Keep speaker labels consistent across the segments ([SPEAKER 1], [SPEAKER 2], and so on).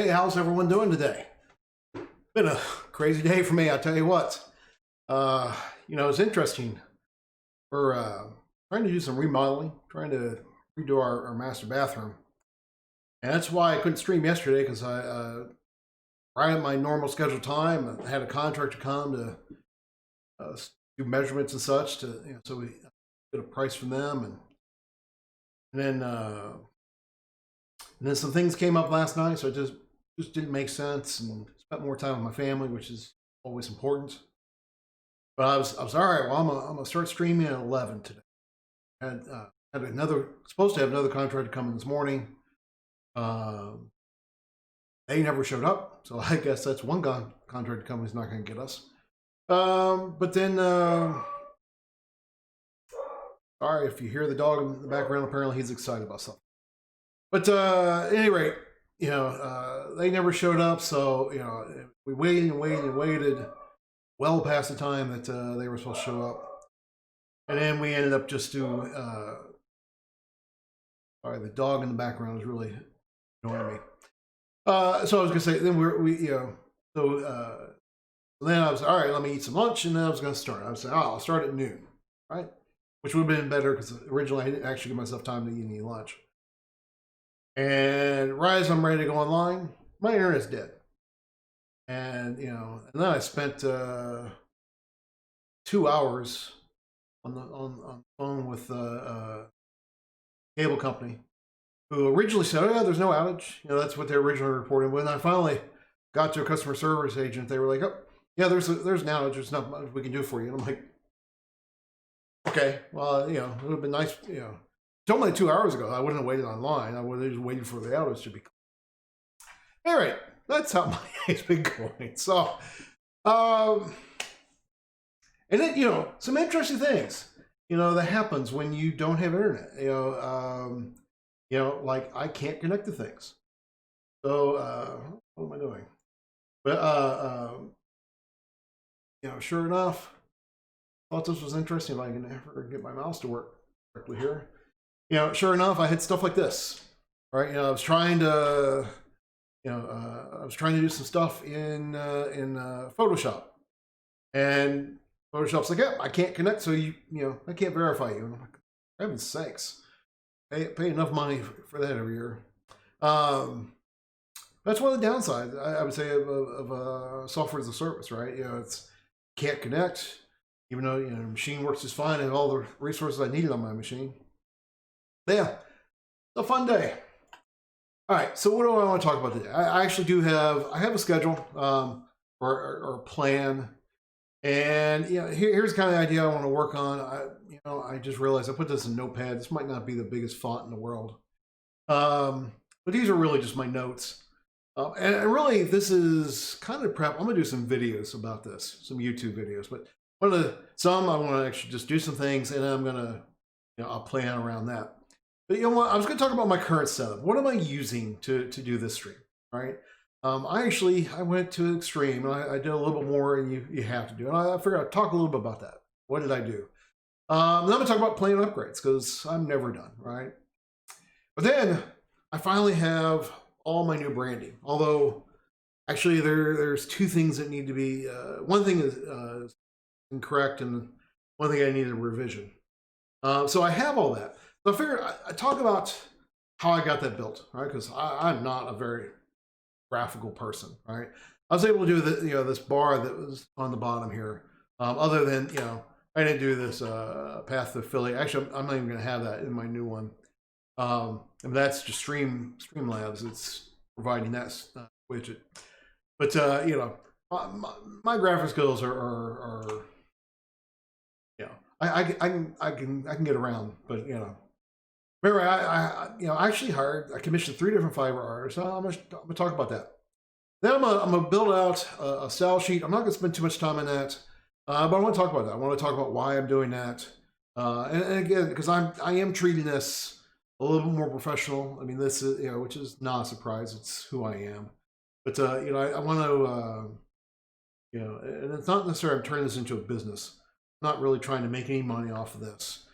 [SPEAKER 1] Hey, how's everyone doing today? Been a crazy day for me, I tell you what. It's interesting. We're trying to do some remodeling, trying to redo our master bathroom. And that's why I couldn't stream yesterday, because I right at my normal scheduled time, I had a contractor come to do measurements and such, to so we get a price from them, and then some things came up last night, so it just didn't make sense, and spent more time with my family, which is always important. But I was all right. Well, I'm gonna start streaming at 11 today. Had supposed to have another contractor come in this morning. They never showed up, so I guess that's one contractor company's not going to get us. But then, sorry if you hear the dog in the background. Apparently, he's excited about something. But at any rate, they never showed up, so we waited and waited and waited, well past the time that they were supposed to show up, and then we ended up just doing. Sorry, the dog in the background is really annoying me. So I was gonna say, then so then I was all right. Let me eat some lunch, and then I was gonna start. I was saying, I'll start at noon, right? Which would have been better, because originally I didn't actually give myself time to eat any lunch. And right as I'm ready to go online, my internet's dead. And and then I spent 2 hours on the phone with a cable company, who originally said, "Oh yeah, there's no outage." That's what they originally reported. When I finally got to a customer service agent, they were like, "Oh yeah, there's an outage. There's not much we can do for you." And I'm like, "Okay, well, it would have been nice, told me 2 hours ago I wouldn't have waited online. I would have just waited for the outage to be clear." All right, that's how my day's been going. So, and then some interesting things that happens when you don't have internet. Like I can't connect to things. So what am I doing? But sure enough, thought this was interesting. If I can ever get my mouse to work correctly here. Sure enough, I had stuff like this, right? I was trying to, do some stuff in Photoshop, and Photoshop's like, "Yeah, I can't connect, so I can't verify you." And I'm like, for heaven's sakes, pay enough money for that every year. That's one of the downsides, I would say, of software as a service, right? It's can't connect, even though the machine works just fine and all the resources I needed on my machine. Yeah, it's a fun day. All right, so what do I want to talk about today? I actually do have a schedule or a plan, and here's kind of the idea I want to work on. I just realized I put this in Notepad. This might not be the biggest font in the world, but these are really just my notes. And really, this is kind of prep. I'm gonna do some videos about this, some YouTube videos, but I want to actually just do some things, and I'm gonna I'll plan around that. But what? I was going to talk about my current setup. What am I using to do this stream, right? I went to Extreme, and I did a little bit more, and you have to do. And I figured I'd talk a little bit about that. What did I do? Then I'm going to talk about plan upgrades, because I'm never done, right? But then I finally have all my new branding. Although, actually, there's two things that need to be. One thing is incorrect, and one thing I need a revision. So I have all that. So I figured I talk about how I got that built, right? Because I'm not a very graphical person, right? I was able to do this bar that was on the bottom here. Other than I didn't do this path to affiliate. Actually, I'm not even going to have that in my new one. And that's just Streamlabs. It's providing that widget. But my graphic skills are I can get around, but remember, I actually I commissioned 3 different fiber artists. I'm gonna talk about that. Then I'm gonna build out a style sheet. I'm not gonna spend too much time on that, but I want to talk about that. I want to talk about why I'm doing that, and again, because I am treating this a little bit more professional. I mean, this is which is not a surprise. It's who I am. But I want to and it's not necessarily I'm turning this into a business. I'm not really trying to make any money off of this.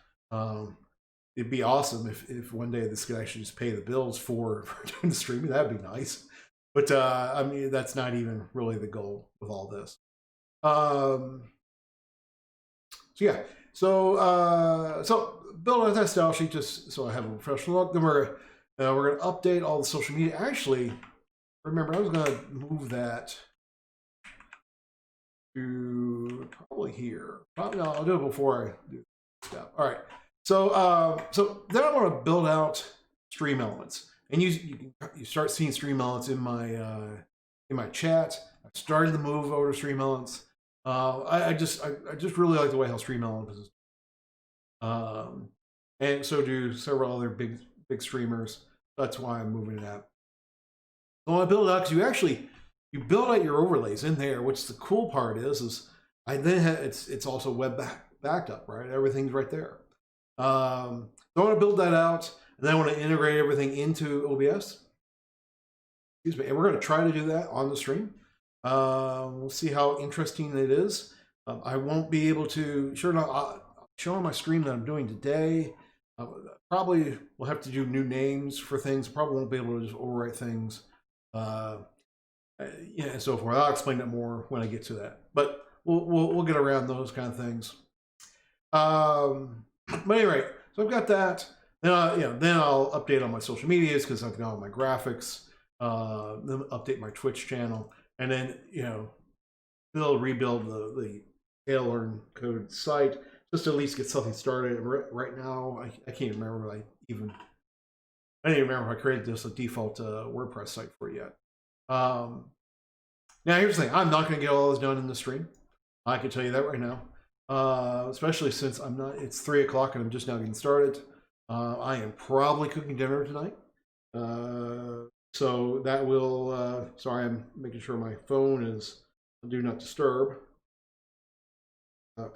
[SPEAKER 1] It'd be awesome if one day this could actually just pay the bills for doing the streaming. That'd be nice. But I mean, that's not even really the goal with all this. So yeah, so build a test style sheet just so I have a professional look. Then we're going to update all the social media. Actually, remember I was going to move that to probably here. Probably no, I'll do it before I do this step. All right. So so then I want to build out StreamElements, and you start seeing StreamElements in my chat. I started the move over to StreamElements. I just really like the way how StreamElements is, and so do several other big streamers. That's why I'm moving it out. So I want to build it out because you build out your overlays in there. Which the cool part is I then have, it's also web backed up, right? Everything's right there. So I want to build that out, and then I want to integrate everything into OBS. Excuse me, and we're going to try to do that on the stream. We'll see how interesting it is. I won't be able to show on my stream that I'm doing today. Probably we'll have to do new names for things. Probably won't be able to just overwrite things. Yeah, and so forth. I'll explain that more when I get to that. But we'll get around those kind of things. But anyway, so I've got that. Then then I'll update on my social medias because I've got all my graphics. Then update my Twitch channel, and then rebuild the TaleLearnCode site just to at least get something started. Right now, I can't remember. I didn't even remember if I created this a default WordPress site for it yet. Now here's the thing: I'm not going to get all this done in the stream. I can tell you that right now. Especially since it's 3 o'clock and I'm just now getting started. I am probably cooking dinner tonight. So that will, sorry, I'm making sure my phone is do not disturb.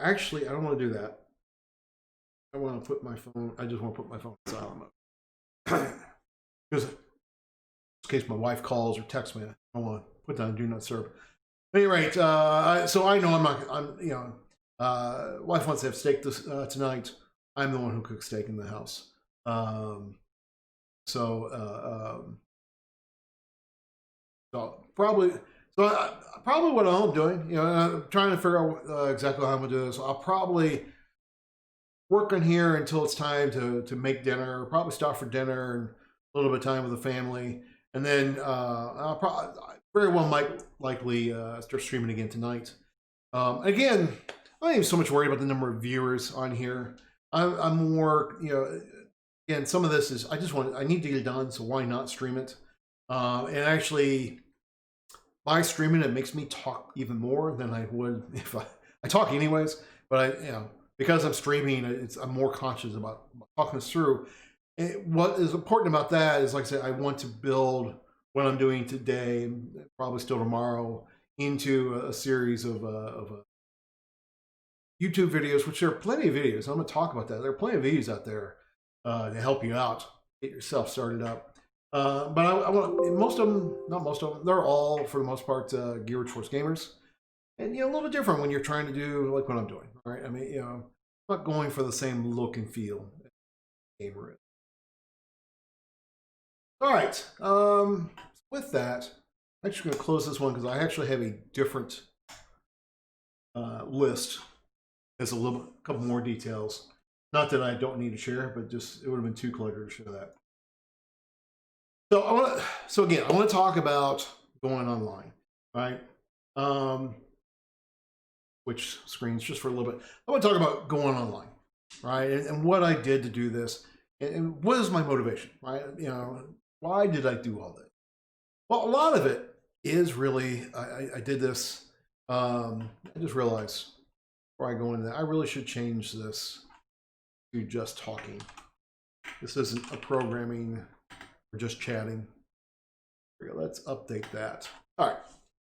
[SPEAKER 1] Actually, I don't want to do that. I want to put my phone, I just want to put my phone in silent mode. Because in case my wife calls or texts me, I don't want to put that on do not disturb. At any rate, so I know wife wants to have steak tonight. I'm the one who cooks steak in the house. So probably what I'm doing, I'm trying to figure out exactly how I'm gonna do this. I'll probably work on here until it's time to make dinner. Probably stop for dinner and a little bit of time with the family, and then I'll probably very well likely start streaming again tonight. Again, I'm not even so much worried about the number of viewers on here. I'm more, again, some of this is I need to get it done, so why not stream it? And actually, by streaming it makes me talk even more than I would if I talk anyways. But because I'm streaming, I'm more conscious about talking this through. And what is important about that is, like I said, I want to build what I'm doing today, and probably still tomorrow, into a series of YouTube videos, which there are plenty of videos. I'm going to talk about that. There are plenty of videos out there to help you out, get yourself started up. But I want not most of them, they're all, for the most part, geared towards gamers. And, a little different when you're trying to do like what I'm doing, right? I mean, I'm not going for the same look and feel as gamer is. All right. With that, I'm actually going to close this one because I actually have a different list. There's a couple more details. Not that I don't need to share, but just it would have been too clever to share that. So again, I want to talk about going online, right? Which screens just for a little bit. I want to talk about going online, right? And what I did to do this, and what is my motivation, right? Why did I do all this? Well, a lot of it is really I did this. I just realized before I go into that, I really should change this to just talking. This isn't a programming or just chatting. Let's update that. All right,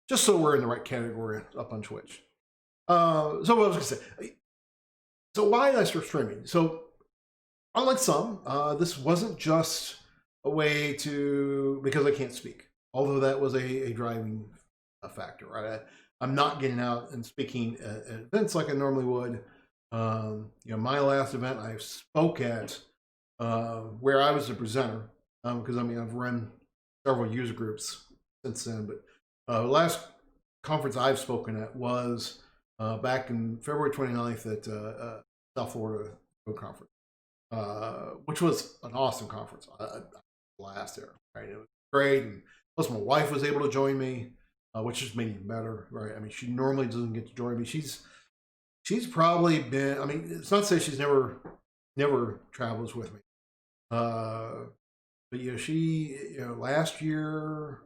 [SPEAKER 1] just so we're in the right category up on Twitch. So what I was gonna say. So why did I start streaming? So unlike some, this wasn't just a way because I can't speak. Although that was a driving factor, right? I'm not getting out and speaking at events like I normally would. My last event I spoke at, where I was the presenter, because I've run several user groups since then. But the last conference I've spoken at was back in February 29th at South Florida Code Conference, which was an awesome conference. I blast there, right? It was great, and plus my wife was able to join me, which just made it even better, right? I mean, she normally doesn't get to join me. She's probably been, I mean, it's not to say she's never travels with me, but she, last year,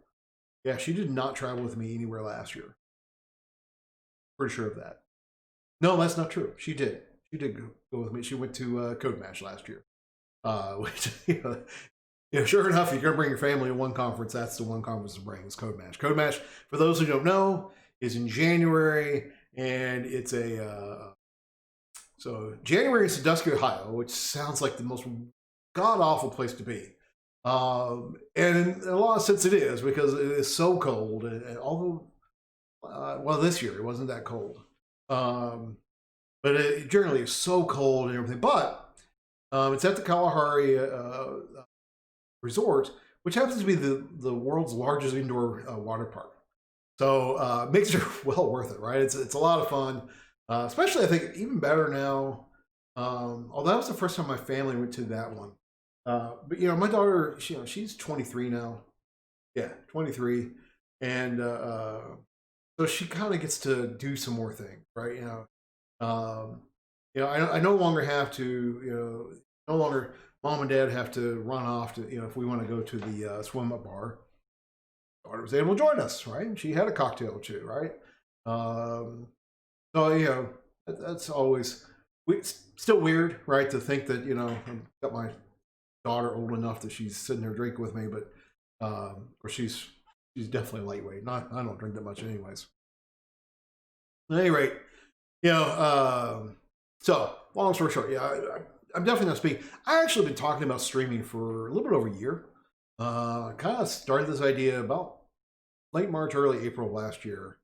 [SPEAKER 1] yeah, she did not travel with me anywhere last year. Pretty sure of that. No, that's not true. She did. She did go with me. She went to Code Mash last year, which sure enough, if you're gonna bring your family to one conference, that's the one conference to bring is Code Mash. Code Mash, for those who don't know, is in January, and it's so January is Sandusky, Ohio, which sounds like the most god-awful place to be. And in a lot of sense it is, because it is so cold, and although, well, this year it wasn't that cold. But it generally is so cold and everything. But it's at the Kalahari Resort, which happens to be the world's largest indoor water park. So it makes it well worth it, right? It's a lot of fun, especially I think even better now. Although that was the first time my family went to that one. But my daughter, she's 23 now. Yeah, 23, and so she kind of gets to do some more things, right? I no longer have to, no longer mom and dad have to run off to, if we want to go to the swim up bar. Daughter was able to join us, right? And she had a cocktail or two, right? So that's always still weird, right? To think that I've got my daughter old enough that she's sitting there drinking with me, but or she's definitely lightweight. I don't drink that much anyways. At any rate, so long story short, I'm definitely not speaking. I actually been talking about streaming for a little bit over a year. Kind of started this idea about late March, early April last year.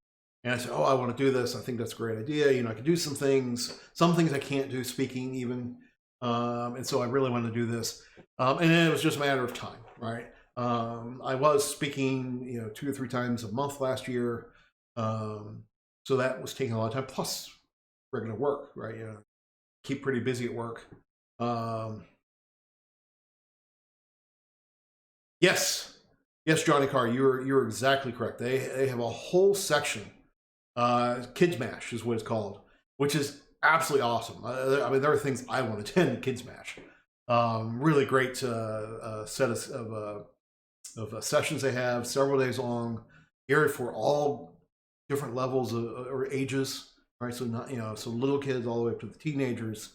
[SPEAKER 1] And I said, I want to do this. I think that's a great idea. I can do some things I can't do speaking even. And so I really wanted to do this. And then it was just a matter of time, right? I was speaking, 2 or 3 times a month last year. So that was taking a lot of time, plus regular work, right? Keep pretty busy at work. Yes, Johnny Carr, you're exactly correct. They have a whole section, Kids Mash is what it's called, which is absolutely awesome. I mean, there are things I want to attend at Kids Mash. Really great set of sessions they have, several days long, geared for all different levels or ages, right? So not so little kids all the way up to the teenagers.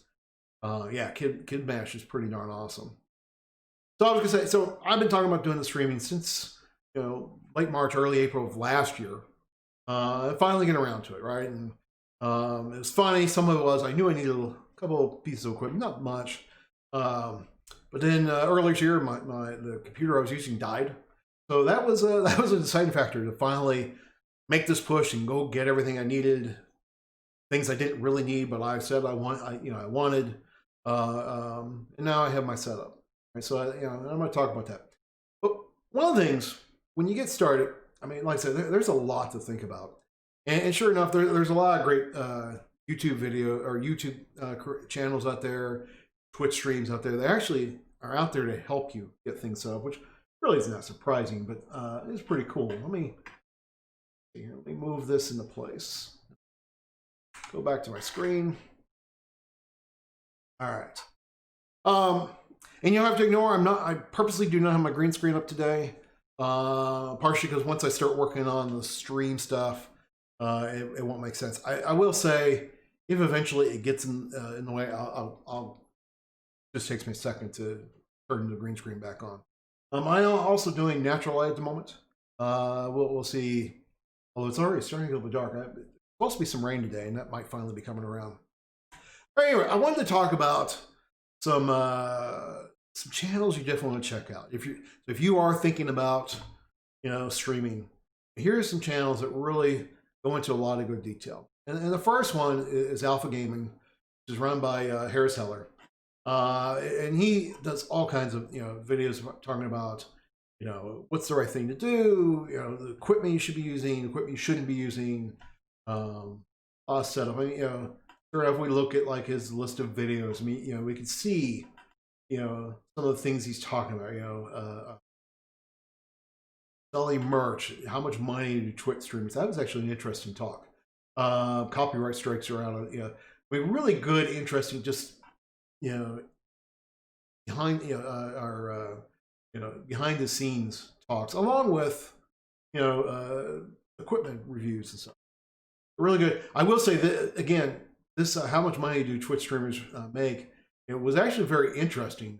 [SPEAKER 1] Kid Mash is pretty darn awesome. So I was gonna say, so I've been talking about doing the streaming since late March, early April of last year. Finally getting around to it, right? And it was funny. Some of it was I knew I needed a couple of pieces of equipment, not much. But then earlier this year, the computer I was using died, so that was a deciding factor to finally make this push and go get everything I needed. Things I didn't really need, but I said I wanted, and now I have my setup. Right, so I'm going to talk about that. But one of the things when you get started, I mean, like I said, there's a lot to think about, and sure enough, there's a lot of great YouTube video or YouTube channels out there, Twitch streams out there. They actually are out there to help you get things set up, which really is not surprising, but it's pretty cool. Let me move this into place. Go back to my screen. All right. And you'll have to ignore, I purposely do not have my green screen up today. Partially because once I start working on the stream stuff, it won't make sense. I will say, if eventually it gets in the way, I'll just takes me a second to turn the green screen back on. I'm also doing natural light at the moment. We'll see. Although it's already starting to get a little dark. It's supposed to be some rain today, and that might finally be coming around. But anyway, I wanted to talk about some channels you definitely want to check out. If you are thinking about streaming, here are some channels that really go into a lot of good detail. And the first one is Alpha Gaming, which is run by Harris Heller. And he does all kinds of videos talking about what's the right thing to do, the equipment you should be using, equipment you shouldn't be using, setup. I mean, sure enough, we look at like his list of videos. I mean, we can see, some of the things he's talking about, selling merch, how much money do Twitch streamers. That was actually an interesting talk. Copyright strikes around, I mean, really good, interesting, just, behind, our, behind the scenes talks, along with, equipment reviews and stuff. Really good. I will say that again, this how much money do Twitch streamers make? It was actually very interesting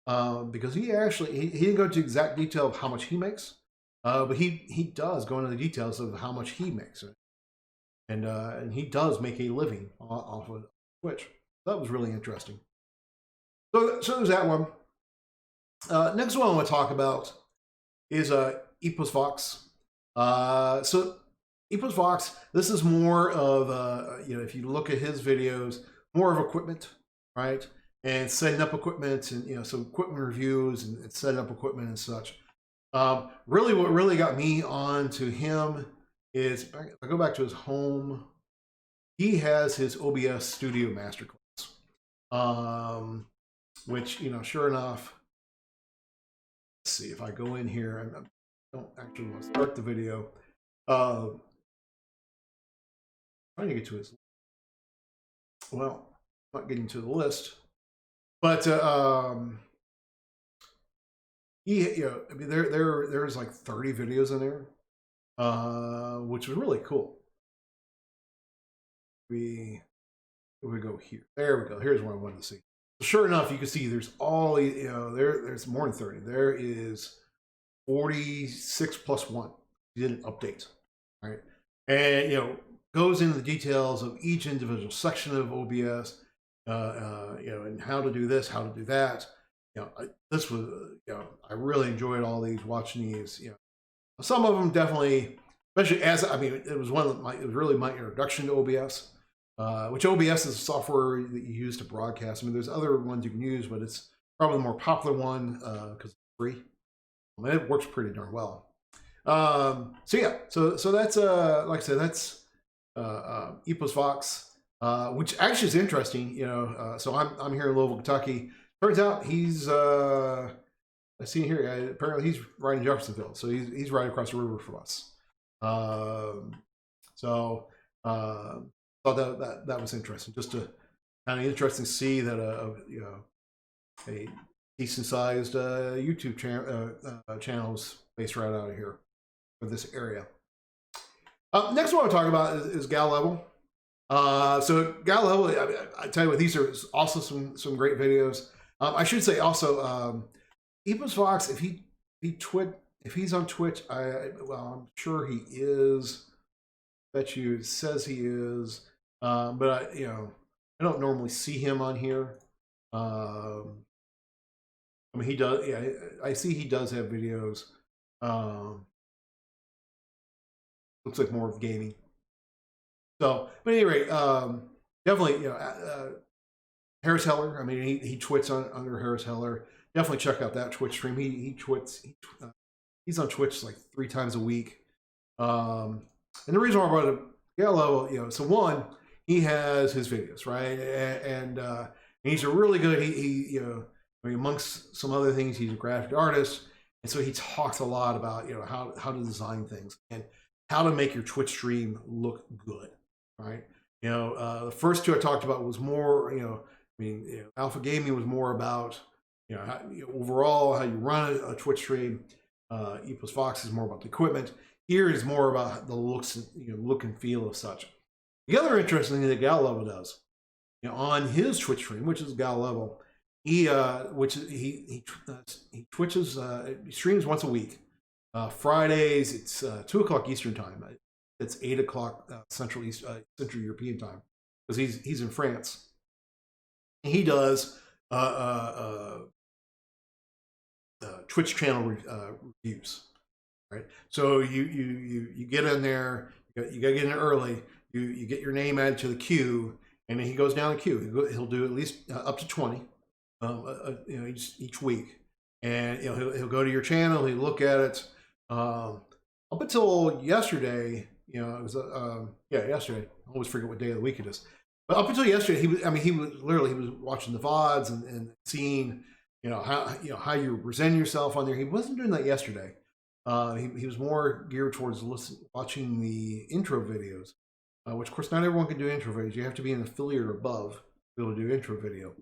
[SPEAKER 1] because he didn't go into exact detail of how much he makes, but he does go into the details of how much he makes, and he does make a living off of Twitch. That was really interesting. So there's that one. Next one I want to talk about is Epos Vox. So Epos Vox, this is more of if you look at his videos, more of equipment, right? And setting up equipment, and some equipment reviews and setting up equipment and such. Really, what really got me on to him is, if I go back to his home, he has his OBS Studio Masterclass, which sure enough. Let's see if I go in here, and I don't actually want to start the video. Trying to get to his, well, not getting to the list, but he, I mean, there's like 30 videos in there, which was really cool. We go here. There we go. Here's what I wanted to see. Sure enough, you can see there's all these, there's more than 30. There is 46 plus 1. He did an update, right? And goes into the details of each individual section of OBS, and how to do this, how to do that. This was, I really enjoyed all these, watching these. Some of them definitely, especially it was it was really my introduction to OBS. Which OBS is software that you use to broadcast. I mean, there's other ones you can use, but it's probably the more popular one because it's free. I mean, it works pretty darn well. So yeah, so that's like I said, that's Epos Vox, which actually is interesting. So I'm here in Louisville, Kentucky. Turns out he's I see here. Apparently he's right in Jeffersonville, so he's right across the river from us. Thought that was interesting, just to kind of interesting to see that a decent sized YouTube channel is based right out of here for this area. Next one I want to talk about is Gal Level. So Gal Level, I tell you what, these are also some great videos. I should say also, Epos Vox, if he's on Twitch, I'm sure he is. Bet you it says he is, but I don't normally see him on here. I mean, he does. Yeah, I see he does have videos. Looks like more of gaming. So, but anyway, definitely, Harris Heller. I mean, he twits under Harris Heller. Definitely check out that Twitch stream. He twits. He's on Twitch like 3 times a week. And the reason why I brought up Gal Level, so one, he has his videos, right, and he's a really good. He I mean, amongst some other things, he's a graphic artist, and so he talks a lot about how to design things and how to make your Twitch stream look good, right? The first 2 I talked about was more, Alpha Gaming was more about overall how you run a Twitch stream. Epos Vox is more about the equipment. Here is more about the looks, look and feel of such. The other interesting thing that Gal Level does, on his Twitch stream, which is Gal Level, he twitches, he streams once a week. Fridays, it's 2 o'clock Eastern time. It's 8 o'clock Central European time, because he's in France. And he does Twitch channel reviews. Right, so you get in there. You gotta get in early. You get your name added to the queue, and then he goes down the queue. He'll do at least up to 20, each week. and he'll go to your channel, he'll look at it. Up until yesterday, it was yesterday. I always forget what day of the week it is. But up until yesterday, he was watching the VODs and seeing, how you present yourself on there. He wasn't doing that yesterday. He was more geared towards watching the intro videos, which of course not everyone can do intro videos. You have to be an affiliate or above to be able to do intro video.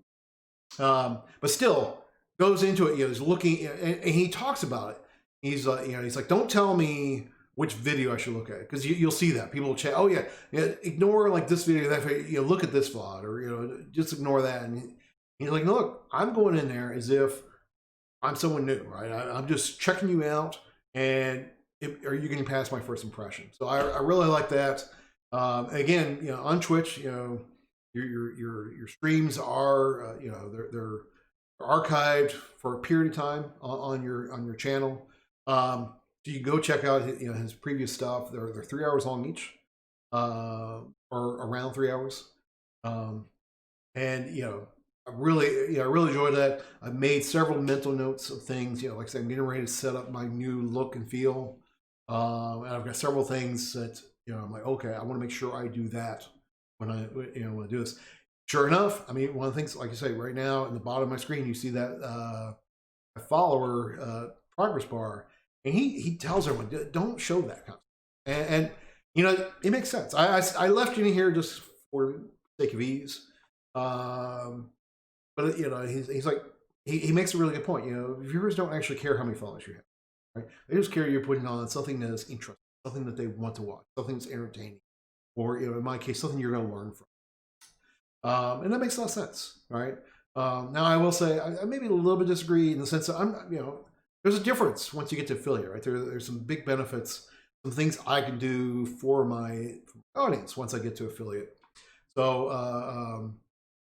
[SPEAKER 1] But still goes into it. He's looking, and he talks about it. He's he's like, don't tell me which video I should look at, because you'll see that people will chat. Oh yeah, ignore like this video, that video, look at this VOD, or just ignore that. And he's like, no, look, I'm going in there as if I'm someone new, right? I'm just checking you out, and are you getting past my first impression? So I really like that. Again, on Twitch, your streams are they're archived for a period of time on your channel. So you can go check out his previous stuff. They're 3 hours long each, or around 3 hours. And I really enjoyed that. I've made several mental notes of things. Like I said, I'm getting ready to set up my new look and feel. And I've got several things that I'm like, okay, I want to make sure I do that when I when I do this. Sure enough, I mean, one of the things, like you say, right now in the bottom of my screen, you see that a follower progress bar. And he tells everyone, don't show that kind of stuff. And it makes sense. I left you in here just for the sake of ease. But he's like, he makes a really good point. Viewers don't actually care how many followers you have, right? They just care you're putting on something that is interesting, something that they want to watch, something that's entertaining, or in my case, something you're going to learn from. And that makes a lot of sense, right? Now I will say I maybe a little bit disagree in the sense that I'm there's a difference once you get to affiliate, right? There's some big benefits, some things I can do for my audience once I get to affiliate. So,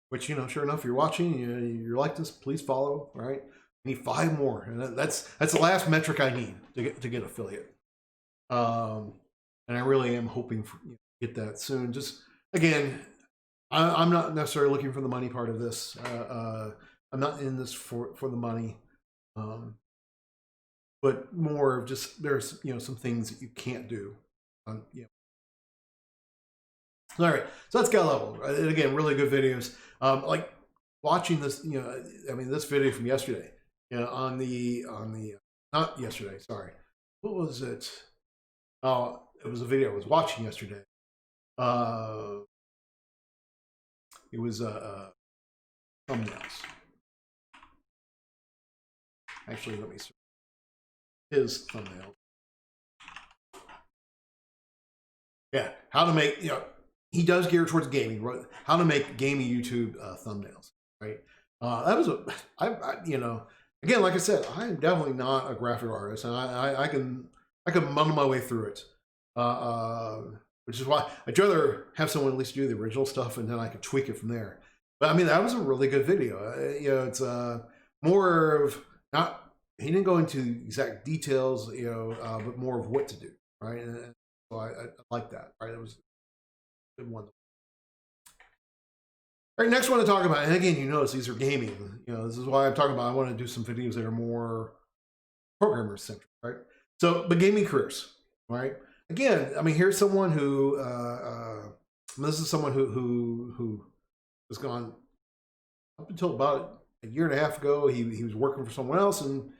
[SPEAKER 1] which, sure enough, you're watching, you like this, please follow, right? I need 5 more, and that's the last metric I need to get affiliate. And I really am hoping for get that soon. Just again, I'm not necessarily looking for the money part of this. I'm not in this for the money. But more of just there's some things that you can't do. All right, so that's Scout Level. And again, really good videos. Like watching this, I mean, this video from yesterday. On the not yesterday. Sorry, what was it? Oh, it was a video I was watching yesterday. It was thumbnails. Actually, let me search his thumbnail. Yeah, how to make, he does gear towards gaming, right? How to make gaming YouTube thumbnails, right? That was again, like I said, I am definitely not a graphic artist, and I can muddle my way through it, which is why I'd rather have someone at least do the original stuff, and then I can tweak it from there. But I mean, that was a really good video. It's more of not. He didn't go into exact details, but more of what to do, right? And so I like that, right? It was a good one. All right, next one to talk about, and again, you notice these are gaming. This is why I'm talking about I want to do some videos that are more programmer-centric, right? So, but gaming careers, right? Again, I mean, here's someone who, this is someone who has gone up until about a year and a half ago. He was working for someone else, and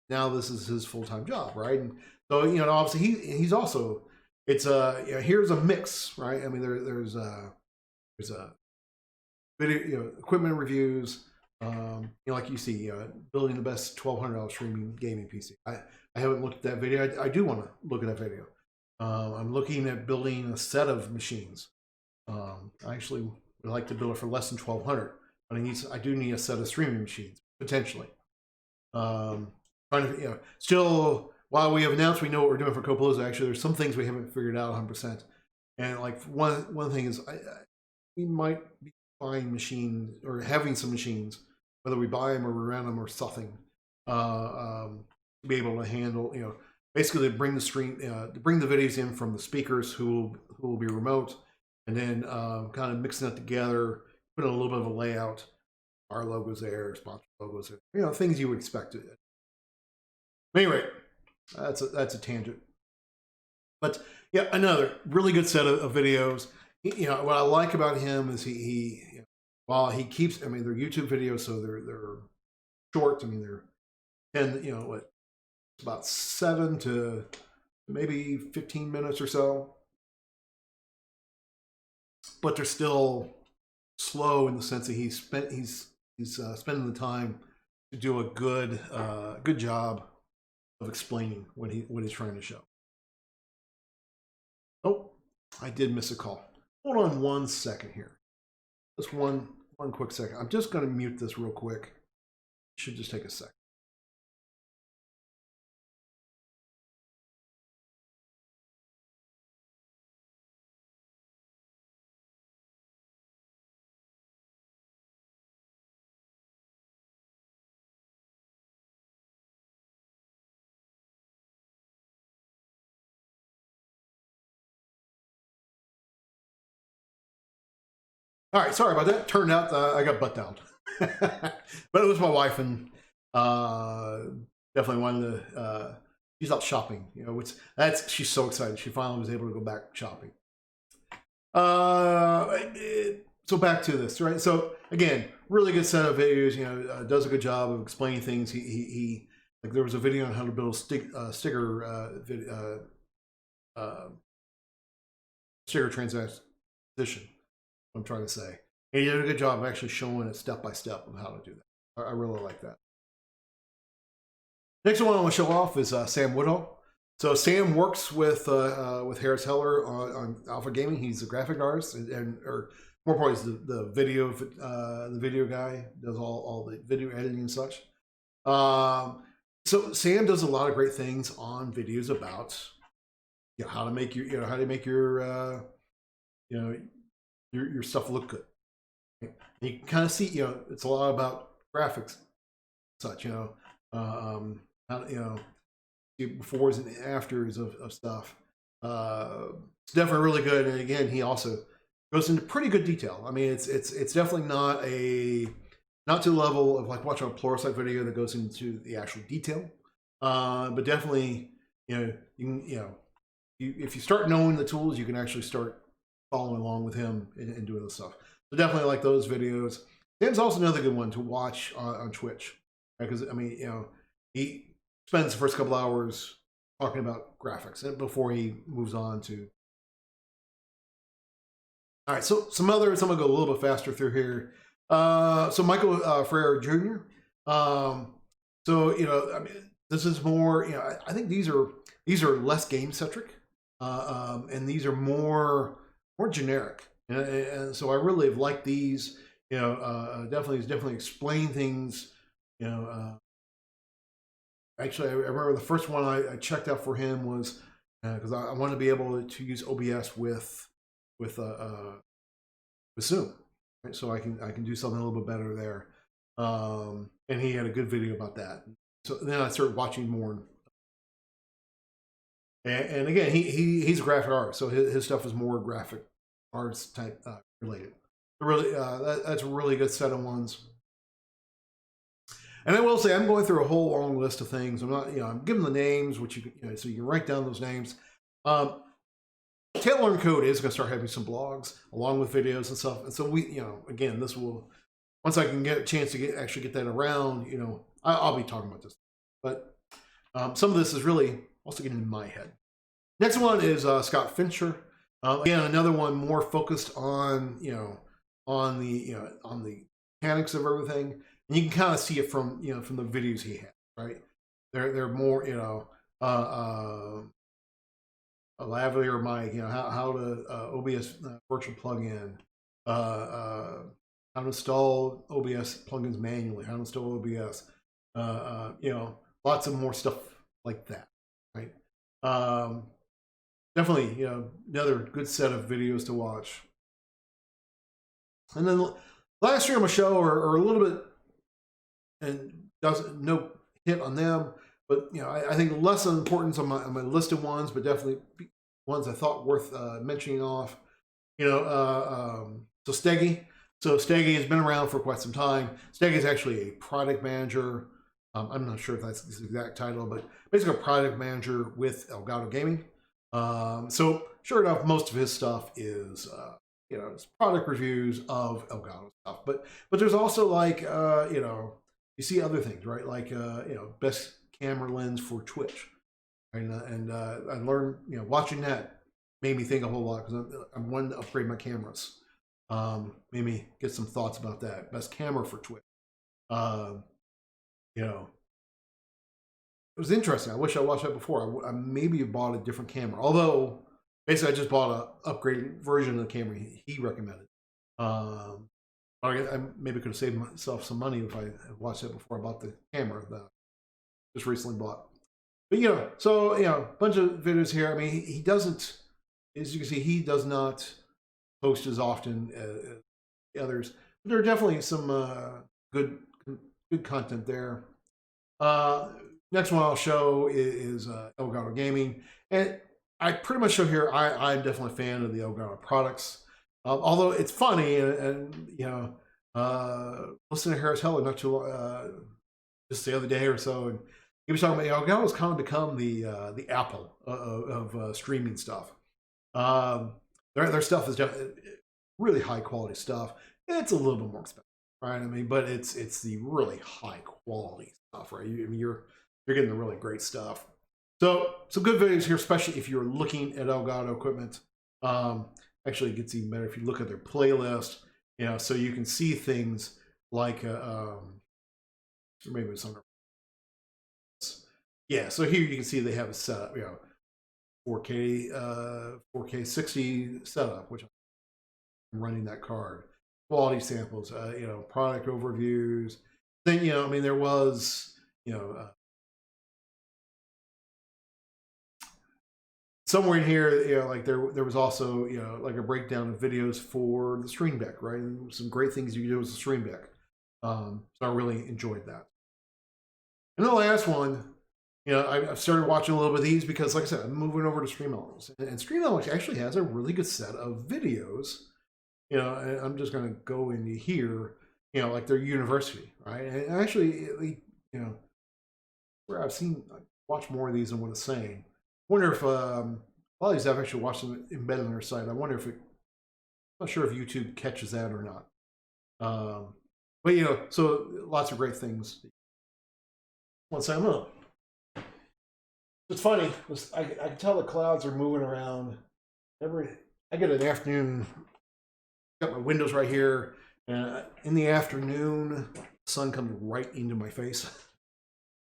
[SPEAKER 1] now this is his full-time job, right? And so, obviously he's also, it's here's a mix, right? I mean, there's a video, equipment reviews, like you see, building the best $1,200 streaming gaming PC. I haven't looked at that video. I do want to look at that video. I'm looking at building a set of machines. I actually would like to build it for less than $1,200, but I do need a set of streaming machines potentially. Trying to, still, while we have announced we know what we're doing for Copilot, actually there's some things we haven't figured out 100%. And like one thing is, we might be buying machines or having some machines, whether we buy them or we rent them or something, to be able to handle, basically bring the stream, to bring the videos in from the speakers who will be remote, and then kind of mixing it together, put in a little bit of a layout, our logos there, sponsor logos there, things you would expect Anyway, that's a tangent. But yeah, another really good set of videos. You know, what I like about him is he while he keeps, I mean, they're YouTube videos, so they're short. I mean, they're 10, you know, what, about 7 to maybe 15 minutes or so. But they're still slow in the sense that he's spending the time to do a good job of explaining what he's trying to show. Oh, I did miss a call. Hold on 1 second here. Just one quick second. I'm just going to mute this real quick. Should just take a second. All right, sorry about that. Turned out I got butt down, but it was my wife, and definitely wanted to. She's out shopping, you know. She's so excited. She finally was able to go back shopping. So back to this, right? So again, really good set of videos. You know, does a good job of explaining things. He like there was a video on how to build a sticker sticker transition. I'm trying to say. And he did a good job of actually showing it step by step of how to do that. I really like that. Next one I want to show off is Sam Woodhull. So Sam works with Harris Heller on Alpha Gaming. He's a graphic artist, or more importantly, the video guy. Does all the video editing and such. So Sam does a lot of great things on videos about, you know, how to make your your stuff look good. And you can kind of see, you know, it's a lot about graphics, such, you know, how, you know, befores and afters of stuff. It's definitely really good. And again, he also goes into pretty good detail. I mean, it's definitely not to the level of like watching a Pluralsight video that goes into the actual detail, but definitely, you know, if you start knowing the tools, you can actually start following along with him and doing this stuff. So definitely like those videos. Sam's also another good one to watch on Twitch, because right? I mean, you know, he spends the first couple hours talking about graphics before he moves on to. All right, so some others. I'm gonna go a little bit faster through here. So Michael Freire Jr. So you know, I mean, this is more. You know, I think these are less game centric, and these are more generic, and so I really like these. You know, definitely explain things. You know, actually, I remember the first one I checked out for him was because I wanted to be able to use OBS with Zoom, right? So I can do something a little bit better there. And he had a good video about that. So then I started watching more. And again, he's a graphic artist, so his stuff is more graphic arts type related. Really, that's a really good set of ones. And I will say, I'm going through a whole long list of things. I'm not, you know, I'm giving the names, which you know, so you can write down those names. TaleLearnCode is going to start having some blogs along with videos and stuff. And so we, you know, again, this will, once I can get a chance to actually get that around, you know, I'll be talking about this. But some of this is really also getting in my head. Next one is Scott Fincher. Again, another one more focused on, you know, on the mechanics of everything. And you can kind of see it from, you know, from the videos he had, right? They're more, you know, a lavalier mic, you know, how to OBS virtual plugin, how to install OBS plugins manually, how to install OBS, you know, lots of more stuff like that, right? Definitely, you know, another good set of videos to watch. And then last stream of show are a little bit, and no hit on them, but you know, I think less importance on my listed ones, but definitely ones I thought worth mentioning off. You know, so Steggy. So Steggy has been around for quite some time. Steggy is actually a product manager I'm not sure if that's the exact title, but basically a product manager with Elgato Gaming. So sure enough, most of his stuff is it's product reviews of Elgato stuff. But there's also like you see other things, right? Like best camera lens for Twitch, right? And I learned watching that made me think a whole lot because I'm wanting to upgrade my cameras. Made me get some thoughts about that. Best camera for Twitch. It was interesting. I wish I watched that before. I maybe bought a different camera. Although, basically, I just bought an upgraded version of the camera he recommended. I maybe could have saved myself some money if I had watched that before I bought the camera that I just recently bought. But, so, a bunch of videos here. I mean, he doesn't, as you can see, he does not post as often as the others. But there are definitely some good content there. Next one I'll show is Elgato Gaming. And I pretty much show here, I'm definitely a fan of the Elgato products. Although it's funny, and listening to Harris Heller not too long, just the other day or so, and he was talking about Elgato's kind of become the Apple of streaming stuff. Their stuff is really high quality stuff. It's a little bit more expensive, right? I mean, but it's the really high quality stuff, right? You're getting the really great stuff. So some good videos here, especially if you're looking at Elgato equipment. Actually, it gets even better if you look at their playlist. So you can see things like maybe some. Yeah, so here you can see they have a setup, 4K 60 setup, which I'm running that card. Quality samples, product overviews. Then I mean, there was somewhere in here, like there was also like a breakdown of videos for the Stream Deck, right? And some great things you can do with the Stream Deck. So I really enjoyed that. And the last one, I've started watching a little bit of these because, like I said, I'm moving over to StreamElements, and StreamElements actually has a really good set of videos. And I'm just going to go into here, like their university, right? And actually, where I've seen watch more of these than what it's saying. I wonder if a lot of these I've actually watched them embedded on their site. I wonder if I'm not sure if YouTube catches that or not. But so lots of great things. Once I'm up. It's funny. I can tell the clouds are moving around. I get an afternoon. Got my windows right here. In the afternoon, the sun comes right into my face.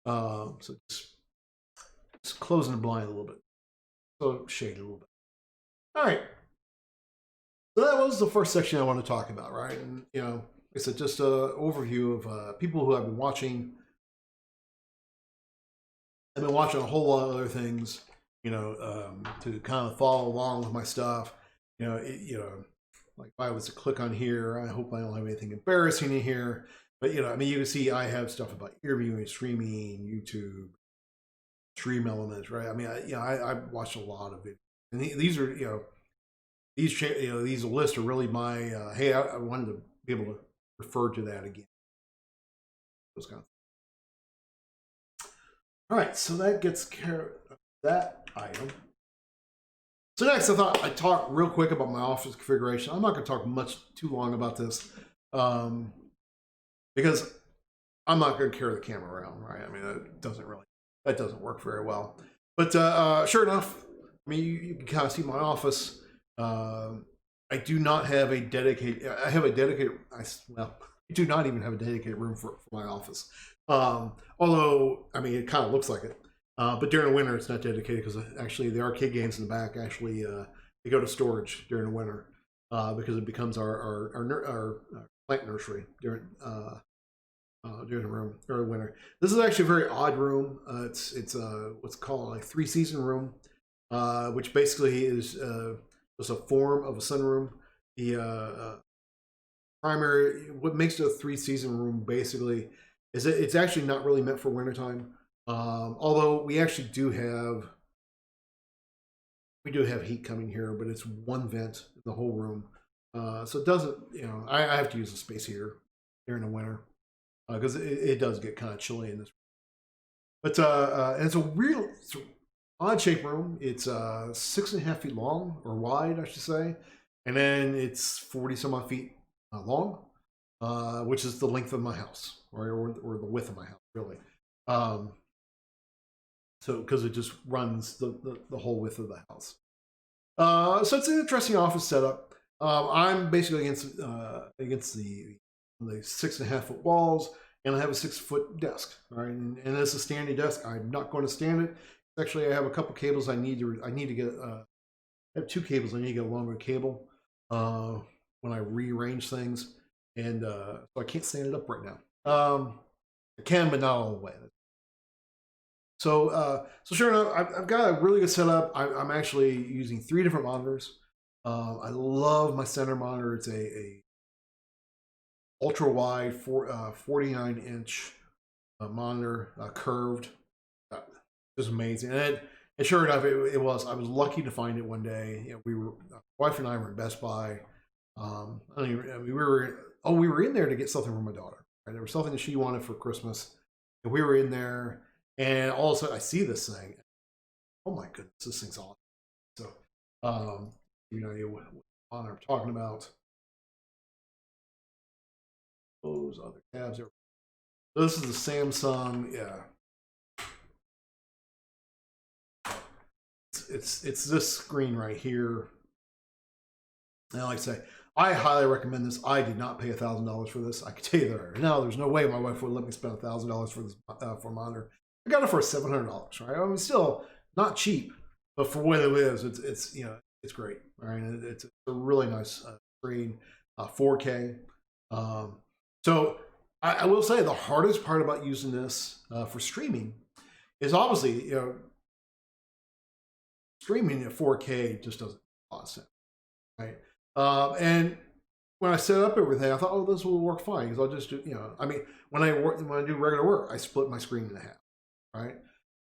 [SPEAKER 1] So just closing the blind a little bit. So shade a little bit. All right. So that was the first section I want to talk about, right? And it's just an overview of people who I've been watching. I've been watching a whole lot of other things, to kind of follow along with my stuff. Like if I was to click on here, I hope I don't have anything embarrassing in here. But I mean, you can see I have stuff about interviewing, streaming, YouTube, StreamElements, right? I mean, I watched a lot of it, and these are these lists are really my hey, I wanted to be able to refer to that again. Those kind of things. All right, so that gets care of that item. So next, I thought I'd talk real quick about my office configuration. I'm not going to talk too long about this because I'm not going to carry the camera around, right? I mean, that doesn't work very well. But sure enough, I mean, you can kind of see my office. I do not have a dedicated. I have a dedicated. I do not even have a dedicated room for my office. Although, I mean, it kind of looks like it. But during the winter, it's not dedicated because actually the arcade games in the back actually they go to storage during the winter because it becomes our plant nursery during the room during the winter. This is actually a very odd room. It's what's called a 3-season room, which basically is just a form of a sunroom. The what makes it a 3-season room basically is that it's actually not really meant for wintertime. Although we actually do have heat coming here, but it's one vent in the whole room. So it doesn't, I have to use a space heater during the winter because it does get kind of chilly in this. But and it's a real odd shaped room. It's 6.5 feet long, or wide, I should say, and then it's 40 some odd feet long, which is the length of my house, or the width of my house, really. So because it just runs the whole width of the house. So it's an interesting office setup. I'm basically against the 6.5 foot walls, and I have a 6 foot desk. All right, and it's a standing desk. I'm not going to stand it. Actually, I have a couple cables I need to get. I have 2 cables. I need to get a longer cable when I rearrange things, and so I can't stand it up right now. I can, but not all the way. So sure enough, I've got a really good setup. I'm actually using 3 different monitors. I love my center monitor. It's a ultra wide 49-inch monitor, curved. Just amazing. And sure enough, it was. I was lucky to find it one day. You know, my wife and I were in Best Buy. We were in there to get something for my daughter. Right? There was something that she wanted for Christmas, and we were in there. And all of a sudden, I see this thing. Oh my goodness, this thing's awesome! So, what I'm talking about. Those other tabs are. So this is the Samsung. Yeah, it's this screen right here. And like I say, I highly recommend this. I did not pay $1,000 for this. I can tell you that. Now, there's no way my wife would let me spend $1,000 for this for a monitor. I got it for $700, right? I mean, still not cheap, but for what it is, it's it's great. All right, it's a really nice screen, 4K. So I will say the hardest part about using this for streaming is obviously streaming at 4K just doesn't make a lot of sense, right? And when I set up everything, I thought, oh, this will work fine because I'll just do I mean, when I do regular work, I split my screen in half. Right?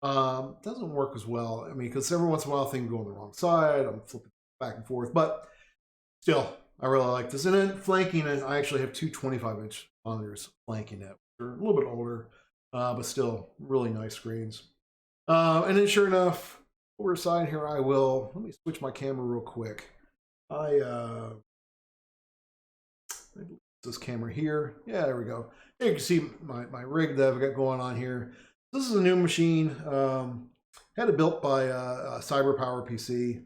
[SPEAKER 1] Doesn't work as well. I mean, because every once in a while things go on the wrong side. I'm flipping back and forth, but still, I really like this. And then flanking it, I actually have 2 25-inch monitors flanking it. They're a little bit older, but still really nice screens. And then sure enough, over side here, let me switch my camera real quick. This camera here. Yeah, there we go. Here you can see my rig that I've got going on here. This is a new machine. Had it built by CyberPower PC.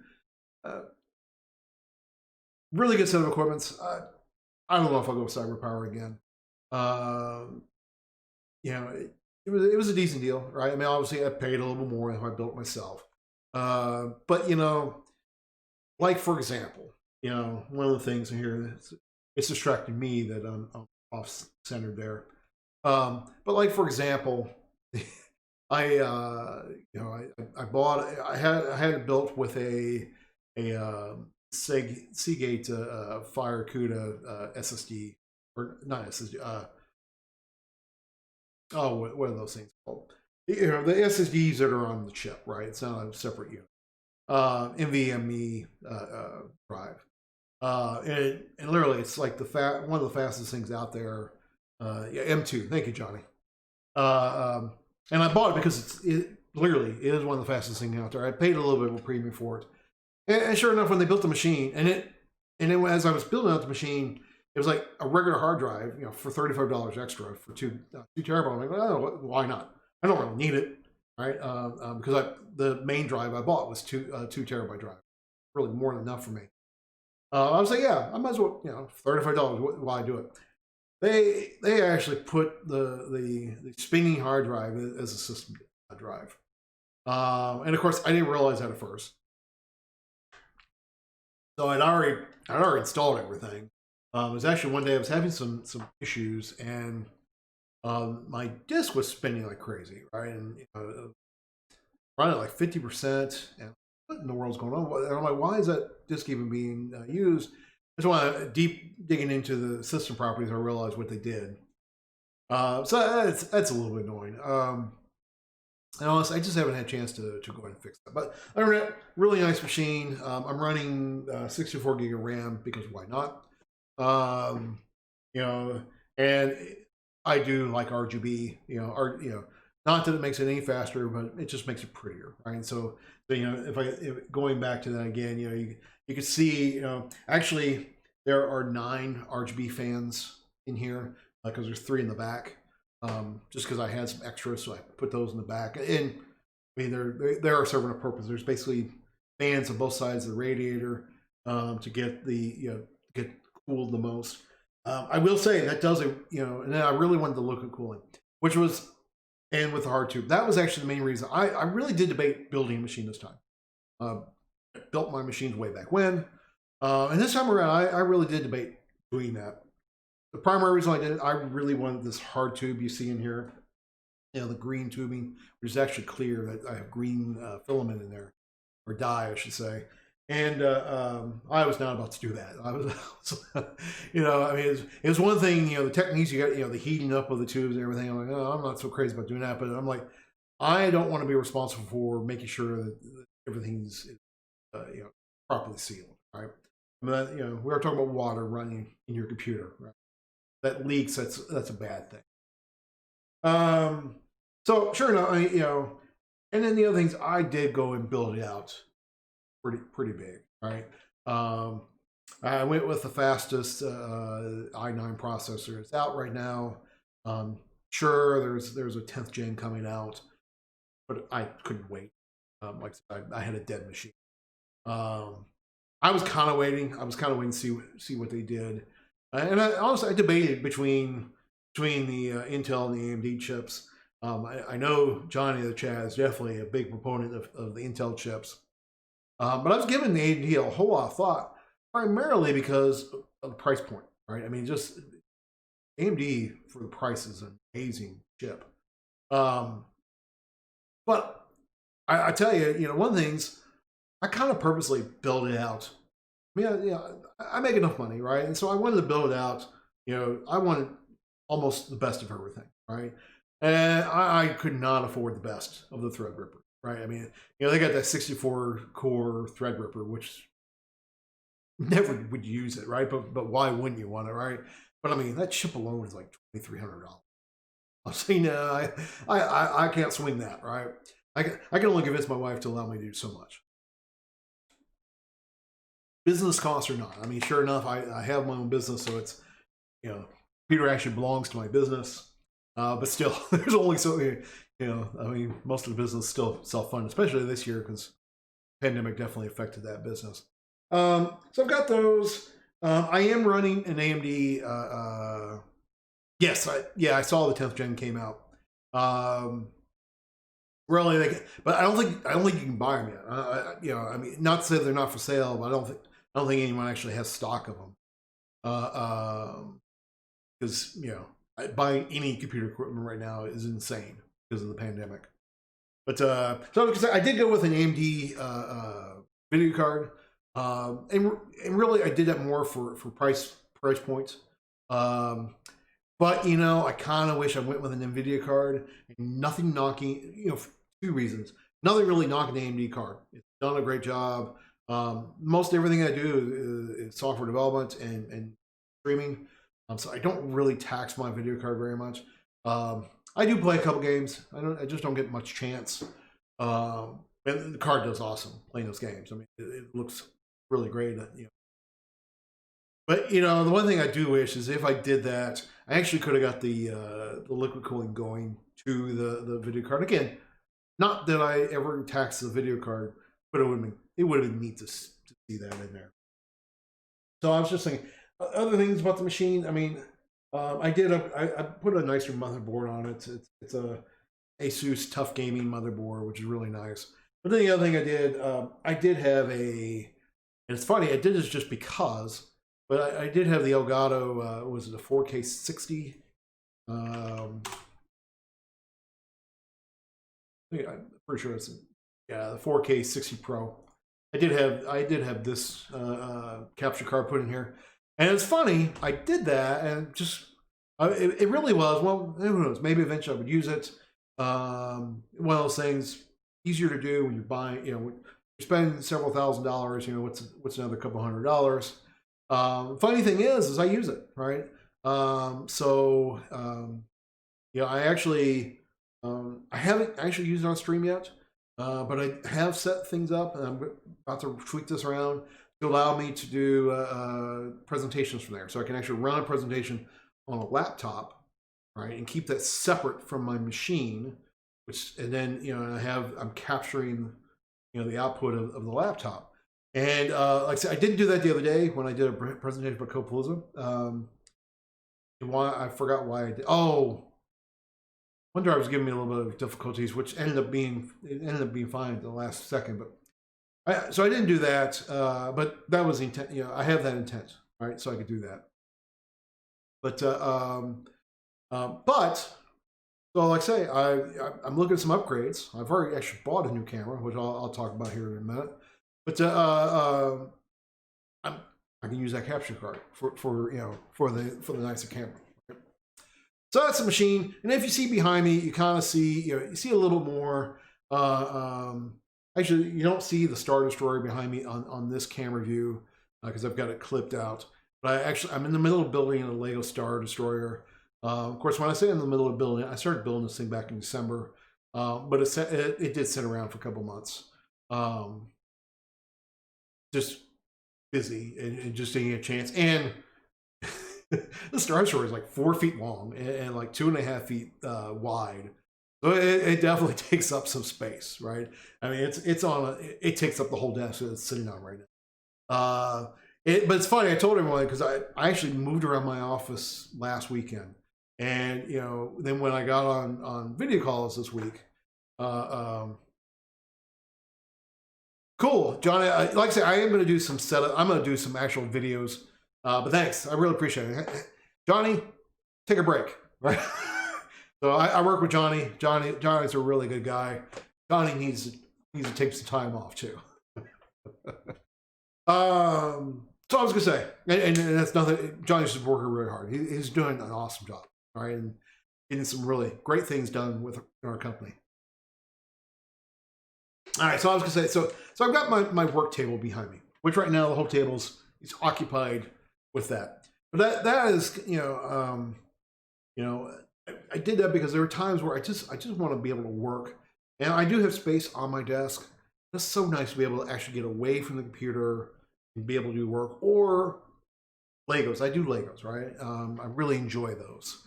[SPEAKER 1] Really good set of equipment. I don't know if I'll go with CyberPower again. It was a decent deal, right? I mean, obviously I paid a little bit more if I built it myself. But like for example, one of the things in here it's distracting me that I'm off centered there. But like for example. I had it built with a Seagate Fire CUDA SSD, or not SSD. What are those things called? The SSDs that are on the chip, right? It's not a separate unit. NVMe drive, and literally it's like one of the fastest things out there. M2. Thank you, Johnny. And I bought it because it literally is one of the fastest things out there. I paid a little bit of a premium for it, and sure enough, when they built the machine, and then as I was building out the machine, it was like a regular hard drive, for $35 extra for 2 terabytes. I'm like, oh, why not? I don't really need it, right? Because the main drive I bought was 2 terabyte drive, really more than enough for me. I was like, yeah, I might as well, $35. Why do it? They actually put the spinning hard drive as a system drive, and of course I didn't realize that at first. So I'd already installed everything. It was actually one day I was having some issues, and my disk was spinning like crazy, right? And running at like 50%, and what in the world's going on? And I'm like, why is that disk even being used? I just want to deep digging into the system properties. I realized what they did. So that's a little bit annoying. And honestly, I just haven't had a chance to go ahead and fix that. But other than that, really nice machine. I'm running 64 gig of RAM because why not? And I do like RGB. Not that it makes it any faster, but it just makes it prettier, right? So you know, if going back to that again, you know, you can see, you know, actually there are 9 RGB fans in here because there's 3 in the back. Just because I had some extras, so I put those in the back. And I mean, they are serving a purpose. There's basically fans on both sides of the radiator to get the, you know, get cooled the most. I will say that does a, you know, and then I really wanted the liquid cooling, which was, and with the hard tube, that was actually the main reason. I really did debate building a machine this time. I built my machines way back when, and this time around, I really did debate doing that. The primary reason I did it, I really wanted this hard tube you see in here, you know, the green tubing, which is actually clear. That I have green filament in there, or dye, I should say. And I was not about to do that. I was, you know, I mean, it was one thing, you know, the techniques you got, you know, the heating up of the tubes and everything. I'm like, oh, I'm not so crazy about doing that. But I'm like, I don't want to be responsible for making sure that everything's, you know, properly sealed, right? I mean, you know, we were talking about water running in your computer, right? That leaks, that's a bad thing. So sure enough, you know, and then the other things, I did go and build it out pretty big, right? I went with the fastest i9 processor. It's out right now. Sure, there's a 10th gen coming out, but I couldn't wait. Like I had a dead machine. I was kind of waiting. I was kind of waiting to see what they did. And honestly, I debated between the Intel and the AMD chips. I know Johnny the Chat is definitely a big proponent of the Intel chips. But I was giving the AMD a whole lot of thought, primarily because of the price point, right? I mean, just AMD for the price is an amazing chip. But I tell you, you know, one of the things, I kind of purposely build it out. I mean, yeah, I make enough money, right? And so I wanted to build it out. You know, I wanted almost the best of everything, right? And I could not afford the best of the Threadripper, right? I mean, you know, they got that 64-core Threadripper, which never would use it, right? But why wouldn't you want it, right? But I mean, that chip alone is like $2,300. I'm saying, no, I can't swing that, right? I can only convince my wife to allow me to do so much. Business costs or not. I mean, sure enough, I have my own business, so it's, you know, computer actually belongs to my business. But still, there's only so, you know, I mean, most of the business is still self-funded, especially this year because the pandemic definitely affected that business. So I've got those. I am running an AMD. Yes, I saw the 10th gen came out. Really, but I don't think you can buy them yet. You know, I mean, not to say they're not for sale, but I don't think anyone actually has stock of them. Because you know, buying any computer equipment right now is insane because of the pandemic. But so I did go with an AMD video card, and really I did that more for price points. But you know, I kind of wish I went with an NVIDIA card. Nothing knocking, you know, for 2 reasons. Nothing really knocking the AMD card. It's done a great job. Most everything I do is software development and streaming. So I don't really tax my video card very much. I do play a couple games. I just don't get much chance. And the card does awesome playing those games. I mean, it looks really great. You know. But you know, the one thing I do wish is if I did that, I actually could have got the liquid cooling going to the video card. Again, not that I ever taxed the video card, but it would have been neat to see that in there. So I was just thinking, other things about the machine. I mean, I put a nicer motherboard on it. It's a Asus Tough Gaming motherboard, which is really nice. But then the other thing I did have and it's funny, I did this just because. But I did have the Elgato, was it a 4K 60? I'm pretty sure it's the 4K 60 Pro. I did have this capture card put in here, and it's funny. I did that, and just it really was. Well, who knows? Maybe eventually I would use it. One of those things easier to do when you're buying. You know, when you're spending several $1,000s. You know, what's another couple $100s? Funny thing is I use it, right? You know, I actually I haven't actually used it on stream yet, but I have set things up, and I'm about to tweak this around to allow me to do presentations from there. So I can actually run a presentation on a laptop, right, and keep that separate from my machine, and then I'm capturing the output of the laptop. And like I said, I didn't do that the other day when I did a presentation for Copalooza. I forgot why I did. Oh, OneDrive was giving me a little bit of difficulties, which ended up being fine at the last second. But so I didn't do that. But that was the intent. I have that intent, right? So I could do that. But so like I say, I'm looking at some upgrades. I've already actually bought a new camera, which I'll talk about here in a minute. But I can use that capture card for the nicer camera. Okay. So that's the machine, and if you see behind me, you kind of see you see a little more. Actually, you don't see the Star Destroyer behind me on this camera view because I've got it clipped out. But I'm in the middle of building a Lego Star Destroyer. Of course, when I say in the middle of building it, I started building this thing back in December, but it did sit around for a couple months. Just busy and just taking a chance. And the Star Destroyer is like 4 feet long and like 2.5 feet wide. So it definitely takes up some space, right? I mean, it takes up the whole desk that it's sitting on right now. But it's funny. I told everyone because I actually moved around my office last weekend, and then when I got on video calls this week, cool, Johnny. Like I said, I am going to do some setup. I'm going to do some actual videos. But thanks, I really appreciate it, Johnny. Take a break, right? So I work with Johnny. Johnny's a really good guy. Johnny needs to take some time off too. So I was gonna say, and that's nothing. Johnny's just working really hard. He's doing an awesome job, right, and getting some really great things done with our company. All right, so I was gonna say, so I've got my work table behind me, which right now the whole table's occupied with that. But that is, I did that because there were times where I just want to be able to work, and I do have space on my desk. It's so nice to be able to actually get away from the computer and be able to do work. Or Legos. I do Legos, right? I really enjoy those.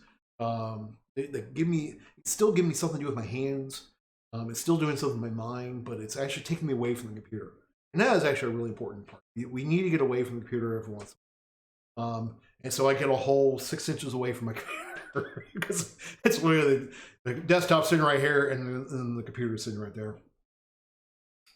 [SPEAKER 1] They still give me something to do with my hands. It's still doing something with my mind, but it's actually taking me away from the computer. And that is actually a really important part. We need to get away from the computer every once in a while. And so I get a whole 6 inches away from my computer because it's literally the desktop sitting right here and the computer sitting right there.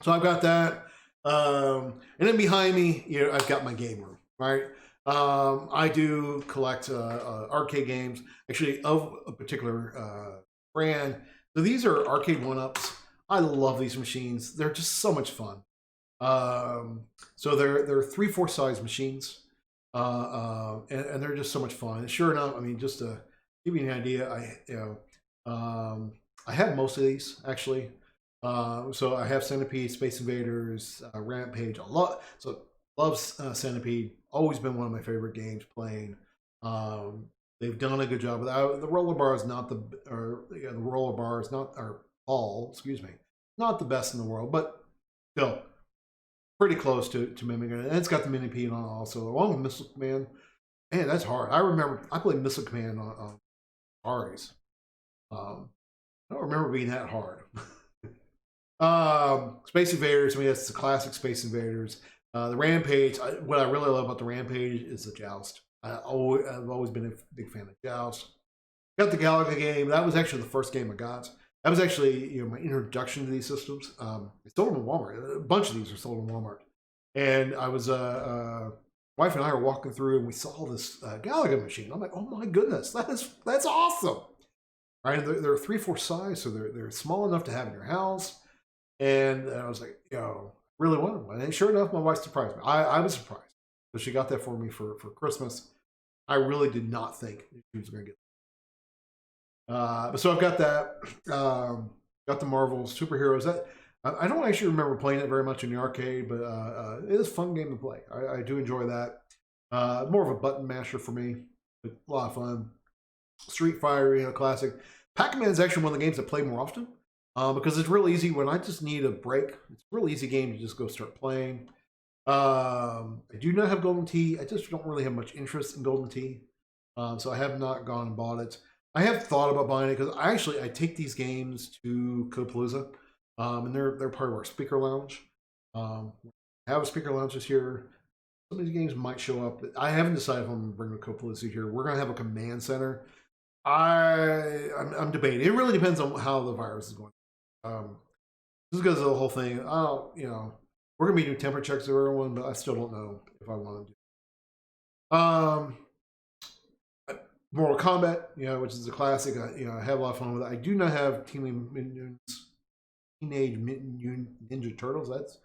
[SPEAKER 1] So I've got that. And then behind me, I've got my game room, right? I do collect arcade games, actually of a particular brand. So these are arcade 1-ups. I love these machines. They're just so much fun. So they're 3/4 size machines, and they're just so much fun. And sure enough, I mean, just to give you an idea, I have most of these actually. So I have Centipede, Space Invaders, Rampage. Love Centipede. Always been one of my favorite games playing. They've done a good job with that. The roller bar is not the roller bar is not not the best in the world, but still pretty close to mimicking it. And it's got the mini P on also, along with Missile Command. Man, that's hard. I remember I played Missile Command on Aries. I don't remember being that hard. Space Invaders, I mean, that's the classic Space Invaders. The Rampage, what I really love about the Rampage is the Joust. I've always been a big fan of Joust. Got the Galaga game. That was actually the first game I got. That was actually my introduction to these systems. It's sold in Walmart. A bunch of these are sold in Walmart. And I was, wife and I were walking through and we saw this Galaga machine. I'm like, oh my goodness, that's awesome. Right? They're 3/4 size, so they're small enough to have in your house. And I was like, really wanted one. And sure enough, my wife surprised me. I was surprised. So she got that for me for Christmas. I really did not think she was going to get so I've got that. Got the Marvel superheroes. That I don't actually remember playing it very much in the arcade, but it is a fun game to play. I do enjoy that. More of a button masher for me. A lot of fun. Street Fighter, classic. Pac-Man is actually one of the games I play more often because it's real easy when I just need a break. It's a real easy game to just go start playing. I do not have Golden Tee. I just don't really have much interest in Golden Tee, so I have not gone and bought it. I have thought about buying it because I take these games to Codepalooza, and they're part of our speaker lounge. I have a speaker lounge this year. Some of these games might show up. I haven't decided if I'm going to bring the Codepalooza here. We're going to have a command center. I'm debating. It really depends on how the virus is going. Just because of the whole thing, we're gonna be doing temperature checks of everyone, but I still don't know if I want to do. Mortal Kombat, which is a classic. I have a lot of fun with it. I do not have Teenage Mutant Ninja Turtles. That's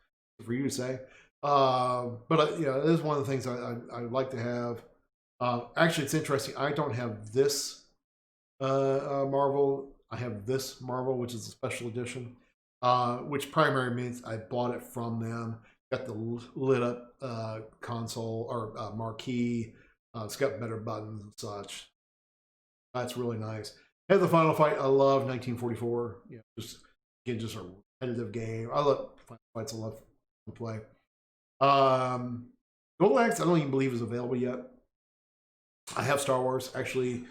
[SPEAKER 1] for you to say. But it is one of the things I would like to have. Actually, it's interesting. I don't have this Marvel. I have this Marvel, which is a special edition, which primarily means I bought it from them. Got the lit up console or marquee. It's got better buttons and such. That's really nice. I have the Final Fight. I love 1944. Just a repetitive game. I love Final Fights. I love to play. Golden Axe, I don't even believe is available yet. I have Star Wars. Actually,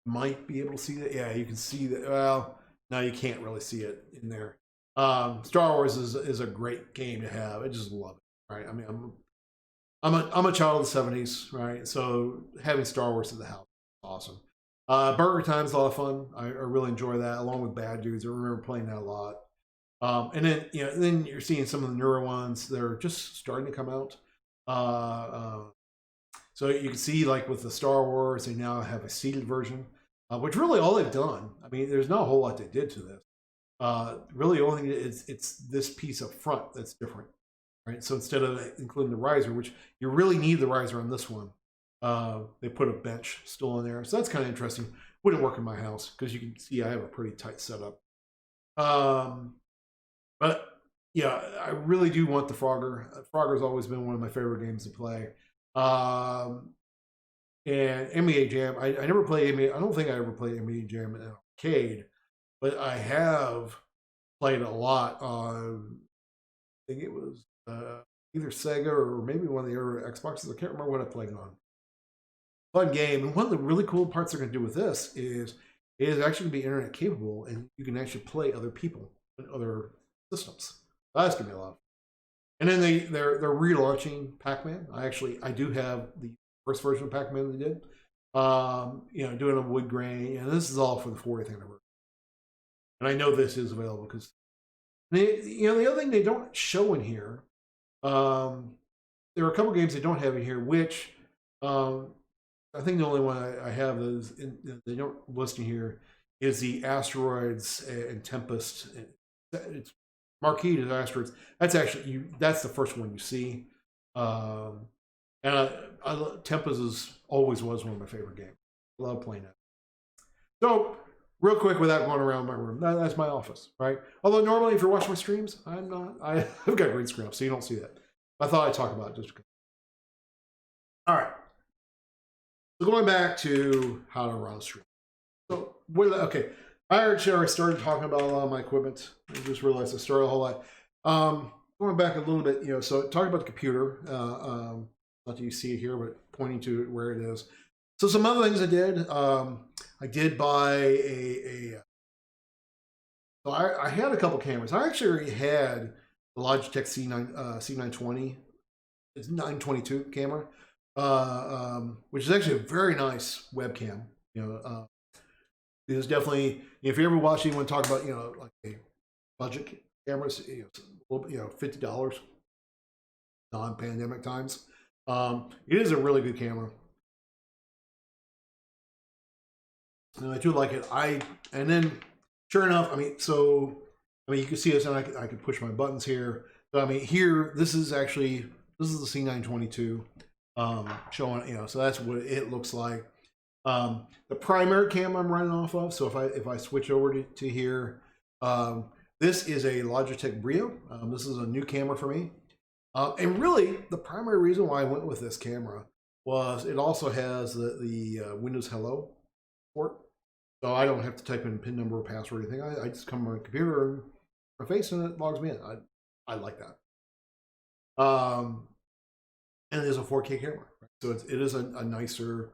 [SPEAKER 1] might be able to see that. Yeah, you can see that. Well, no, you can't really see it in there. Star Wars is a great game to have. I just love it. Right? I mean, I'm a child of the '70s, right? So having Star Wars in the house is awesome. Burger Time's a lot of fun. I really enjoy that, along with Bad Dudes. I remember playing that a lot. And then then you're seeing some of the newer ones that are just starting to come out. So you can see, like with the Star Wars, they now have a seated version, which really all they've done. I mean, there's not a whole lot they did to this. Really, the only thing is it's this piece up front that's different, right? So instead of including the riser, which you really need the riser on this one, they put a bench still in there. So that's kind of interesting. Wouldn't work in my house because you can see I have a pretty tight setup. But yeah, I really do want the Frogger. Frogger's always been one of my favorite games to play. And NBA Jam, I never played NBA. I don't think I ever played NBA Jam in an arcade, but I have played a lot on, I think it was either Sega or maybe one of the other Xboxes. I can't remember what I played on. Fun game. And one of the really cool parts they're going to do with this is it is actually going to be internet capable, and you can actually play other people and other systems. That's going to be a lot of fun. And then they're relaunching Pac-Man. I do have the first version of Pac-Man they did. Doing a wood grain, and this is all for the 40th anniversary. And I know this is available because the other thing they don't show in here, there are a couple games they don't have in here, which I think the only one I have is they don't list in here is the Asteroids and Tempest. It's marquee as Asteroids. That's actually that's the first one you see. And Tempest always was one of my favorite games. I love playing it. So, real quick, without going around my room, that's my office, right? Although normally, if you're watching my streams, I'm not. I've got green screen up, so you don't see that. I thought I'd talk about it just because. All right. So going back to how to run a stream. So, okay. I already started talking about a lot of my equipment. I just realized I started a whole lot. Going back a little bit, so talking about the computer. Not that you see it here, but pointing to where it is. So some other things I did. I did buy so I had a couple cameras. I actually already had the Logitech C920. It's 922 camera, which is actually a very nice webcam. It's definitely, if you ever watch anyone talk about like a budget cameras, $50 non-pandemic times. It is a really good camera. And I do like it. And then sure enough, you can see this, and I can push my buttons here. So here, this is the C922 showing, so that's what it looks like. The primary camera I'm running off of, so if I switch over to here, this is a Logitech Brio. This is a new camera for me. And really, the primary reason why I went with this camera was it also has the Windows Hello port. So I don't have to type in PIN number or password or anything. I just come on my computer and my face and it logs me in. I like that. And it is a 4K camera, right? So it is a nicer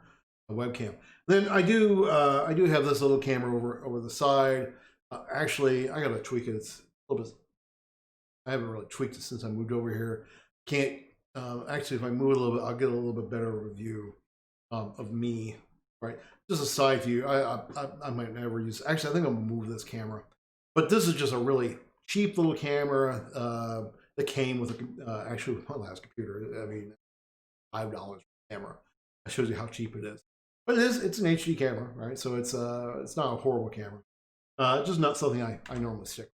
[SPEAKER 1] webcam. Then I do have this little camera over the side. Actually, I gotta tweak it. It's a little bit. I haven't really tweaked it since I moved over here. Can't actually, if I move it a little bit, I'll get a little bit better of a view of me, right? Just a side view. I might never use. Actually, I think I'm gonna move this camera, but this is just a really cheap little camera that came with actually with my last computer. I mean, $5 camera. That shows you how cheap it is. But it's an HD camera, right? So it's not a horrible camera. Just not something I normally stick.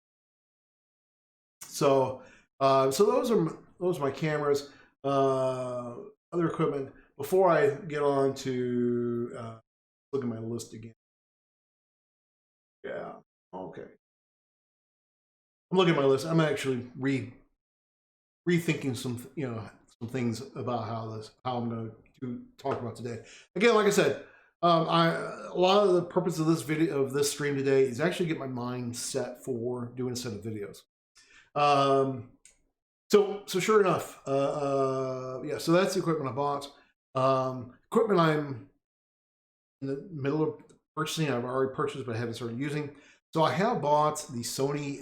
[SPEAKER 1] So those are my cameras. Other equipment. Before I get on to look at my list again. Yeah. Okay. I'm looking at my list. I'm actually rethinking some things about how I'm going to talk about today. Again, like I said, a lot of the purpose of this stream today is actually get my mind set for doing a set of videos. So sure enough, yeah. So that's the equipment I bought. Equipment I'm in the middle of purchasing. I've already purchased, but I haven't started using. So I have bought the Sony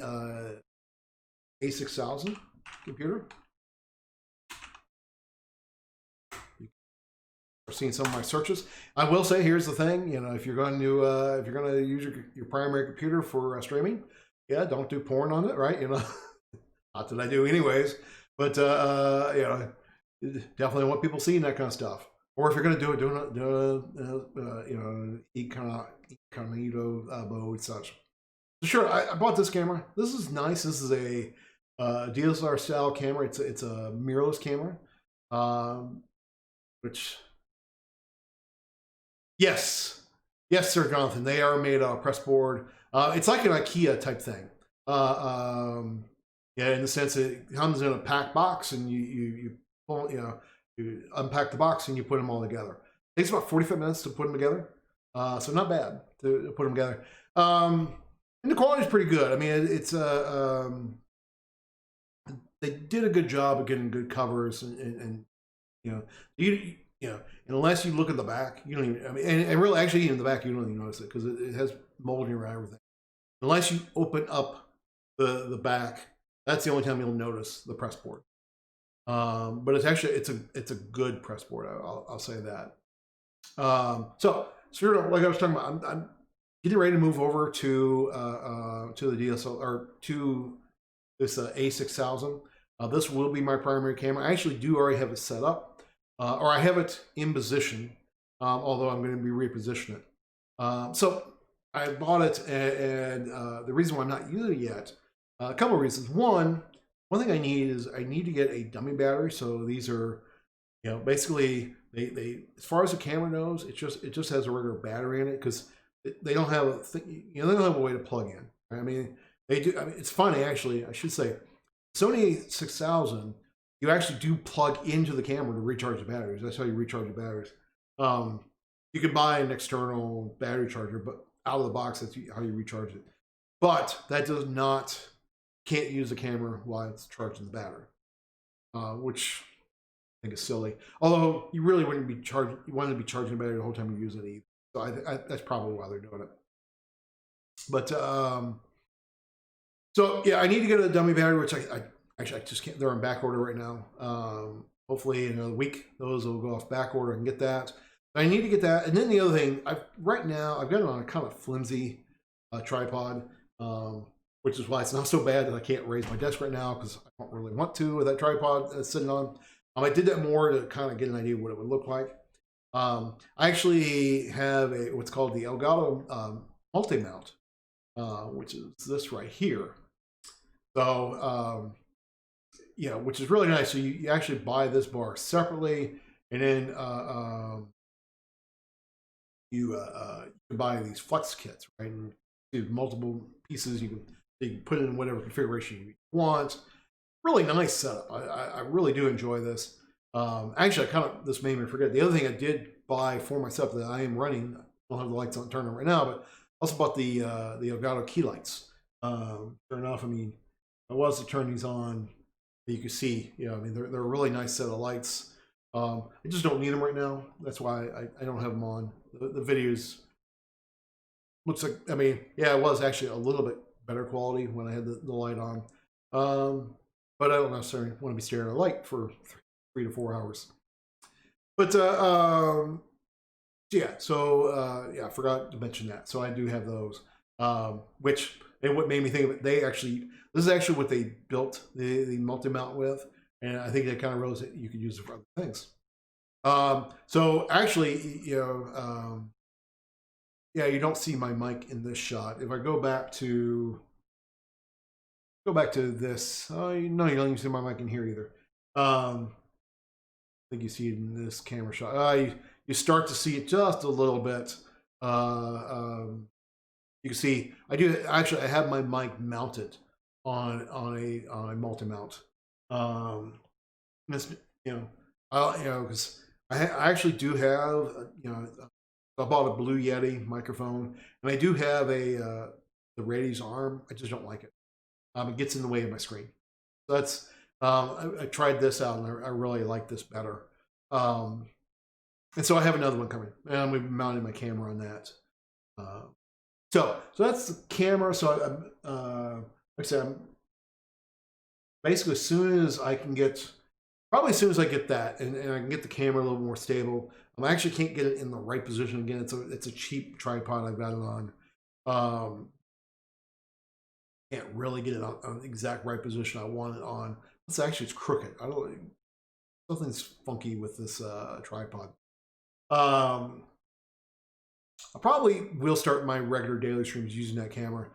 [SPEAKER 1] A6000 computer. I've seen some of my searches. I will say, here's the thing: if you're going to use your primary computer for streaming, yeah, don't do porn on it, right? Not that I do, anyways. But definitely want people seeing that kind of stuff. Or if you're going to do it, incognito mode, such. So sure, I bought this camera. This is nice. This is a DSLR style camera. It's a mirrorless camera, which. Yes, sir, Jonathan. They are made out of press board. It's like an IKEA type thing. Yeah, in the sense that it comes in a packed box, and you pull, you unpack the box and you put them all together. It takes about 45 minutes to put them together, so not bad to put them together. And the quality is pretty good. I mean, it's they did a good job of getting good covers, and unless you look at the back, you don't even. I mean, and really, actually, in the back, you don't even notice it because it has molding around everything. Unless you open up the back, that's the only time you'll notice the press board. But it's actually it's a good press board. I'll say that. So like I was talking about, I'm getting ready to move over to the DSLR or to this A6000. This will be my primary camera. I actually do already have it set up. Or I have it in position, although I'm going to be repositioning it. So I bought it, and the reason why I'm not using it yet, a couple of reasons. One thing I need is I need to get a dummy battery. So these are, basically they as far as the camera knows, it just has a regular battery in it because they don't have they don't have a way to plug in. Right? I mean, they do. I mean, it's funny actually. I should say, Sony 6000. You actually do plug into the camera to recharge the batteries. That's how you recharge the batteries. You can buy an external battery charger, but out of the box, that's how you recharge it. But that can't use the camera while it's charging the battery, which I think is silly. Although you really wouldn't be charging, you want to be charging the battery the whole time you use it either. So that's probably why they're doing it. But so yeah, I need to get a dummy battery, which I just can't. They're on back order right now. Hopefully in another week, those will go off back order and get that. I need to get that. And then the other thing, right now I've got it on a kind of flimsy tripod, which is why it's not so bad that I can't raise my desk right now because I don't really want to with that tripod sitting on. I did that more to kind of get an idea of what it would look like. I actually have what's called the Elgato multi-mount, which is this right here. So, which is really nice. So you actually buy this bar separately, and then you can buy these flex kits, right? And do multiple pieces. You can put it in whatever configuration you want. Really nice setup. I really do enjoy this. Actually, this made me forget. The other thing I did buy for myself that I am running, I don't have the lights on turned on right now, but Also bought the Elgato key lights. Sure enough, I mean, I was to turn these on. You can see, you know, I mean, they're a really nice set of lights. I just don't need them right now. That's why I don't have them on. The videos looks like, I mean, yeah, it was actually a little bit better quality when I had the light on. But I don't necessarily want to be staring at a light for 3 to 4 hours. But yeah, so yeah, I forgot to mention that. So I do have those, which, and what made me think of it, this is actually what they built the multi-mount with, and I think they kind of realized that you could use it for other things. So actually, you know, yeah, you don't see my mic in this shot. If I go back to this, no, you don't even see my mic in here either. I think you see it in this camera shot. You start to see it just a little bit. You can see I have my mic mounted on a multi-mount. It's, you know, because I actually do have, you know, I bought a Blue Yeti microphone, and I do have the Rade's arm. I just don't like it. It gets in the way of my screen. So that's I tried this out, and I really like this better. And so I have another one coming, and we've mounted my camera on that. So that's the camera. So like I said, basically as soon as I can get, probably as soon as I get that, and I can get the camera a little more stable. I actually can't get it in the right position again. It's a cheap tripod I've got it on. Can't really get it on the exact right position I want it on. It's crooked. Something's funky with this tripod. I probably will start my regular daily streams using that camera,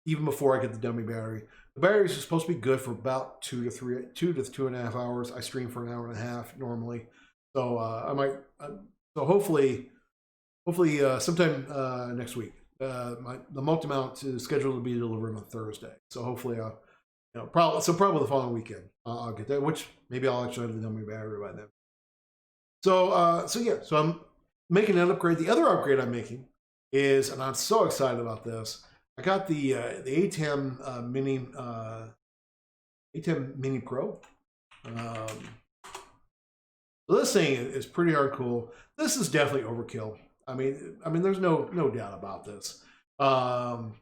[SPEAKER 1] even before I get the dummy battery. The batteries are supposed to be good for about 2 to 2.5 hours. I stream for an hour and a half normally, so I might. So hopefully, sometime next week. The multi-mount is scheduled to be delivered on Thursday, so hopefully, you know, probably the following weekend I'll get that. Which maybe I'll actually have the dummy battery by then. So yeah, so I'm making an upgrade. The other upgrade I'm making is, and I'm so excited about this. I got the ATEM Mini ATEM Mini Pro. So this thing is pretty hard cool. This is definitely overkill. I mean, there's no doubt about this. But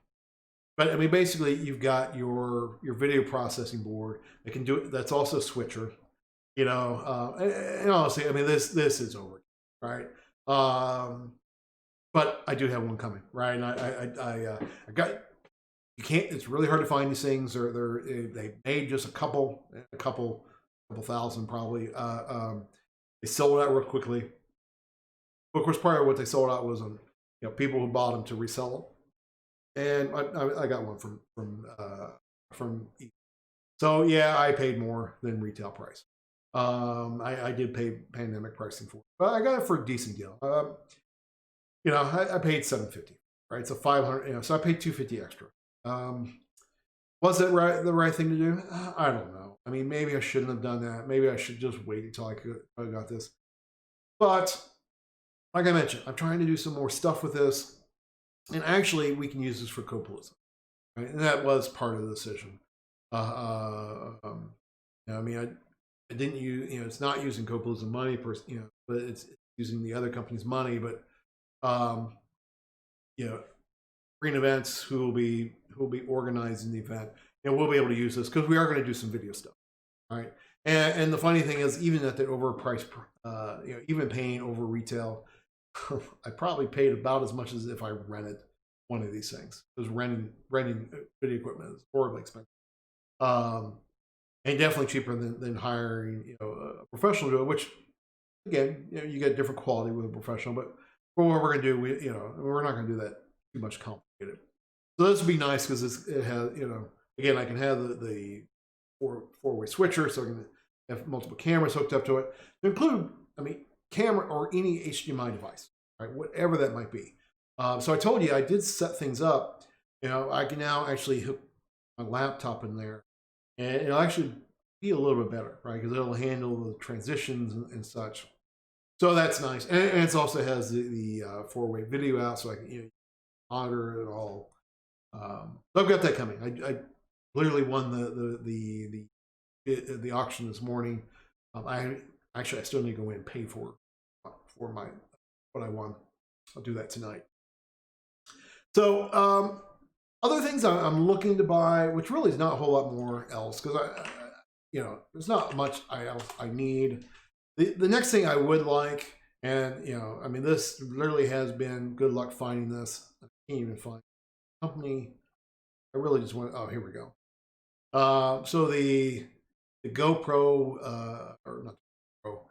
[SPEAKER 1] I mean, basically, you've got your video processing board that can do it. That's also a switcher. You know, and honestly, I mean, this is over, right? But I do have one coming, right? And I got, you can't. It's really hard to find these things. They made just a couple thousand probably. They sold out real quickly. Of course, part of what they sold out was on, you know, people who bought them to resell them, and I got one from. So yeah, I paid more than retail price. I did pay pandemic pricing for it, but I got it for a decent deal. You know, I paid $750, right? So 500. You know, so I paid $250 extra. Was that the right thing to do? I don't know. I mean, maybe I shouldn't have done that. Maybe I should just wait until I got this. But like I mentioned, I'm trying to do some more stuff with this, and actually, we can use this for Copelism, right? And that was part of the decision. You know, I mean, I didn't use, you know, it's not using Copelism money, you know, but it's using the other company's money. But you know, Green Events, who will be organizing the event, you know, we'll be able to use this because we are going to do some video stuff, right? And the funny thing is, even at the overpriced, you know, even paying over retail, I probably paid about as much as if I rented one of these things. Because renting video equipment is horribly expensive. And definitely cheaper than hiring, you know, a professional to do it, which again, you know, you get different quality with a professional, but for what we're gonna do, we're not gonna do that too much complicated. So this would be nice because it has, you know, again, I can have the four-way switcher, so I can have multiple cameras hooked up to it. To include, I mean, camera or any HDMI device, right? Whatever that might be. So I told you I did set things up. You know, I can now actually hook my laptop in there, and it'll actually be a little bit better, right? Because it'll handle the transitions and such. So that's nice, and it also has the 4-way video out, so I can, you know, monitor it all. So I've got that coming. I literally won the auction this morning. I still need to go in and pay for my what I won. I'll do that tonight. So other things I'm looking to buy, which really is not a whole lot more else, because there's not much else I need. The next thing I would like, and I mean, this literally has been good luck finding this. I can't even find the company. I really just want. Oh, here we go. So the GoPro or not Pro,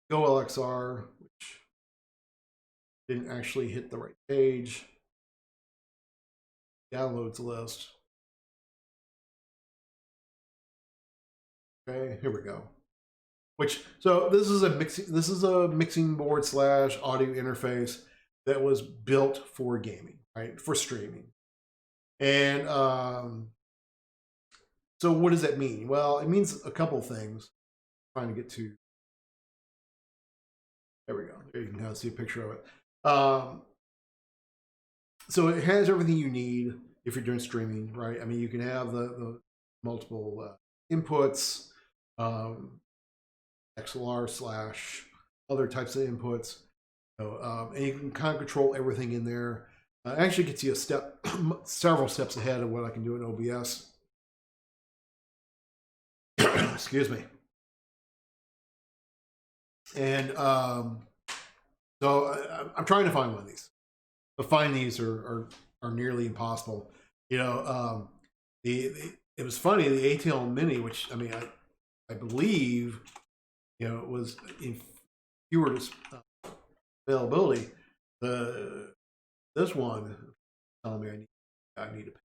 [SPEAKER 1] Go LXR, which didn't actually hit the right page. Downloads list. Okay, here we go. So this is a mixing board / audio interface that was built for gaming, right? For streaming. And so what does that mean? Well, it means a couple things. I'm trying to get to. There we go. There you can kind of see a picture of it. So it has everything you need if you're doing streaming, right? I mean, you can have the multiple inputs, XLR / other types of inputs, and you can kind of control everything in there. Actually gets you several steps ahead of what I can do in OBS. Excuse me. And so I'm trying to find one of these. But finding these are nearly impossible. It was funny, the ATL Mini, which I mean I believe it was in fewer availability. This one telling me I need to pay.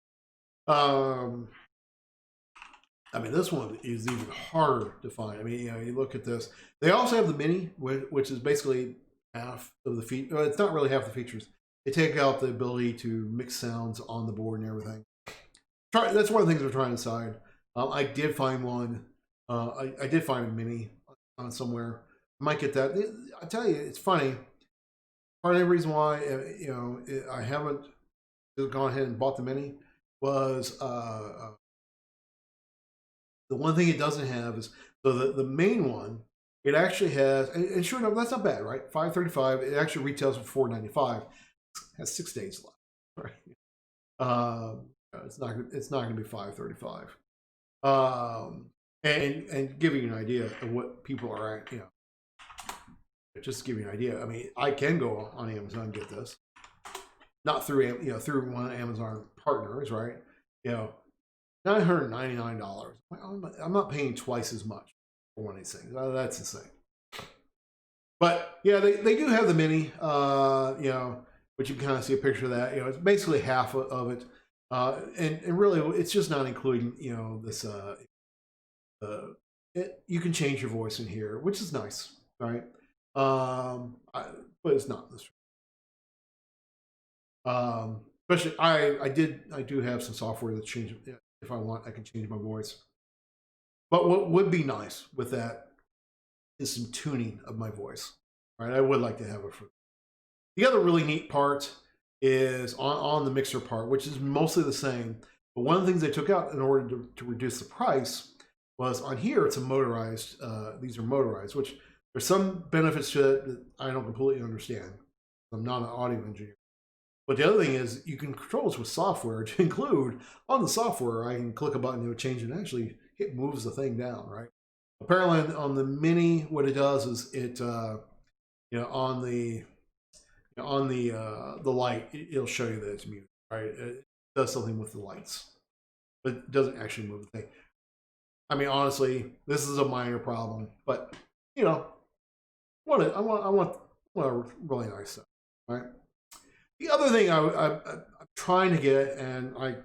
[SPEAKER 1] I mean, this one is even harder to find. I mean, you look at this. They also have the Mini, which is basically half of the features. Well, it's not really half the features. They take out the ability to mix sounds on the board and everything. That's one of the things we're trying to decide. I did find one. I did find a Mini on somewhere. I might get that. I tell you, it's funny. Part of the reason why I haven't gone ahead and bought the Mini was the one thing it doesn't have is the main one. It actually has, and sure enough, that's not bad, right? $535. It actually retails for $495. It has 6 days left, right? It's not going to be $535. And giving you an idea of what people are at, just to give you an idea. I mean, I can go on Amazon and get this, not through through one of Amazon partners, right? $999. I'm not paying twice as much for one of these things. That's insane. But yeah, they do have the Mini, which you can kind of see a picture of that. It's basically half of it, and really it's just not including this. You can change your voice in here, which is nice, right? But it's not this. Especially I do have some software that changes. If I want, I can change my voice. But what would be nice with that is some tuning of my voice, right? I would like to have it for. The other really neat part is on the mixer part, which is mostly the same. But one of the things they took out in order to reduce the price was on here, it's a motorized, these are motorized, which there's some benefits to it that I don't completely understand. I'm not an audio engineer. But the other thing is you can control this with software to include on the software, I can click a button to change it and actually it moves the thing down, right? Apparently on the Mini, what it does is it, on the light, it'll show you that it's muted, right? It does something with the lights, but it doesn't actually move the thing. I mean, honestly, this is a minor problem, but I want really nice stuff, right? The other thing I'm trying to get, and I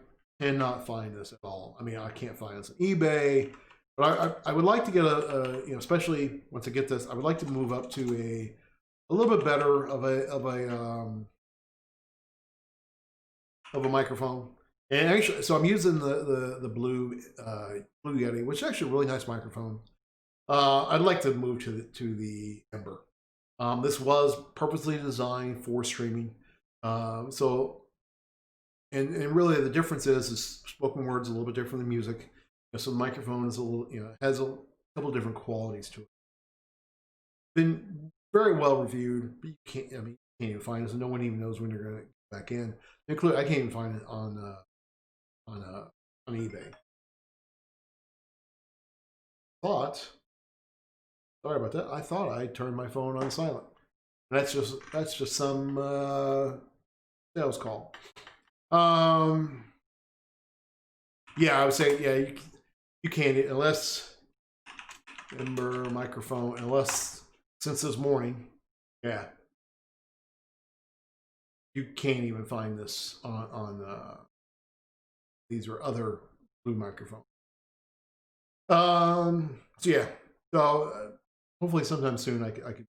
[SPEAKER 1] cannot find this at all. I mean, I can't find this on eBay, but I would like to get especially once I get this, I would like to move up to a little bit better of a microphone. And actually, so I'm using the Blue Yeti, which is actually a really nice microphone. I'd like to move to the Ember. This was purposely designed for streaming. So and really the difference is spoken word's a little bit different than music. So the microphone is a little, has a couple different qualities to it. Been very well reviewed, but you can't even find it. So no one even knows when you're going to get back in. I can't even find it on eBay. Sorry about that. I thought I turned my phone on silent. That's just some sales call. Yeah, I would say, yeah, you can't, unless, remember microphone, unless, since this morning, yeah, you can't even find this on these are other Blue microphones. So yeah, so hopefully sometime soon I could.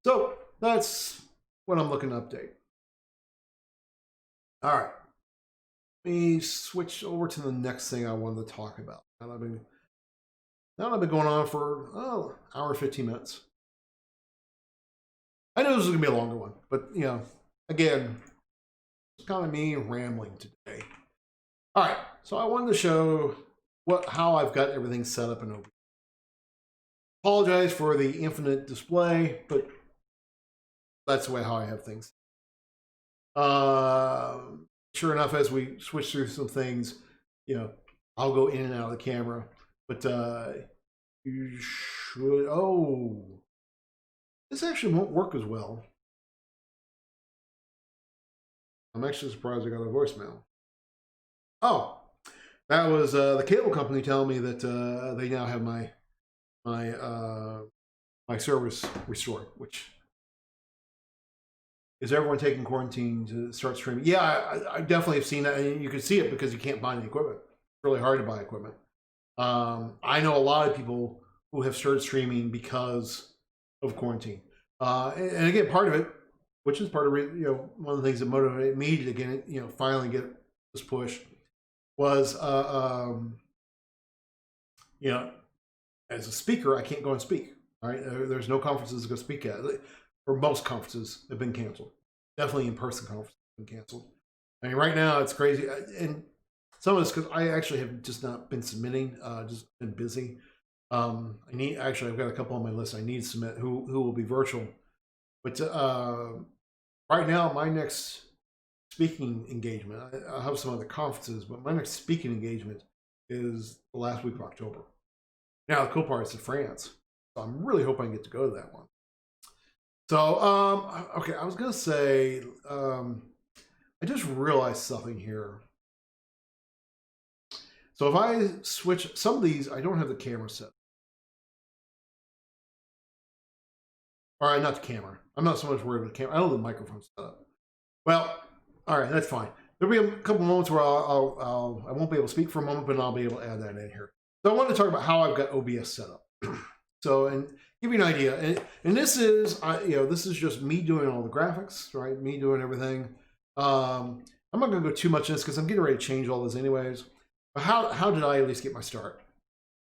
[SPEAKER 1] So that's what I'm looking to update. All right. Let me switch over to the next thing I wanted to talk about. Now I've been going on for hour 15 minutes. I know this is gonna be a longer one, but again, it's kind of me rambling today. All right, so I wanted to show how I've got everything set up in OBS. Apologize for the infinite display, but that's the way how I have things. Sure enough, as we switch through some things, I'll go in and out of the camera, but you should, this actually won't work as well. I'm actually surprised I got a voicemail. Oh, that was the cable company telling me that they now have my service restored, which is everyone taking quarantine to start streaming? Yeah, I definitely have seen that, and you can see it because you can't buy any equipment. It's really hard to buy equipment. I know a lot of people who have started streaming because of quarantine, and again, part of it, which is part of one of the things that motivated me to get finally get this push, was as a speaker, I can't go and speak. Right, there's no conferences to go speak at. Or most conferences have been canceled. Definitely in-person conferences have been canceled. I mean, right now it's crazy, and some of this because I actually have just not been submitting. Just been busy. I've got a couple on my list I need to submit who will be virtual. But right now, my next speaking engagement, I have some other conferences, but my next speaking engagement is the last week of October. Now, the cool part is in France. So I'm really hoping I get to go to that one. So, okay, I was going to say, I just realized something here. So if I switch, some of these, I don't have the camera set. All right, not the camera. I'm not so much worried about the camera. I don't have the microphone set up. Well, all right, that's fine. There'll be a couple moments where I won't be able to speak for a moment, but I'll be able to add that in here. So I want to talk about how I've got OBS set up. So, and give you an idea, and this is, this is just me doing all the graphics, right? Me doing everything. I'm not going to go too much in this because I'm getting ready to change all this anyways. But how did I at least get my start?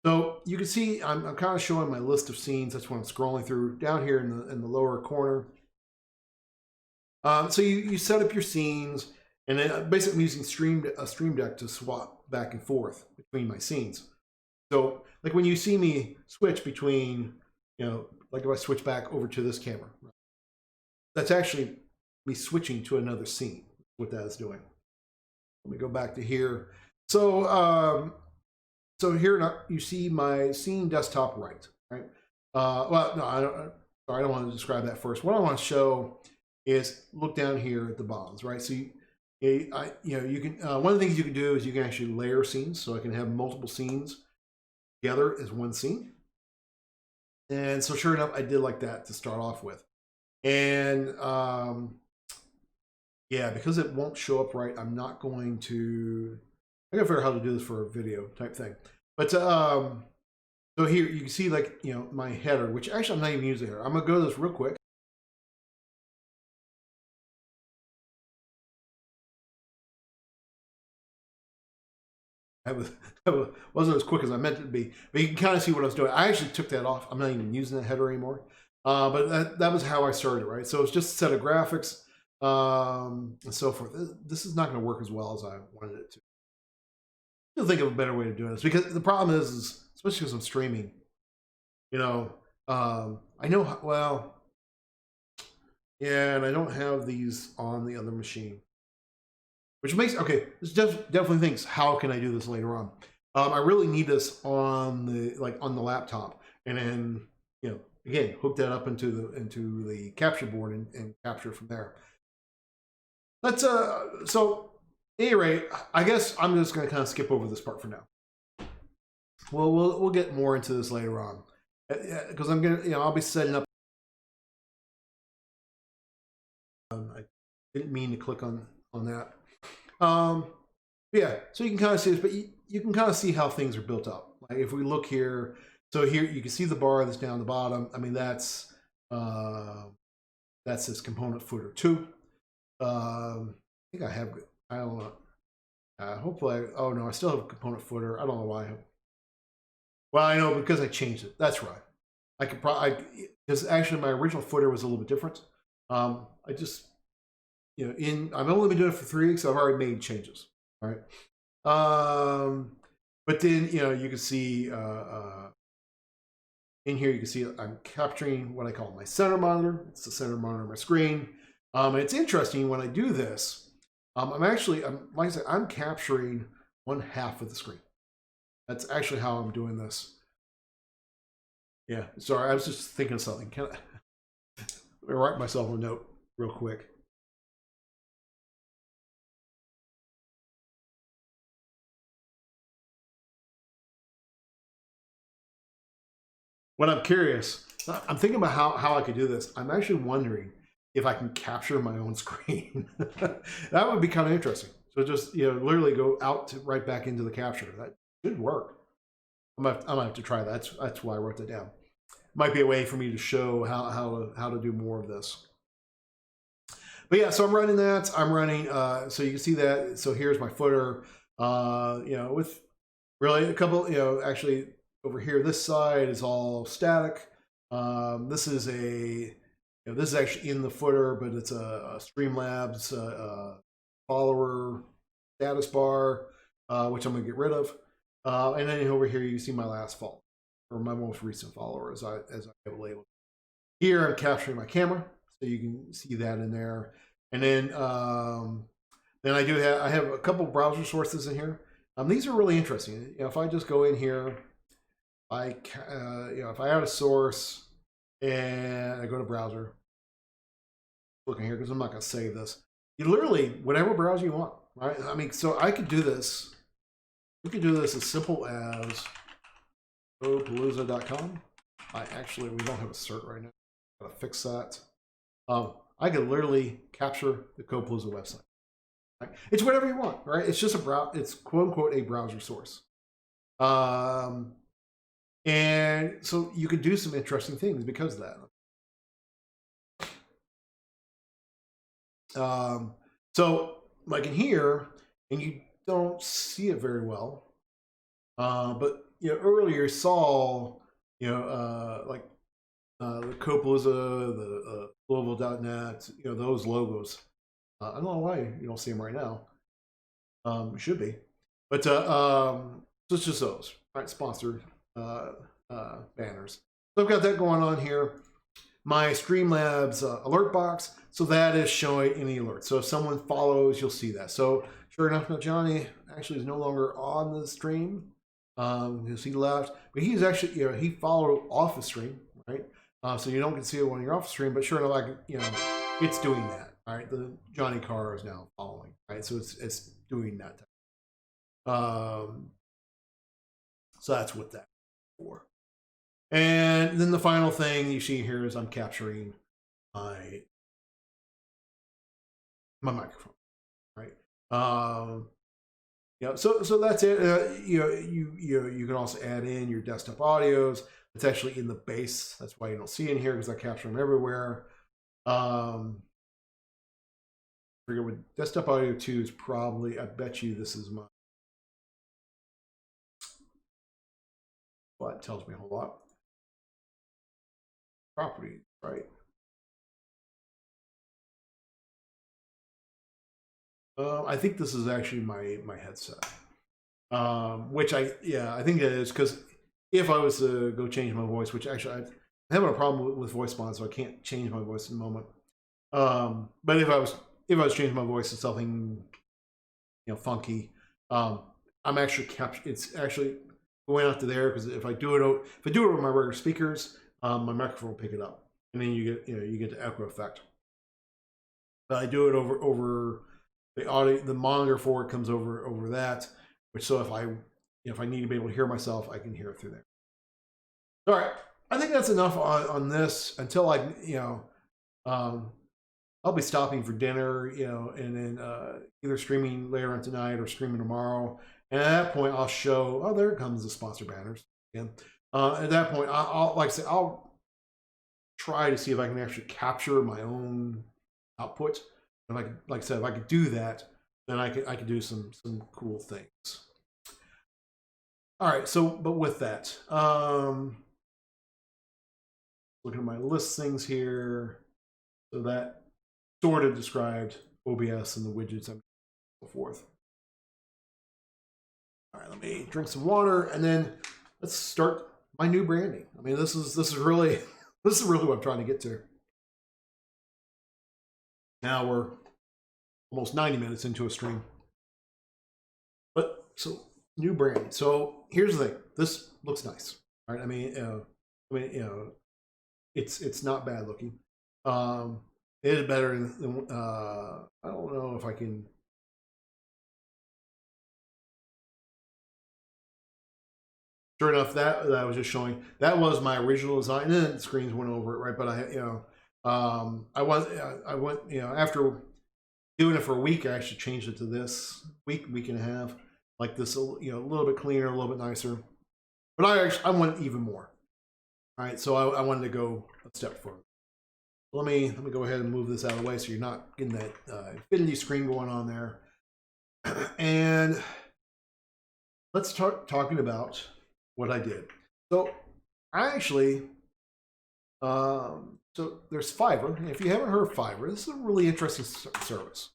[SPEAKER 1] So you can see I'm kind of showing my list of scenes. That's what I'm scrolling through down here in the lower corner. So you set up your scenes, and then basically I'm using Stream Deck to swap back and forth between my scenes. So like when you see me switch between, like if I switch back over to this camera, that's actually me switching to another scene, what that is doing. Let me go back to here. So, so here you see my scene desktop right? Well, no, I don't want to describe that first. What I want to show is look down here at the bottoms, right? So you can, one of the things you can do is you can actually layer scenes. So I can have multiple scenes together as one scene. And so sure enough, I did like that to start off with. And yeah, because it won't show up right, I'm not going to, I gotta figure out how to do this for a video type thing. But so here you can see like, my header, which actually I'm not even using here. I'm gonna go to this real quick. That wasn't as quick as I meant it to be, but you can kind of see what I was doing. I actually took that off. I'm not even using that header anymore. But that was how I started, right? So it's just a set of graphics. and so forth. This is not going to work as well as I wanted it to. I'll think of a better way of doing this, because the problem is especially because I'm streaming, you know, I know, well, yeah, and I don't have these on the other machine, which makes, okay, this definitely thinks, how can I do this later on? I really need this on the laptop, and then, you know, again, hook that up into the capture board and capture from there. Let's so at any rate, I guess I'm just going to kind of skip over this part for now. Well, we'll get more into this later on, because I'm gonna, you know, I'll be setting up. I didn't mean to click on that. Yeah, so you can kind of see this, but you can kind of see how things are built up. Like if we look here, so here you can see the bar that's down the bottom. I mean, that's this component footer 2. I think I have, I don't know. Hopefully, oh no, I still have a component footer. I don't know why I have. Well, I know, because I changed it. That's right. I could probably, because actually my original footer was a little bit different. I just, you know, I've only been doing it for 3 weeks. So I've already made changes. All right. But then, you know, you can see in here, you can see I'm capturing what I call my center monitor. It's the center monitor of my screen. And it's interesting when I do this. I'm like I said, I'm capturing 1/2 of the screen. That's actually how I'm doing this. Yeah, sorry, I was just thinking of something. Can I write myself a note real quick? When I'm curious, I'm thinking about how I could do this. I'm actually wondering if I can capture my own screen. That would be kind of interesting. So just, you know, literally go out to right back into the capture. That should work. I'm gonna have to try that. That's why I wrote that down. Might be a way for me to show how to do more of this. But yeah, so I'm running that. I'm running, so you can see that. So here's my footer, you know, with really a couple, you know, actually over here, this side is all static. This is this is actually in the footer, but it's a Streamlabs follower status bar, which I'm gonna get rid of. And then over here, you see my last follower, or my most recent follower, as I have it labeled. Here, I'm capturing my camera, so you can see that in there. And then I have a couple browser sources in here. These are really interesting. You know, if I just go in here, you know, if I add a source and I go to browser, looking here, because I'm not going to save this. You literally, whatever browser you want, right? I mean, so I could do this. We could do this as simple as codepalooza.com. We don't have a cert right now. Gotta fix that. I could literally capture the CodePalooza website. Right? It's whatever you want, right? It's just it's quote unquote a browser source. And so you could do some interesting things because of that. So like in here, and you don't see it very well, but you know, earlier you saw, you know, like the CodePalooza, the Louisville.net, you know, those logos. I don't know why you don't see them right now. It should be, but so it's just those, right? Sponsored banners. So I've got that going on here. My Streamlabs alert box, so that is showing any alerts. So if someone follows, you'll see that. So sure enough, now Johnny actually is no longer on the stream because he left, but he's actually, you know, he followed off the stream, right? So you don't get to see it when you're off the stream, but sure enough, you know, it's doing that. All right, the Johnny Carr is now following, right? So it's doing that. So that's what that's for. And then the final thing you see here is I'm capturing my microphone, right? Yeah, so that's it. You know, you can also add in your desktop audios. It's actually in the base. That's why you don't see it in here, because I capture them everywhere. I forget what desktop audio 2 is probably. I bet you this is my. Well, it tells me a whole lot. Properties, right? I think this is actually my headset, which I think it is, because if I was to go change my voice, which actually I'm having a problem with voice mod, so I can't change my voice in the moment. But if I was changing my voice to something funky, I'm actually it's actually going out to there, because if I do it over my regular speakers, my microphone will pick it up, and then you get the echo effect. But I do it over the audio, the monitor for it comes over that, which, so if I need to be able to hear myself, I can hear it through there. All right, I think that's enough on this until I'll be stopping for dinner, and then either streaming later on tonight or streaming tomorrow. And at that point, I'll show. Oh, there comes the sponsor banners again. At that point, I'll like I say, I'll try to see if I can actually capture my own output. And like I said, if I could do that, then I could do some cool things. All right. So, but with that, looking at my list things here, so that sort of described OBS and the widgets and so forth. All right, let me drink some water, and then let's start my new branding. I mean, this is really what I'm trying to get to. Now we're almost 90 minutes into a stream. But so new branding. So here's the thing. This looks nice, right? I mean, it's not bad looking. It is better than I don't know if I can. Sure enough, that I was just showing, that was my original design, and then the screens went over it, right? But I went, after doing it for a week, I actually changed it to this week and a half, like this, a little bit cleaner, a little bit nicer. But I went even more. All right, so I wanted to go a step further. Let me go ahead and move this out of the way so you're not getting that infinity screen going on there. And let's start talking about what I did. So I actually, so there's Fiverr. If you haven't heard of Fiverr, this is a really interesting service.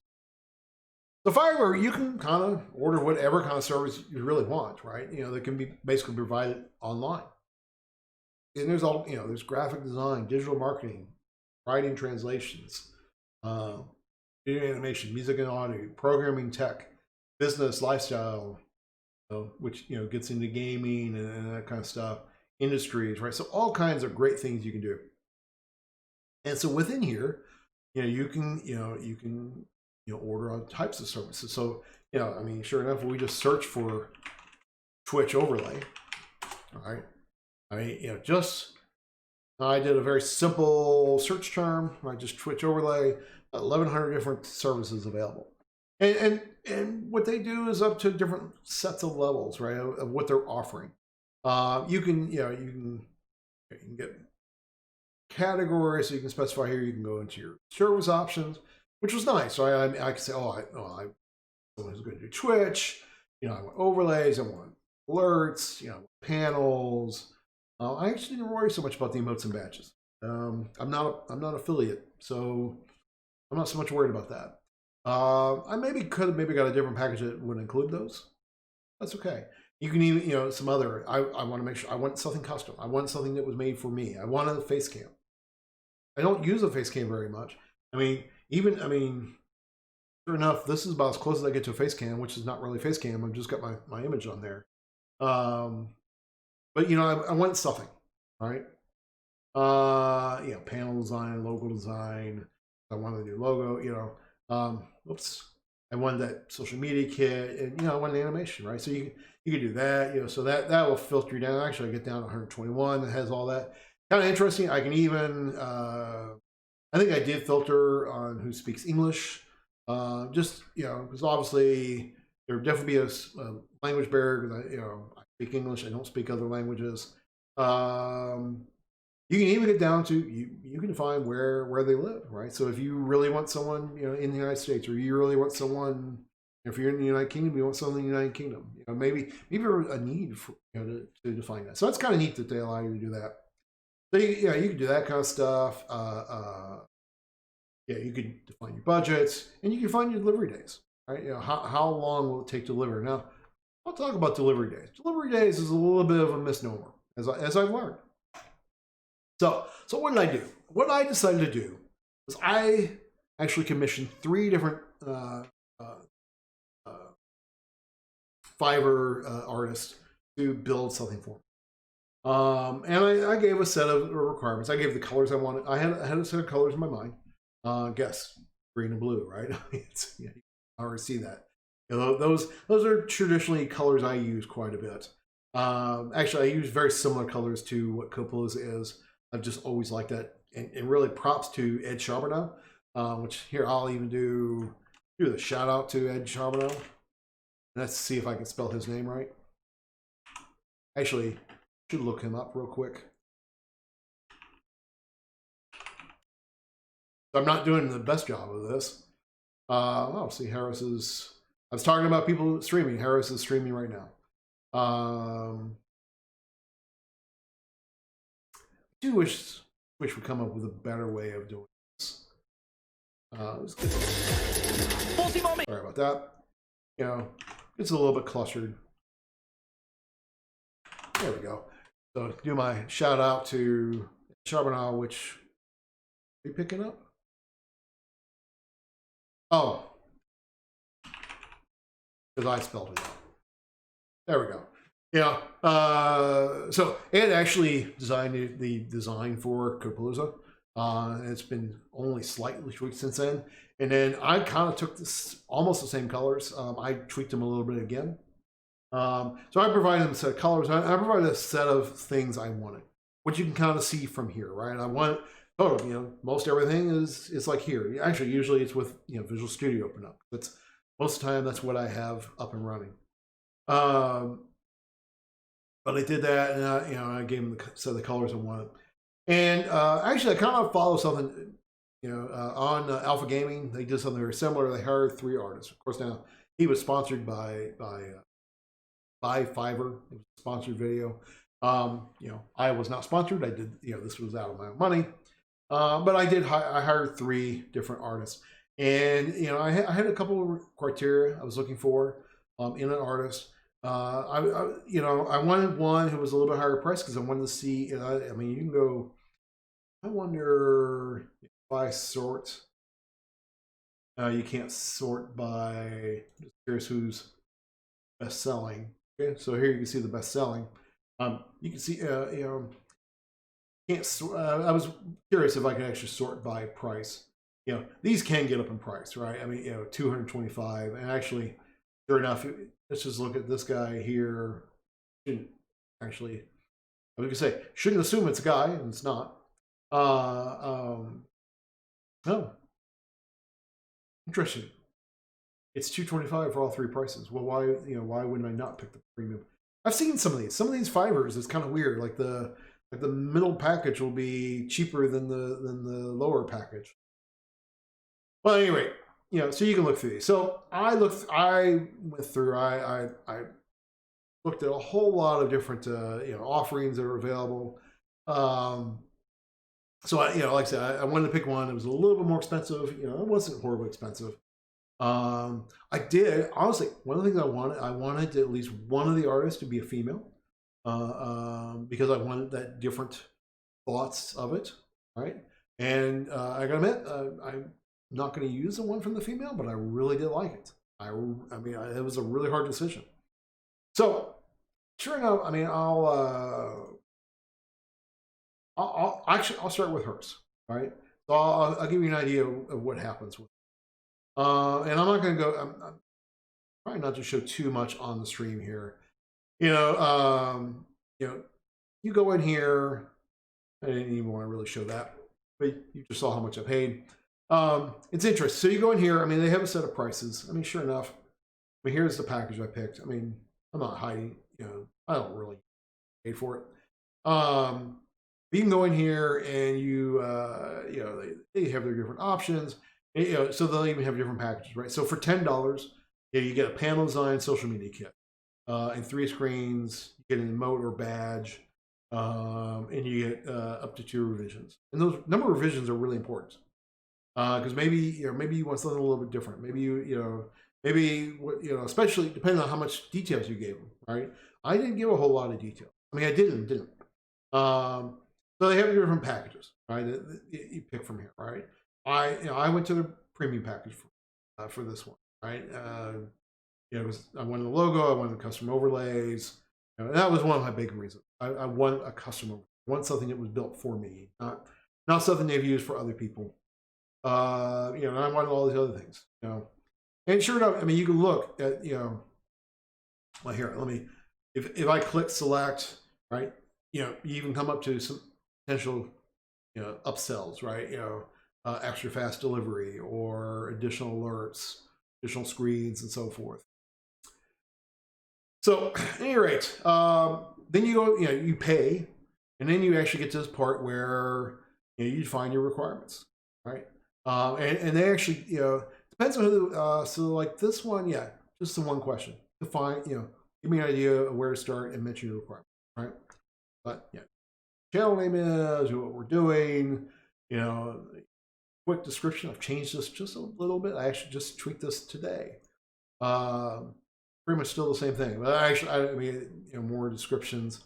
[SPEAKER 1] So Fiverr, you can kind of order whatever kind of service you really want, right? That can be basically provided online. And there's all, there's graphic design, digital marketing, writing, translations, video animation, music and audio, programming, tech, business, lifestyle, which gets into gaming and that kind of stuff, industries, right? So all kinds of great things you can do. And so within here, you can order all types of services. So I mean, sure enough, we just search for Twitch overlay. All right, I mean, I did a very simple search term, right? Just Twitch overlay, 1,100 different services available. And what they do is up to different sets of levels, right, of what they're offering. You can get categories, so you can specify here. You can go into your service options, which was nice. So I can say, I was going to do Twitch. I want overlays. I want alerts. Panels. I actually didn't worry so much about the emotes and badges. I'm not affiliate, so I'm not so much worried about that. I could have got a different package that would include those. That's okay. You can even, some other, I want to make sure, I want something custom. I want something that was made for me. I wanted a face cam. I don't use a face cam very much. I mean, sure enough, this is about as close as I get to a face cam, which is not really a face cam. I've just got my image on there. But I want something, right? Panel design, logo design. I wanted a new logo, oops. I wanted that social media kit, and I wanted animation, right? So you can do that, so that will filter you down. Actually, I get down to 121 that has all that. Kind of interesting. I can even I think I did filter on who speaks English. Just because obviously there would definitely be a language barrier, because I speak English, I don't speak other languages. You can even get down to you can define where they live, right? So if you really want someone in the United States, or you really want someone, if you're in the United Kingdom, you want someone in the United Kingdom. Maybe a need for, to define that. So that's kind of neat that they allow you to do that. So you can do that kind of stuff. You could define your budgets, and you can find your delivery days. right? How long will it take to deliver? Now, I'll talk about delivery days. Delivery days is a little bit of a misnomer, as I've learned. So what did I do? What I decided to do was I actually commissioned 3 different Fiverr artists to build something for me. And I gave a set of requirements. I gave the colors I wanted. I had a set of colors in my mind. Guess green and blue, right? I already see that. Those are traditionally colors I use quite a bit. Actually, I use very similar colors to what Copalooza is. I've just always liked that, and really props to Ed Charbonneau, which here I'll even do the shout out to Ed Charbonneau. Let's see if I can spell his name right. Actually, should look him up real quick. I'm not doing the best job of this. Oh, see, Harris is. I was talking about people streaming. Harris is streaming right now. I do wish we come up with a better way of doing this. Sorry about that. It's a little bit clustered. There we go. So do my shout out to Charbonneau, which are you picking up? Oh, because I spelled it out. There we go. So Ed actually designed the design for Copalooza. It's been only slightly tweaked since then. And then I kind of took this almost the same colors. I tweaked them a little bit again. So I provided them a set of colors. I provided a set of things I wanted, which you can kind of see from here, right? I want most everything is like here. Actually, usually it's with Visual Studio open up. That's most of the time that's what I have up and running. But I did that, and I gave them the set of the colors I wanted. And actually, I kind of follow something, on Alpha Gaming. They did something very similar. They hired 3 artists. Of course, now he was sponsored by Fiverr. It was a sponsored video. I was not sponsored. I did, this was out of my own money. But I hired 3 different artists, and I had a couple of criteria I was looking for in an artist. I wanted one who was a little bit higher price because I wanted to see. I mean, you can go. I wonder if I sort. You can't sort by. I'm just curious who's best selling. Okay, so here you can see the best selling. You can see. Can't. I was curious if I could actually sort by price. These can get up in price, right? I mean, $225, and actually, sure enough. Let's just look at this guy here. Actually, I was gonna say, shouldn't assume it's a guy, and it's not. Oh, interesting. It's $225 for all 3 prices. Well, why wouldn't I not pick the premium? I've seen some of these. Some of these Fivers is kind of weird. Like the middle package will be cheaper than the lower package. Well, anyway. So you can look through these. So I went through. I looked at a whole lot of different offerings that are available. So like I said, I wanted to pick one. It was a little bit more expensive. It wasn't horribly expensive. I did honestly. One of the things I wanted at least one of the artists to be a female, because I wanted that different thoughts of it, right? And I gotta admit, I'm not going to use the one from the female, but I really did like it. I mean, it was a really hard decision. So, sure enough, I mean, I'll start with hers, right? So I'll give you an idea of what happens with it. And I'm not going to go. I'm trying not to show too much on the stream here. You go in here. I didn't even want to really show that, but you just saw how much I paid. It's interesting. So you go in here. I mean, they have a set of prices. I mean, sure enough. I mean, here's the package I picked. I mean, I'm not hiding. I don't really pay for it. You can go in here and they have their different options. And, so they'll even have different packages, right? So for $10, you get a panel design social media kit, and 3 screens. You get an emote or badge, and you get up to 2 revisions. And those number of revisions are really important. Because maybe you want something a little bit different. Maybe you maybe, you know, especially depending on how much details you gave them, right? I didn't give a whole lot of detail. I mean, I didn't. So they have different packages, right? That you pick from here, right? I went to the premium package for this one, right? You know, I wanted the logo, I wanted the custom overlays. You know, and that was one of my big reasons. I want a custom, want something that was built for me, not something they've used for other people. You know, and I wanted all these other things, you know. And sure enough, I mean, you can look at, you know, well, here, let me, if I click select, right, you know, you even come up to some potential, you know, upsells, right, you know, extra fast delivery or additional alerts, additional screens, and so forth. So, at any rate, then you go, you know, you pay, and then you actually get to this part where, you know, you define your requirements, right? And they actually, you know, depends on who. So like this one, yeah, just the one question. Define, you know, give me an idea of where to start and mention your requirements, right? But yeah, channel name is what we're doing. You know, quick description. I've changed this just a little bit. I actually just tweaked this today. Pretty much still the same thing, but I mean, you know, more descriptions.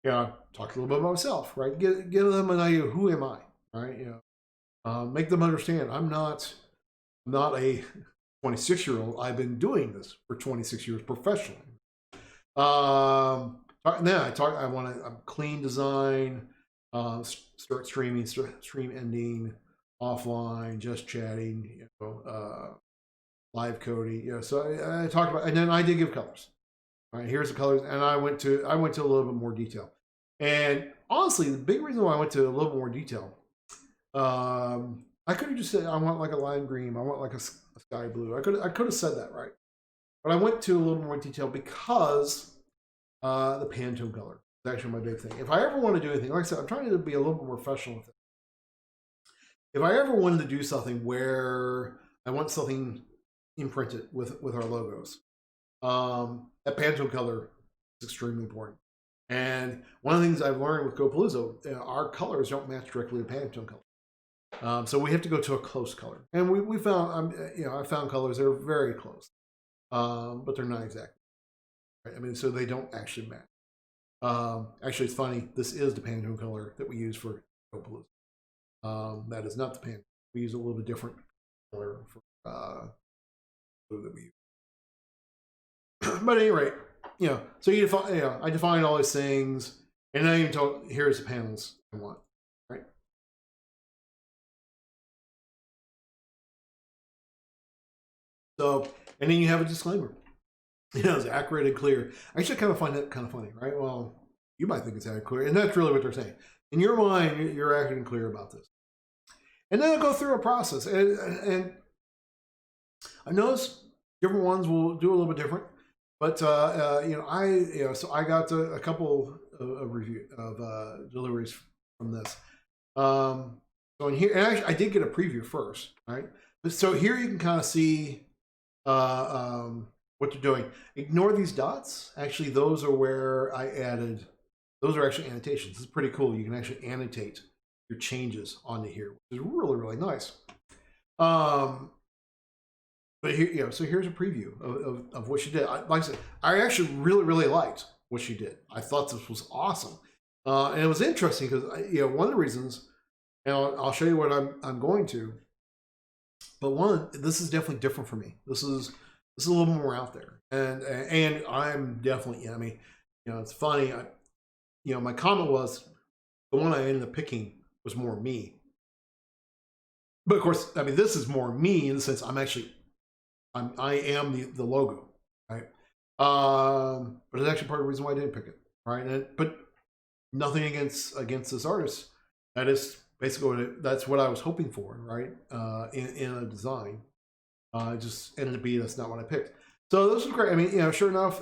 [SPEAKER 1] You know, talk a little bit about myself, right? Give them an idea of who am I, right? You know, make them understand I'm not a 26-year-old. I've been doing this for 26 years professionally. And then I want a clean design, start streaming, stream ending, offline, just chatting, you know, live coding, you know. So I talked about, and then I did give colors. All right, here's the colors, and I went to a little bit more detail. And honestly, the big reason why I went to a little bit more detail, I could have just said I want like a lime green, I want like a sky blue. I could have said that, right? But I went to a little more detail because the Pantone color is actually my big thing. If I ever want to do anything, like I said, I'm trying to be a little bit more professional with it. If I ever wanted to do something where I want something imprinted with our logos, that Pantone color is extremely important. And one of the things I've learned with GoPalooza, our colors don't match directly to Pantone color. So we have to go to a close color. And we found, you know, I found colors that are very close, but they're not exact. Right? I mean, so they don't actually match. Actually, it's funny. This is the Pantone color that we use for GoPalooza. That is not the Pantone. We use a little bit different color for blue that we use. But at any rate, you know, so you define, you know, I define all these things, and I even told, here's the panels I want, right? So, and then you have a disclaimer. You know, it's accurate and clear. I actually kind of find that kind of funny, right? Well, you might think it's accurate, clear, and that's really what they're saying. In your mind, you're accurate and clear about this. And then I'll go through a process, and I notice different ones will do a little bit different. But you know, so I got a couple of deliveries from this. So in here, and actually, I did get a preview first, right? But so here you can kind of see what they're doing. Ignore these dots. Actually, those are where I added. Those are actually annotations. This is pretty cool. You can actually annotate your changes onto here, which is really, really nice. But here, you know, so here's a preview of what she did. Like I said, I actually really, really liked what she did. I thought this was awesome, and it was interesting because you know, one of the reasons, and I'll show you what I'm going to. But one, this is definitely different for me. This is a little more out there, and I'm definitely. I mean, you know, it's funny. You know, my comment was the one I ended up picking was more me. But of course, I mean, this is more me in the sense I am the logo, right? But it's actually part of the reason why I didn't pick it, right? But nothing against this artist. That is basically that's what I was hoping for, right? In a design, it just ended up being that's not what I picked. So this was great. I mean, you know, sure enough,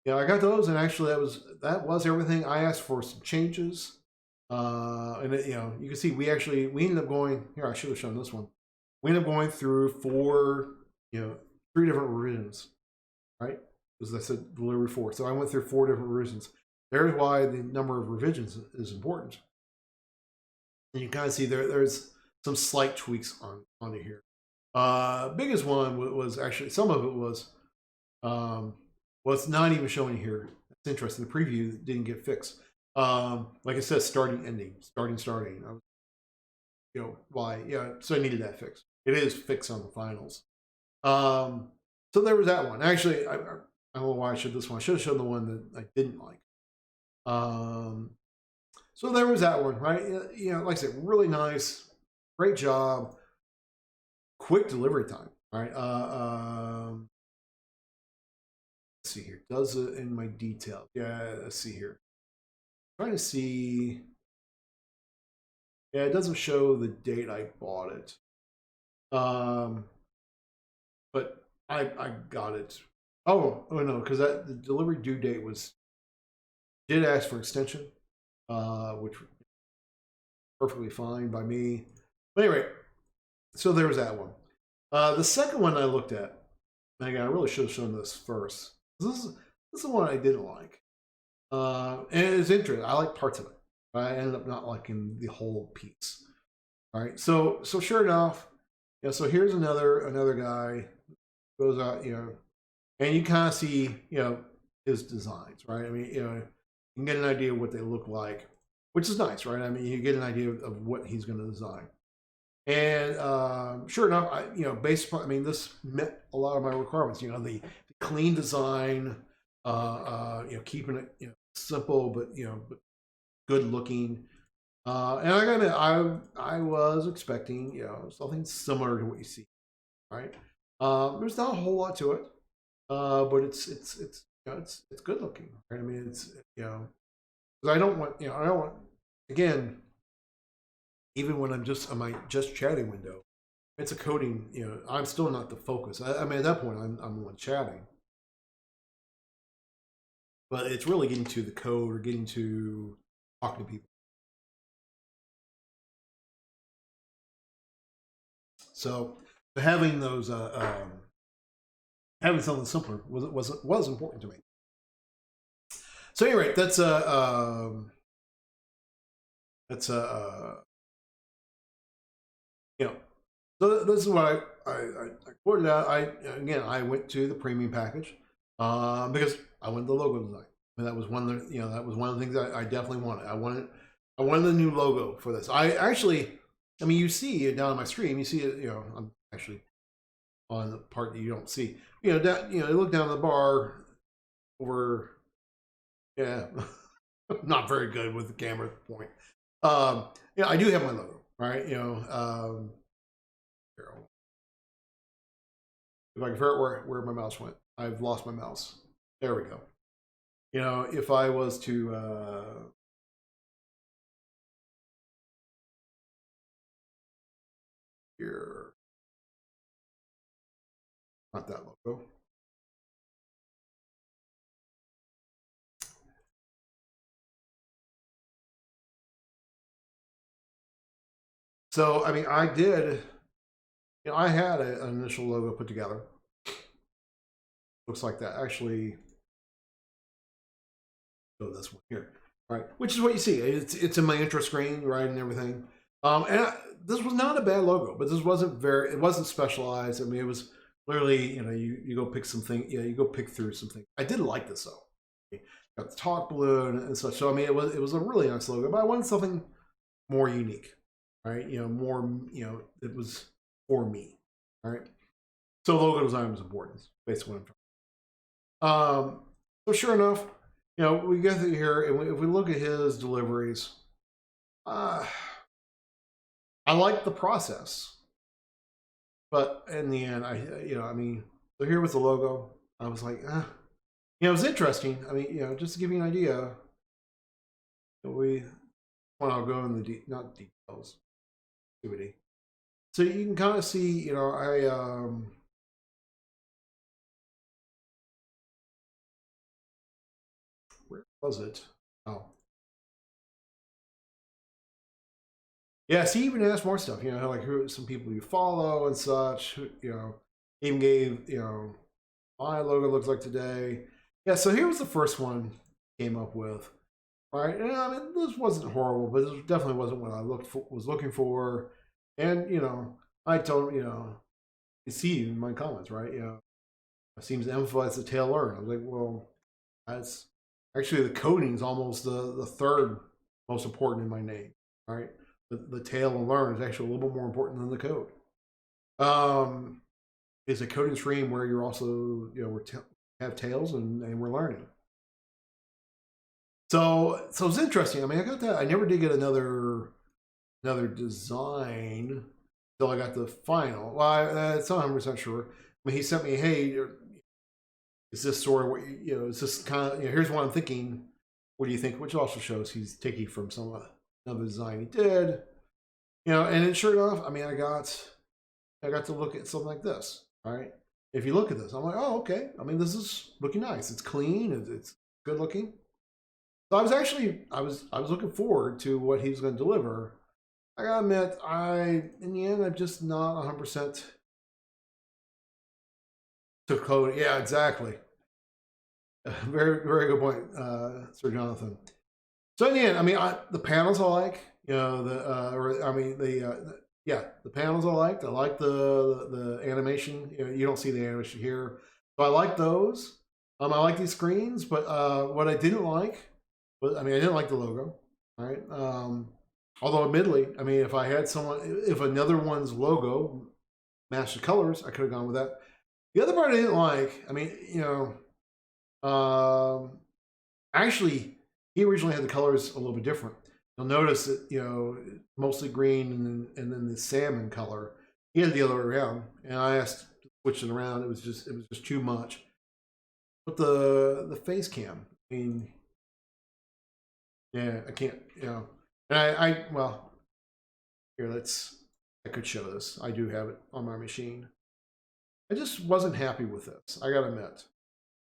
[SPEAKER 1] you know, I got those, and actually that was everything. I asked for some changes, and you know, you can see we ended up going here. I should have shown this one. We ended up going through 3 different revisions, right? As I said, delivery 4. So I went through 4 different revisions. There's why the number of revisions is important. And you kind of see there's some slight tweaks onto here. Biggest one was actually, some of it was, well, it's not even showing here. It's interesting. The preview didn't get fixed. Like it says, starting, ending, starting. I was, why? Yeah, so I needed that fixed. It is fixed on the finals. So there was that one. Actually, I don't know why I showed this one. I should have shown the one that I didn't like. So there was that one, right? Like I said, really nice, great job, quick delivery time, right? Let's see here. Does it in my details? Yeah, let's see here. I'm trying to see. Yeah, it doesn't show the date I bought it. But I got it. Oh no, because the delivery due date did ask for extension, which was perfectly fine by me. But anyway, so there was that one. The second one I looked at, and again, I really should have shown this first. This is the one I didn't like, and it's interesting. I like parts of it. I ended up not liking the whole piece. All right, so sure enough, so here's another guy goes out, and you kind of see, his designs, right? I mean, you can get an idea of what they look like, which is nice, right? I mean, you get an idea of what he's going to design. And sure enough, based upon, this met a lot of my requirements. The clean design, keeping it simple but but good looking. And I gotta admit, I was expecting something similar to what you see, right? There's not a whole lot to it, but it's good looking, right? I mean, it's because I don't want again, even when I'm just on my just chatting window, it's a coding. I'm still not the focus. I mean, at that point, I'm the one chatting, but it's really getting to the code or getting to talking to people. So having those, having something simpler was important to me. So anyway, that's so this is what I quoted out. I went to the premium package because I wanted the logo design. And that was one of the things I definitely wanted. I wanted the new logo for this. You see it down on my screen. You see it. I'm actually on the part that you don't see. You look down the bar over. Yeah, not very good with the camera point. I do have my logo, right? If I can figure out where my mouse went, I've lost my mouse. There we go. If I was to here, not that logo. So I did. I had an initial logo put together. Looks like that. Actually, this one here, right? Which is what you see. It's in my intro screen, right, and everything. This was not a bad logo, but this wasn't it wasn't specialized. It was literally, you go pick something, you go pick through something. I did like this though. Got the talk balloon and such. So it was a really nice logo, but I wanted something more unique, right? More, it was for me, right? So logo design was important. Basically what I'm trying. So sure enough, we get through here, and if we look at his deliveries, I like the process, but in the end, so here was the logo. I was like, it was interesting. Just to give you an idea, I'll go in the not details, activity. So you can kind of see, where was it? Oh. Yeah, so he even asked more stuff, like who some people you follow and such, even gave, my logo looks like today. Yeah, so here was the first one came up with, right? And this wasn't horrible, but this definitely wasn't what I was looking for. And, I told him, see in my comments, right? You know, it seems to emphasize the tail learn. I was like, well, that's actually the coding is almost the third most important in my name, right? The tail and learn is actually a little bit more important than the code. It's a coding stream where you're also, you know, have tails and we're learning. So it's interesting. I mean, I got that. I never did get another design until I got the final. Well, it's not 100% sure. I mean, he sent me, hey, is this sort of what you know? Is this kind of, you know? Here's what I'm thinking. What do you think? Which also shows he's taking from some another design he did. You know, and then sure enough, I mean, I got to look at something like this. Right? If you look at this, I'm like, oh, okay. I mean, this is looking nice. It's clean. It's good looking. So I was looking forward to what he was going to deliver. I gotta admit, in the end, I'm just not 100% to code. Yeah, exactly. Very, very good point, Sir Jonathan. So in the end, I mean, the panels I like, you know, the panels I liked. I like the animation. You know, you don't see the animation here, so I like those. I like these screens, but what I didn't like was, I mean, I didn't like the logo. Right. Although admittedly, I mean, if another one's logo matched the colors, I could have gone with that. The other part I didn't like, I mean, you know, actually, he originally had the colors a little bit different. You'll notice that, you know, mostly green and then the salmon color. He had it the other way around, and I asked to switch it around. It was just too much. But the face cam, I mean, yeah, I can't, you know. And well, here, I could show this. I do have it on my machine. I just wasn't happy with this, I gotta admit.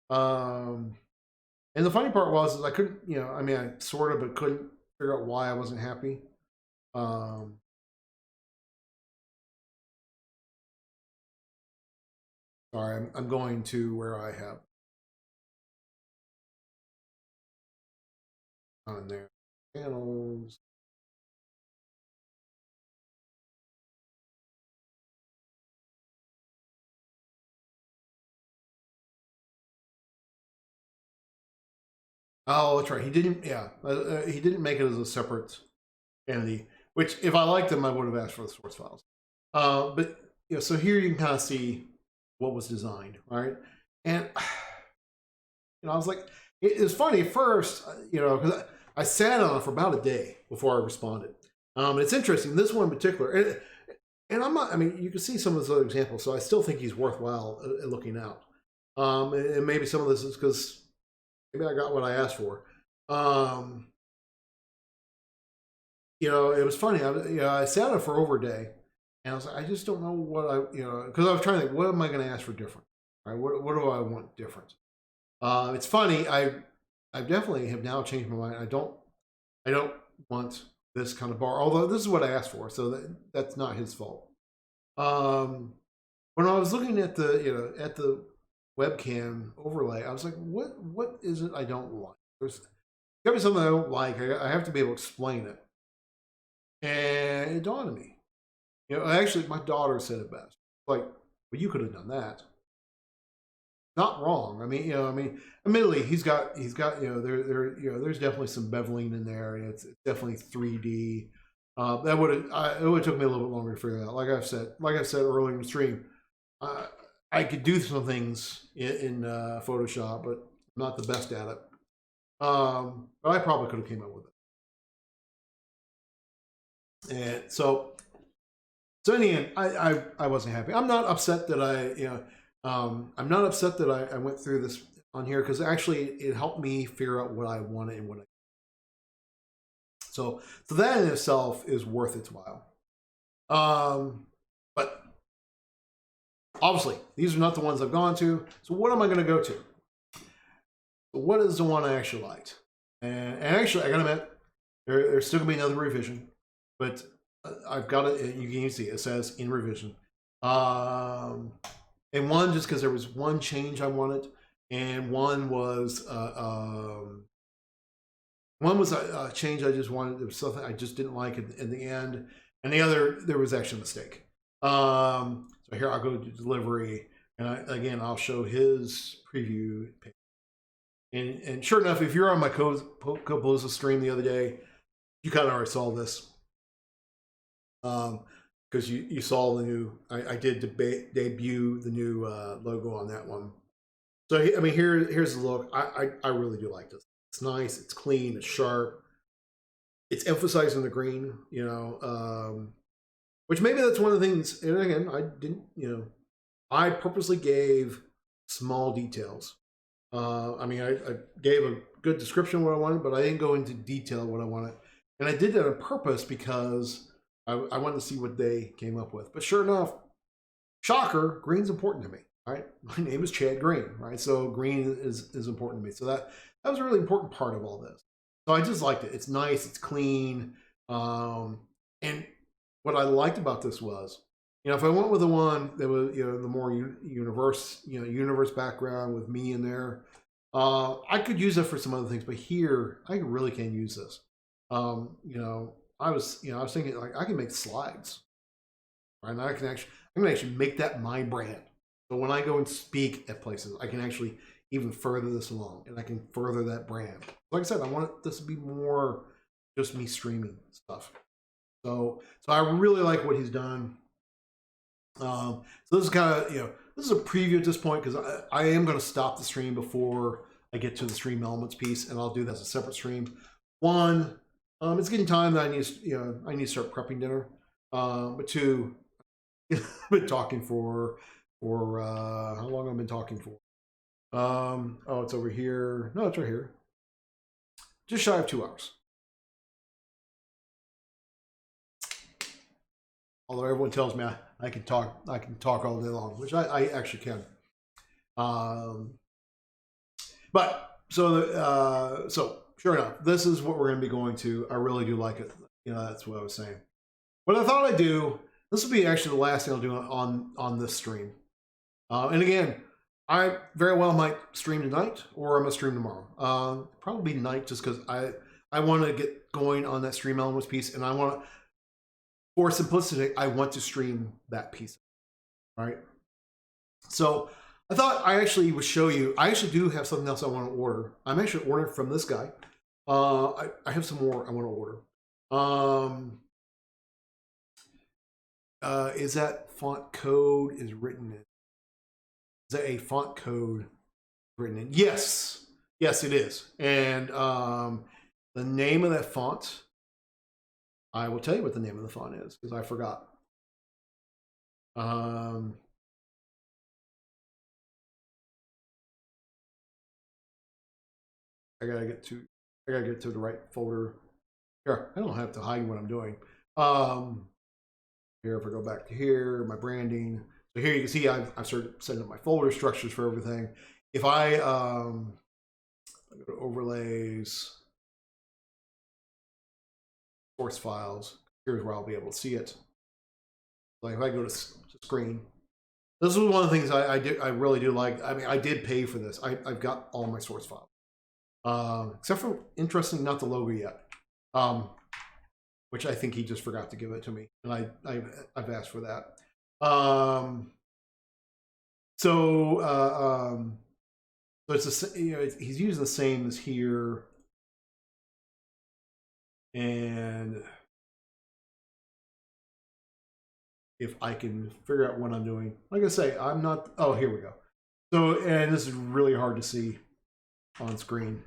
[SPEAKER 1] And the funny part was, is I couldn't, you know, I mean, I sort of, but couldn't figure out why I wasn't happy. Sorry, I'm going to where I have on there. Panels. Oh, that's right. He didn't. Yeah, he didn't make it as a separate entity. Which, if I liked them, I would have asked for the source files. But you know, so here you can kind of see what was designed, right? And you know, I was like, it was funny at first, you know, because I sat on it for about a day before I responded. It's interesting. This one in particular, and I'm not. I mean, you can see some of those other examples, so I still think he's worthwhile at looking out. And maybe some of this is because maybe I got what I asked for. You know, it was funny. I sat on it for over a day, and I was like, I just don't know what you know, because I was trying to think, what am I going to ask for different? Right? What do I want different? It's funny. I definitely have now changed my mind. I don't want this kind of bar, although this is what I asked for, so that's not his fault. When I was looking at the webcam overlay, I was like, what is it I don't like? There's got to be something I don't like. I have to be able to explain it. And it dawned on me. You know, actually, my daughter said it best. Like, well, you could have done that. Not wrong. I mean, you know, admittedly, he's got, you know, there's definitely some beveling in there. It's definitely 3D. It would have took me a little bit longer to figure it out. Like I've said earlier in the stream, I could do some things in Photoshop, but I'm not the best at it. But I probably could have came up with it. And so in the end, I wasn't happy. I'm not upset that I'm not upset that I went through this on here, because actually it helped me figure out what I wanted and what I. So that in itself is worth its while. But obviously these are not the ones I've gone to. So what am I going to go to? What is the one I actually liked? And actually, I gotta admit, there's still gonna be another revision, but I've got it. You can see it says in revision. And one just because there was one change I wanted, and one was a change I just wanted. There was something I just didn't like in the end, and the other there was actually a mistake. So So here I'll go to delivery, and again, I'll show his preview page. And sure enough, if you're on my Code stream the other day, you kind of already saw this. Because you saw the new, I did debut the new logo on that one. So I mean, here's the look. I really do like this. It's nice, it's clean, it's sharp. It's emphasizing the green, you know, which maybe that's one of the things. And again, I didn't, you know, I purposely gave small details. I mean, I gave a good description of what I wanted, but I didn't go into detail what I wanted. And I did that on purpose because I wanted to see what they came up with. But sure enough, shocker, green's important to me, right? My name is Chad Green, right? So green is important to me. So that was a really important part of all this. So I just liked it. It's nice, it's clean. And what I liked about this was, you know, if I went with the one that was, you know, the more universe background with me in there, I could use it for some other things, but here I really can't use this. You know, I was thinking like I can make slides, right? And I can actually make that my brand. So when I go and speak at places, I can actually even further this along, and I can further that brand. Like I said, I want this to be more just me streaming stuff. So I really like what he's done. So this is kind of, you know, this is a preview at this point because I am going to stop the stream before I get to the StreamElements piece, and I'll do that as a separate stream. One, it's getting time that I need to start prepping dinner. But two, I've been talking for how long have I been talking for? Oh, it's over here. No, it's right here. Just shy of 2 hours. Although everyone tells me I can talk all day long, which I actually can. But so sure enough, this is what we're going to be going to. I really do like it. You know, that's what I was saying. What I thought I'd do, this will be actually the last thing I'll do on this stream. And again, I very well might stream tonight, or I'm gonna stream tomorrow. Probably tonight, just because I want to get going on that StreamElements piece, and I want to, for simplicity, I want to stream that piece, right? So I thought I actually would show you. I actually do have something else I want to order. I'm actually ordering from this guy. I have some more I want to order. Is that font code is written in? Is that a font code written in? Yes, yes, it is. And the name of that font, I will tell you what the name of the font is because I forgot. I gotta get to the right folder. Here, I don't have to hide what I'm doing. Here, if I go back to here, my branding. So here you can see I've started setting up my folder structures for everything. If I go to overlays, source files, here's where I'll be able to see it. Like if I go to screen, this is one of the things I really do like. I mean, I did pay for this. I've got all my source files, except for, interesting, not the logo yet, which I think he just forgot to give it to me, and I've asked for that. So it's you know, he's using the same as here, and if I can figure out what I'm doing, like I say, I'm not. Oh, here we go. So, and this is really hard to see on screen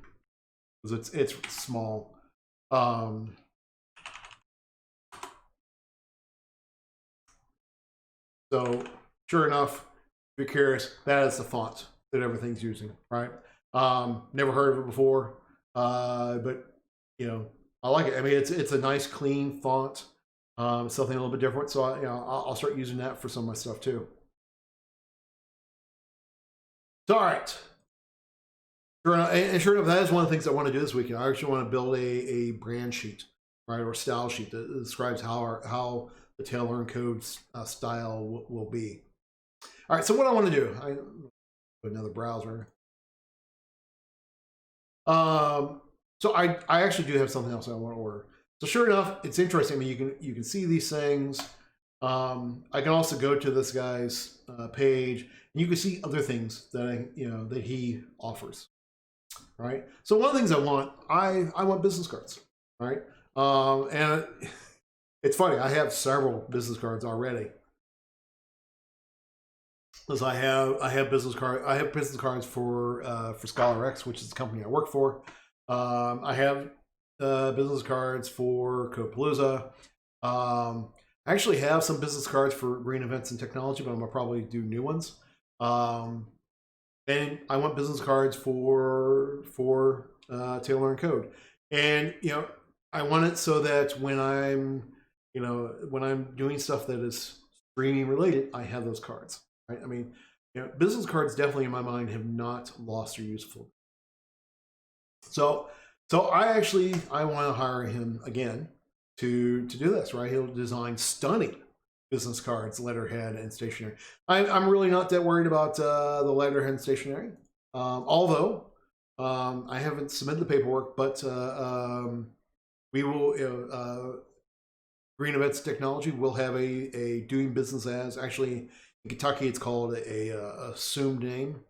[SPEAKER 1] because it's small. So sure enough, if you're curious, that is the font that everything's using, right? Never heard of it before, but you know, I like it. I mean, it's a nice, clean font. Something a little bit different. So I'll start using that for some of my stuff too. So all right. Sure enough, that is one of the things I want to do this weekend. I actually want to build a brand sheet, right, or style sheet that describes how the TaleLearnCode style will be. All right, so what I want to do, put another browser. So I actually do have something else I want to order. So sure enough, it's interesting. I mean, you can see these things. I can also go to this guy's page, and you can see other things that that he offers. Right. So one of the things I want business cards. Right. And it's funny. I have several business cards already. Because I have business cards for ScholarX, which is the company I work for. I have business cards for Codepalooza. I actually have some business cards for Green Events and Technology, but I'm gonna probably do new ones. And I want business cards for TaleLearnCode, and I want it so that when I'm doing stuff that is streaming related, I have those cards. Right? I mean, business cards definitely in my mind have not lost their usefulness. So I want to hire him again to do this. Right? He'll design stunning business cards, letterhead, and stationery. I'm really not that worried about the letterhead and stationery, although I haven't submitted the paperwork, but we will. Green Events Technology will have a doing business as. Actually, in Kentucky, it's called a assumed name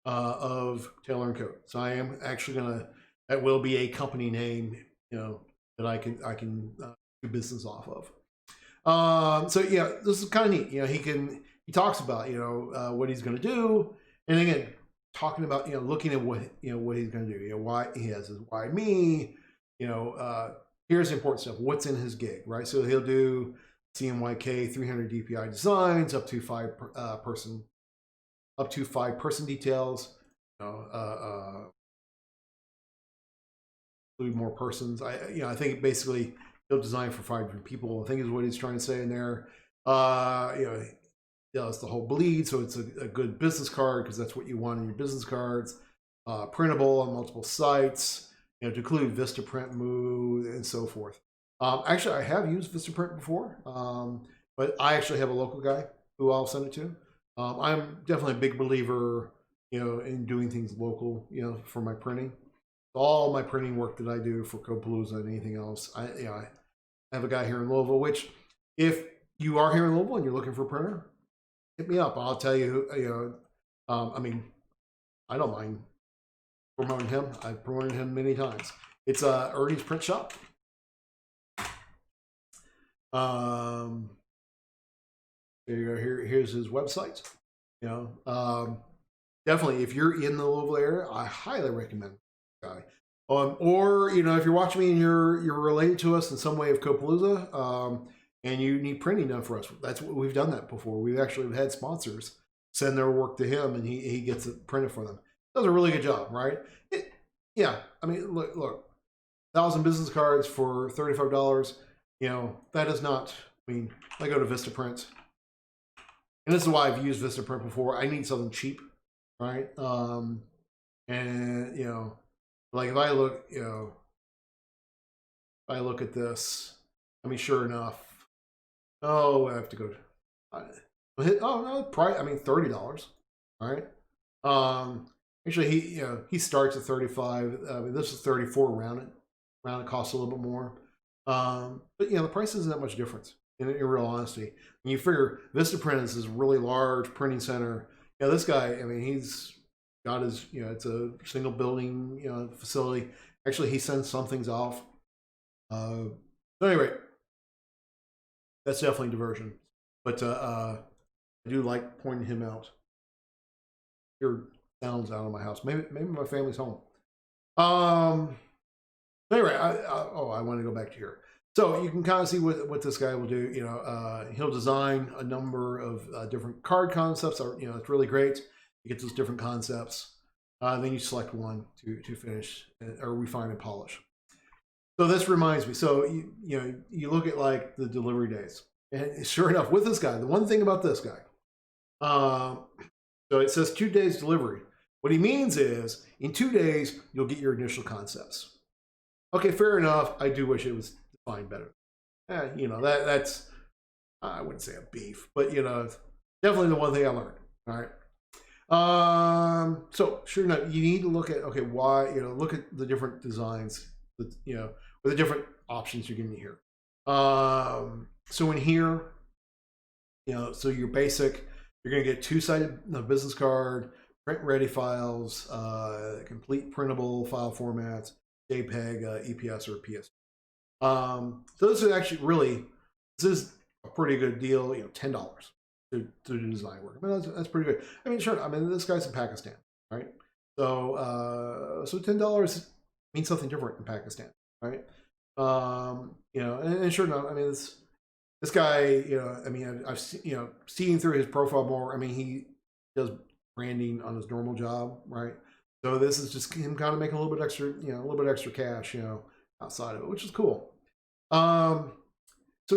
[SPEAKER 1] of TaleLearnCode. So I am actually that will be a company name, that I can do business off of. So yeah, this is kind of neat. He talks about what he's going to do, and again, talking about looking at what he's going to do. Why he has his why me. Here's the important stuff. What's in his gig, right? So he'll do CMYK 300 DPI designs up to five person details. Include more persons. I think basically he'll design for 5 different people. I think is what he's trying to say in there. He does the whole bleed, so it's a good business card because that's what you want in your business cards. Printable on multiple sites. To include Vistaprint, Moo, and so forth. Actually, I have used Vistaprint before, but I actually have a local guy who I'll send it to. I'm definitely a big believer, in doing things local, for my printing. All my printing work that I do for Codepalooza and anything else, I have a guy here in Louisville. Which, if you are here in Louisville and you're looking for a printer, hit me up. I'll tell you. I mean, I don't mind promoting him. I've promoted him many times. It's Ernie's Print Shop. There you go. Here's his website. Definitely, if you're in the Louisville area, I highly recommend this guy. Or if you're watching me and you're related to us in some way of Codepalooza, and you need printing done for us, that's what we've done that before. We've actually had sponsors send their work to him, and he gets it printed for them. Does a really good job, right? I mean, look, 1,000 business cards for $35. That is not. I mean, I go to Vistaprint, and this is why I've used Vistaprint before. I need something cheap, right? And like if I look at this, I mean, sure enough. Oh, I have to go. Oh no, price. I mean, $30. All right. Actually, he starts at 35. I mean, this is 34 rounded. Rounded costs a little bit more. But the price isn't that much difference in real honesty. When you figure Vistaprint is this really large printing center. This guy, I mean, he's got his, it's a single building, facility. Actually, he sends some things off. So anyway, that's definitely diversion. But I do like pointing him out. Here sounds out of my house. Maybe my family's home. Anyway, I want to go back to here. So you can kind of see what this guy will do. He'll design a number of different card concepts. It's really great. You get those different concepts. Then you select one to finish or refine and polish. So this reminds me. So you look at like the delivery days, and sure enough, with this guy, the one thing about this guy, so it says 2 days delivery. What he means is in 2 days you'll get your initial concepts. Okay, fair enough. I do wish it was defined better. That's I wouldn't say a beef, but definitely the one thing I learned. All right. So sure enough, you need to look at why look at the different designs that with the different options you're getting here. So in here, so your basic, you're going to get two-sided business card, print-ready files, complete printable file formats, JPEG, EPS, or PS. So this is actually really, this is a pretty good deal. $10 to do design work. I mean, that's pretty good. I mean, sure. I mean, this guy's in Pakistan, right? So so $10 means something different in Pakistan, right? And sure enough, I mean, this guy, I mean, I've seen through his profile more. I mean, he does branding on his normal job, right? So this is just him kind of making a little bit extra, a little bit extra cash, outside of it, which is cool. So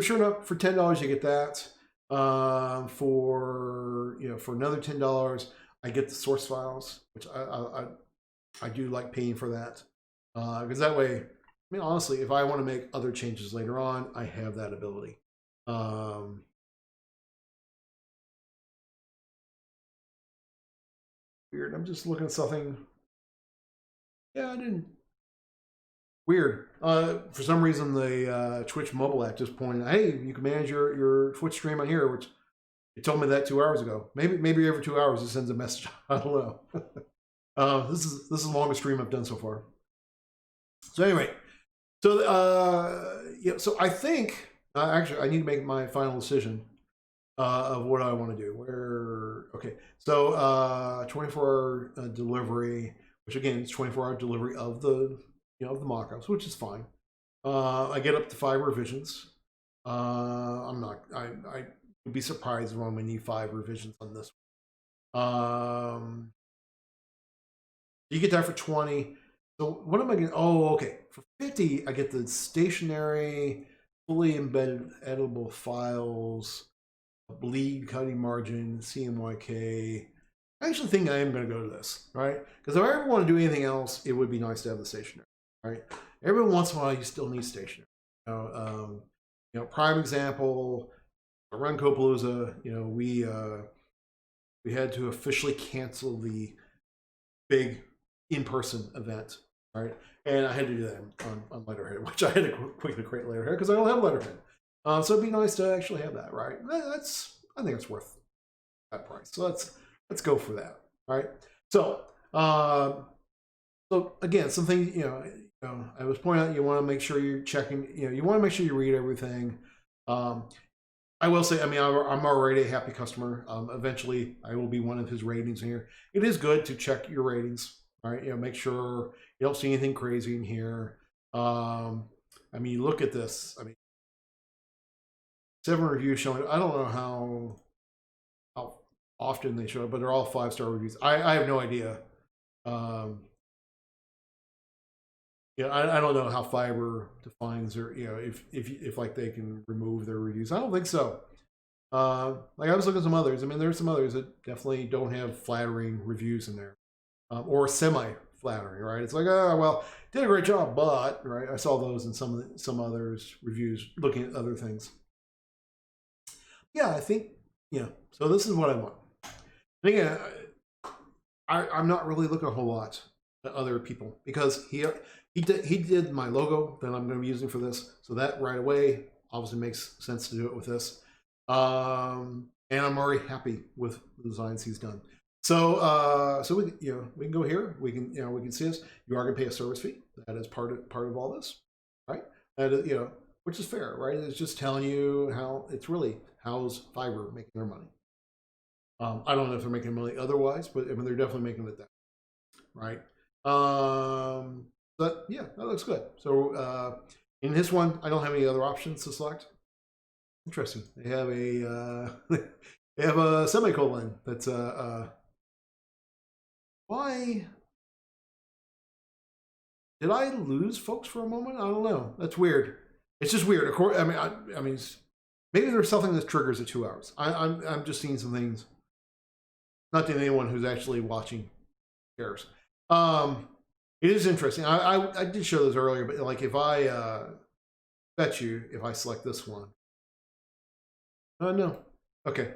[SPEAKER 1] sure enough, for $10 you get that. For another $10, I get the source files, which I do like paying for that, because that way, I mean, honestly, if I want to make other changes later on, I have that ability. Weird. I'm just looking at something. Yeah, I didn't. Weird. For some reason, the Twitch mobile app just pointed, hey, you can manage your Twitch stream on here, which it told me that 2 hours ago. Maybe every 2 hours it sends a message. I don't know. This is the longest stream I've done so far. So anyway, so so I think actually I need to make my final decision of what I want to do. Okay, so 24-hour delivery, which again is 24-hour delivery of the of the mock-ups, which is fine. I get up to 5 revisions. I would be surprised if I only need 5 revisions on this one. You get that for 20. So what am I getting? Oh, okay. For 50, I get the stationary, fully embedded editable files, bleed cutting margin, CMYK. I actually think I am going to go to this, right? Because if I ever want to do anything else, it would be nice to have the stationary, right? Every once in a while, you still need stationary. Prime example, around Copalooza, we had to officially cancel the big in-person event, right? And I had to do that on Letterhead, which I had to quickly create Letterhead because I don't have Letterhead. So it'd be nice to actually have that, right? I think it's worth that price. So let's go for that, right? So so again, something I was pointing out, you want to make sure you're checking, you want to make sure you read everything. I will say, I mean, I'm already a happy customer. Eventually, I will be one of his ratings in here. It is good to check your ratings, right? Make sure you don't see anything crazy in here. I mean, look at this. I mean, 7 reviews showing. I don't know how often they show it, but they're all 5-star reviews. I have no idea. I don't know how Fiverr defines, or if like they can remove their reviews. I don't think so. Like I was looking at some others. I mean, there's some others that definitely don't have flattering reviews in there, or semi-flattering, right? It's like, oh well, did a great job, but right. I saw those in some others reviews looking at other things. Yeah, I think So this is what I want. And again, I'm not really looking a whole lot at other people because he did my logo that I'm going to be using for this, so that right away obviously makes sense to do it with this. And I'm already happy with the designs he's done. So so we can go here. We can see this. You are going to pay a service fee. That is part of all this, right? That is, which is fair, right? It's just telling you how how's Fiverr making their money. I don't know if they're making money otherwise, but I mean they're definitely making it that, right? But yeah, that looks good. So in this one, I don't have any other options to select. Interesting. They have a they have a semicolon. That's why did I lose folks for a moment? I don't know. That's weird. It's just weird. Of course, I mean, maybe there's something that triggers at 2 hours. I'm just seeing some things. Not that anyone who's actually watching cares. It is interesting. I did show this earlier, but like if I bet you if I select this one. No. Okay.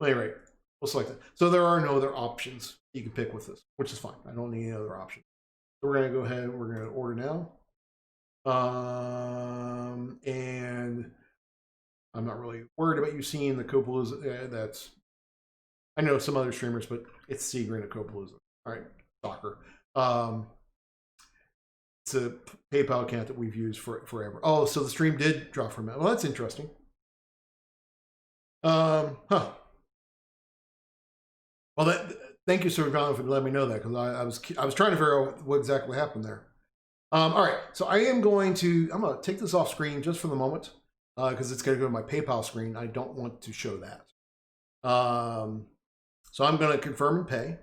[SPEAKER 1] Well, anyway, we'll select it. So there are no other options you can pick with this, which is fine. I don't need any other option. So we're going to go ahead and we're going to order now. And I'm not really worried about you seeing the Copalooza. That's, I know some other streamers, but it's Seagrain of Copalooza. All right, soccer. It's a PayPal account that we've used for forever. Oh, so the stream did drop for a minute. Well, that's interesting. Huh. Well, thank you, Sir John, for letting me know that, because I was trying to figure out what exactly happened there. All right, so I'm going to take this off screen just for the moment, because it's going to go to my PayPal screen. I don't want to show that. So I'm going to confirm and pay.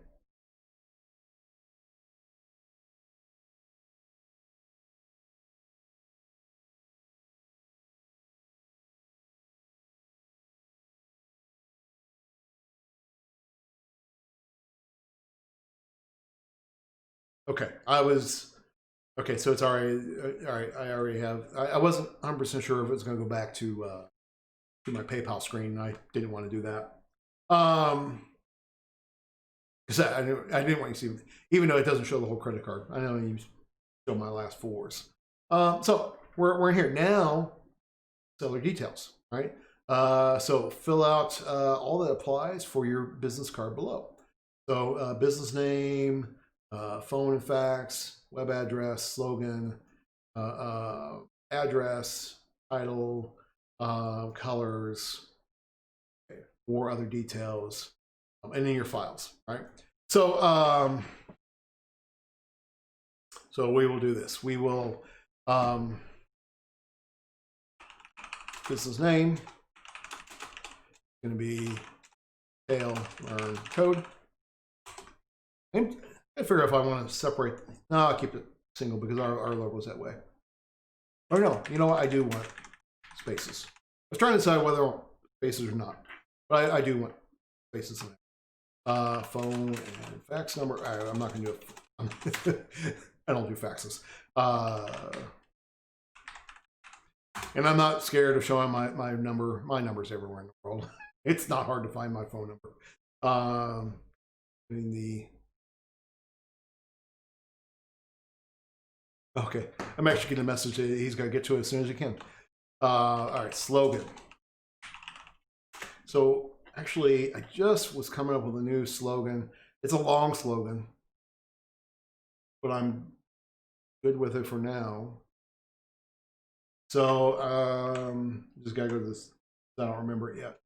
[SPEAKER 1] Okay, okay, so it's already all right. I already have. I wasn't 100% sure if it was going to go back to my PayPal screen. I didn't want to do that. Because I didn't want you to see, even though it doesn't show the whole credit card. I know you show my last fours. So we're in here now. Seller details, right? So fill out all that applies for your business card below. So business name, phone and fax, web address, slogan, address, title, colors, more other details, and in your files, right? So so we will do this. We will business name going to be TaleLearnCode. And I figure if I want to separate, no, I'll keep it single because our logo is that way. Or no, you know what? I do want spaces. I was trying to decide whether I want spaces or not, but I do want spaces in it. Phone and fax number. I'm not going to do it. I don't do faxes. And I'm not scared of showing my numbers everywhere in the world. It's not hard to find my phone number. Okay, I'm actually getting a message that he's got to get to it as soon as he can. All right, slogan. So actually, I just was coming up with a new slogan. It's a long slogan, but I'm good with it for now. So just gotta go to this. I don't remember it yet.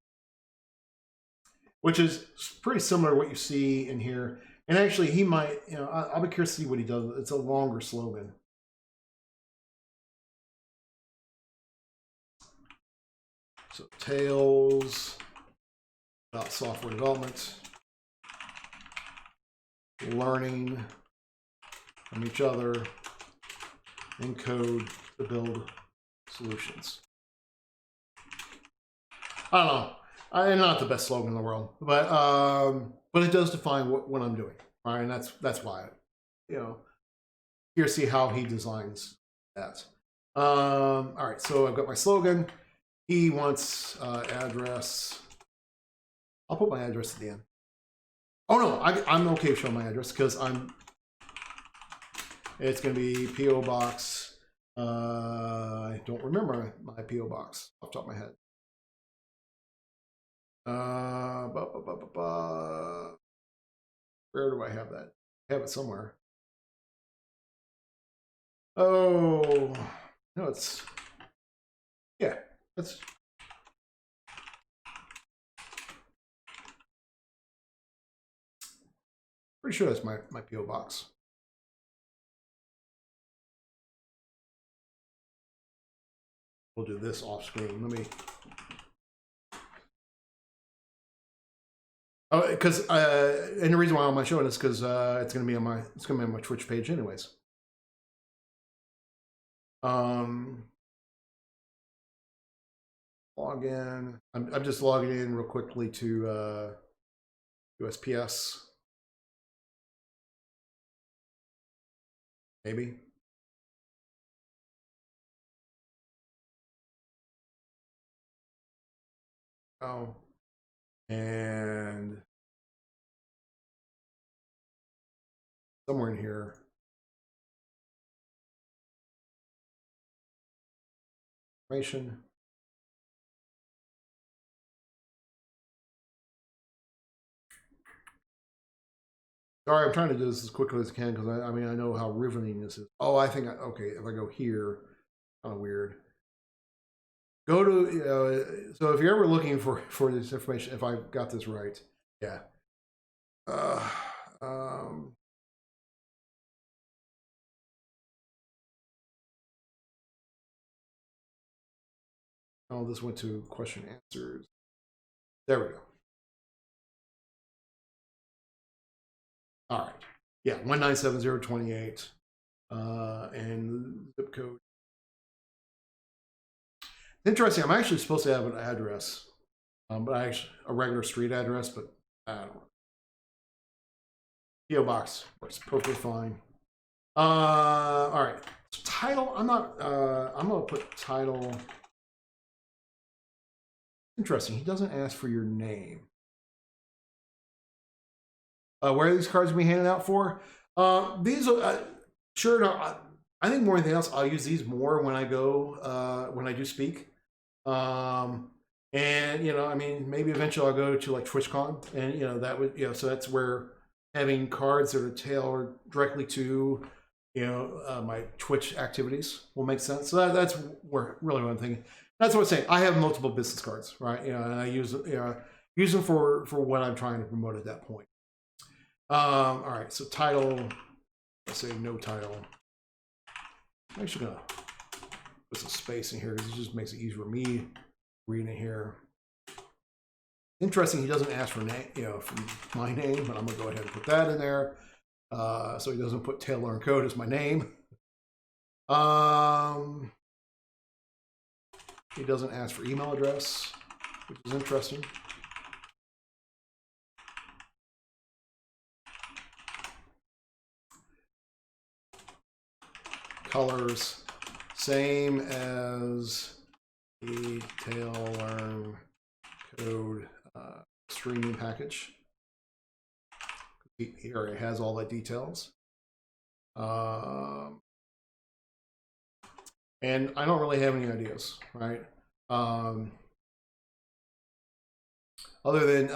[SPEAKER 1] Which is pretty similar to what you see in here. And actually, he might, I'll be curious to see what he does. It's a longer slogan. So tales about software development, learning from each other, and code to build solutions. I don't know. I'm not the best slogan in the world, but it does define what I'm doing. All right, and that's why, here to see how he designs that. All right, so I've got my slogan. He wants address. I'll put my address at the end. Oh no, I'm okay showing my address because it's going to be PO Box. I don't remember my PO Box off the top of my head. Where do I have that? I have it somewhere. Oh no, it's that's pretty sure that's my PO Box. We'll do this off screen. Let me. Oh, because and the reason why I'm not showing this because it's going to be on my Twitch page anyways. Log in. I'm just logging in real quickly to USPS. Maybe. Oh. And somewhere in here. Information. Sorry, I'm trying to do this as quickly as I can because I mean I know how riveting this is. Oh, I think okay. If I go here, kind of weird. Go to so if you're ever looking for this information, if I got this right, yeah. Oh, this went to question answers. There we go. All right. Yeah, 197.0.28. And zip code. Interesting. I'm actually supposed to have an address, but I actually a regular street address, but I don't know. PO box works perfectly fine. All right. So title. I'm not. I'm gonna put title. Interesting. He doesn't ask for your name. Where are these cards being handed out for? These are sure. No, I think more than anything else, I'll use these more when I go when I do speak. And you know, I mean, maybe eventually I'll go to like TwitchCon, and you know that would so that's where having cards that are tailored directly to my Twitch activities will make sense. So that's where really what I'm thinking. That's what I'm saying. I have multiple business cards, right? And I use them for what I'm trying to promote at that point. All right, so title. Let's say no title. I'm actually gonna put some space in here because it just makes it easier for me reading it here. Interesting, he doesn't ask for name, for my name, but I'm gonna go ahead and put that in there. So he doesn't put TaleLearnCode as my name. He doesn't ask for email address, which is interesting. Colors, same as the TaleLearnCode streaming package. He already has all the details. And I don't really have any ideas, right? Other than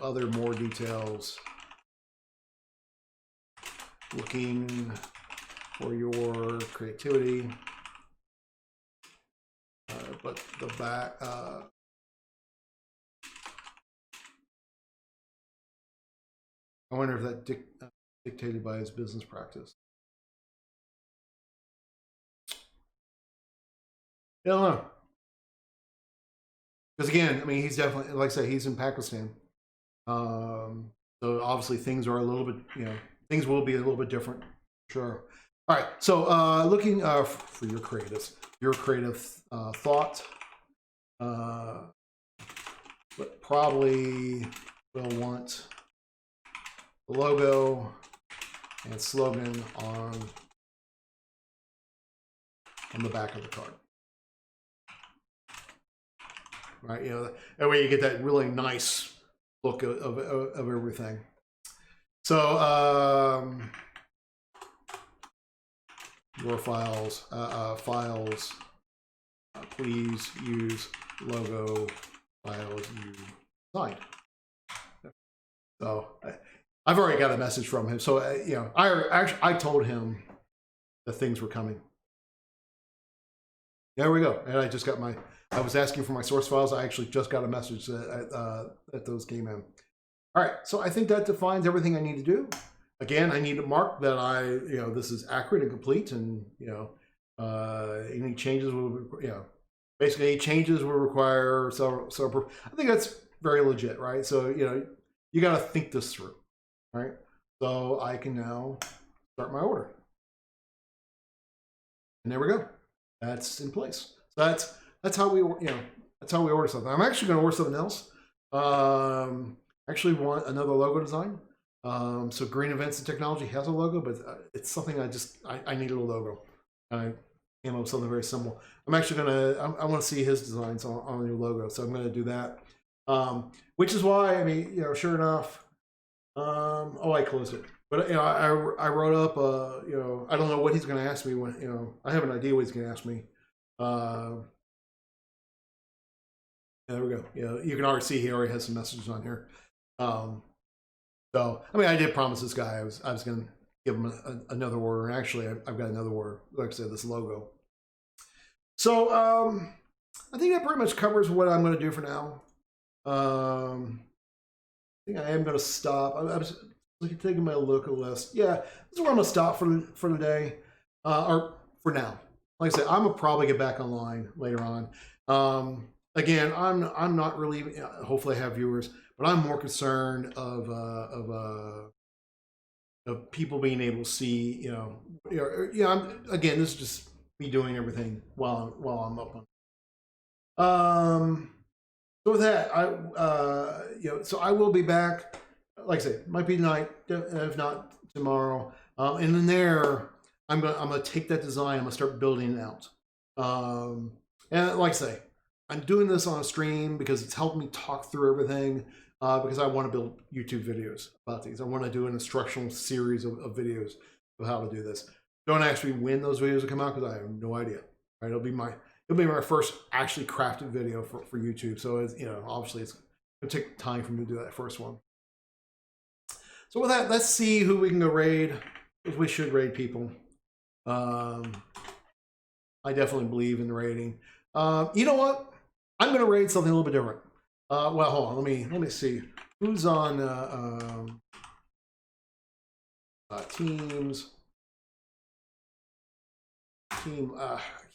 [SPEAKER 1] other more details. Looking for your creativity, but the back. I wonder if that dictated by his business practice. I don't know. Because again, I mean, he's definitely, like I said, he's in Pakistan. So obviously things are a little bit, things will be a little bit different. Sure. All right. So looking for your creative thought, but probably will want the logo and slogan on the back of the card. Right, that way you get that really nice look of everything. So your files, please use logo files you signed. So I've already got a message from him. So I told him that things were coming. There we go. And I just got I was asking for my source files. I actually just got a message that those came in. All right, so I think that defines everything I need to do. Again, I need to mark that this is accurate and complete, and any changes will, basically any changes will require several. I think that's very legit, right? So you got to think this through, right? So I can now start my order, and there we go. That's in place. So that's how we that's how we order something. I'm actually going to order something else. Actually want another logo design. So Green Events and Technology has a logo, but it's something I needed a logo. I came up with something very simple. I'm actually I want to see his designs on the new logo, so I'm going to do that. Which is why, I mean, sure enough. Oh, I closed it. But I wrote up. I don't know what he's going to ask me when. I have an idea what he's going to ask me. There we go. You can already see he already has some messages on here. So, I mean, I did promise this guy I was going to give him another order. And actually, I've got another order. Like I said, this logo. So, I think that pretty much covers what I'm going to do for now. I think I am going to stop. I was taking my local list. Yeah, this is where I'm going to stop for the day, or for now. Like I said, I'm going to probably get back online later on. Again, I'm not really. Hopefully, I have viewers, but I'm more concerned of people being able to see. Again, this is just me doing everything while I'm up on. So with that, so I will be back. Like I say, might be tonight, if not tomorrow. And then there, I'm gonna take that design. I'm gonna start building it out. And like I say, I'm doing this on a stream because it's helped me talk through everything. Because I want to build YouTube videos about these. I want to do an instructional series of videos of how to do this. Don't ask me when those videos will come out because I have no idea. Right? It'll be my first actually crafted video for YouTube. So it's, obviously it's gonna take time for me to do that first one. So with that, let's see who we can go raid. We should raid people. I definitely believe in the raiding. You know what? I'm gonna raid something a little bit different. Well, hold on. Let me see who's on teams. Team.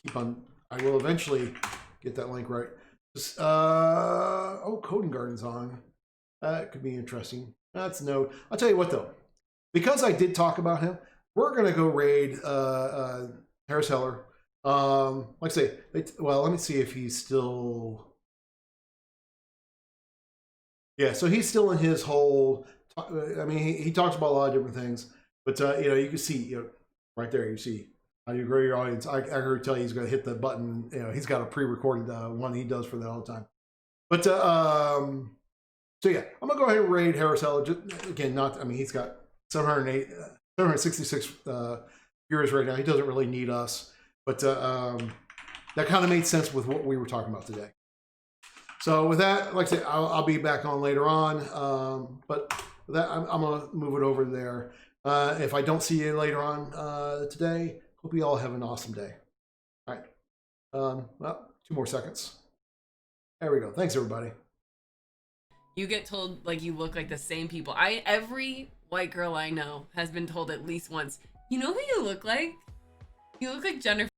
[SPEAKER 1] Keep on. I will eventually get that link right. Just, Coding Garden's on. That could be interesting. That's no. I'll tell you what though, because I did talk about him, we're gonna go raid Harris Heller. Like I say, well, let me see if he's still. Yeah, so he's still in his whole. I mean, he talks about a lot of different things, but you can see, right there, you see how do you grow your audience. I heard tell you he's going to hit the button. He's got a pre-recorded one he does for that all the time. But so yeah, I'm gonna go ahead and raid Harris Heller. Again, he's got 766 viewers right now. He doesn't really need us, but that kind of made sense with what we were talking about today. So with that, like I said, I'll be back on later on. But with that, I'm going to move it over there. If I don't see you later on today, hope you all have an awesome day. All right. Well, 2 more seconds. There we go. Thanks, everybody.
[SPEAKER 2] You get told like you look like the same people. Every white girl I know has been told at least once, you know who you look like? You look like Jennifer.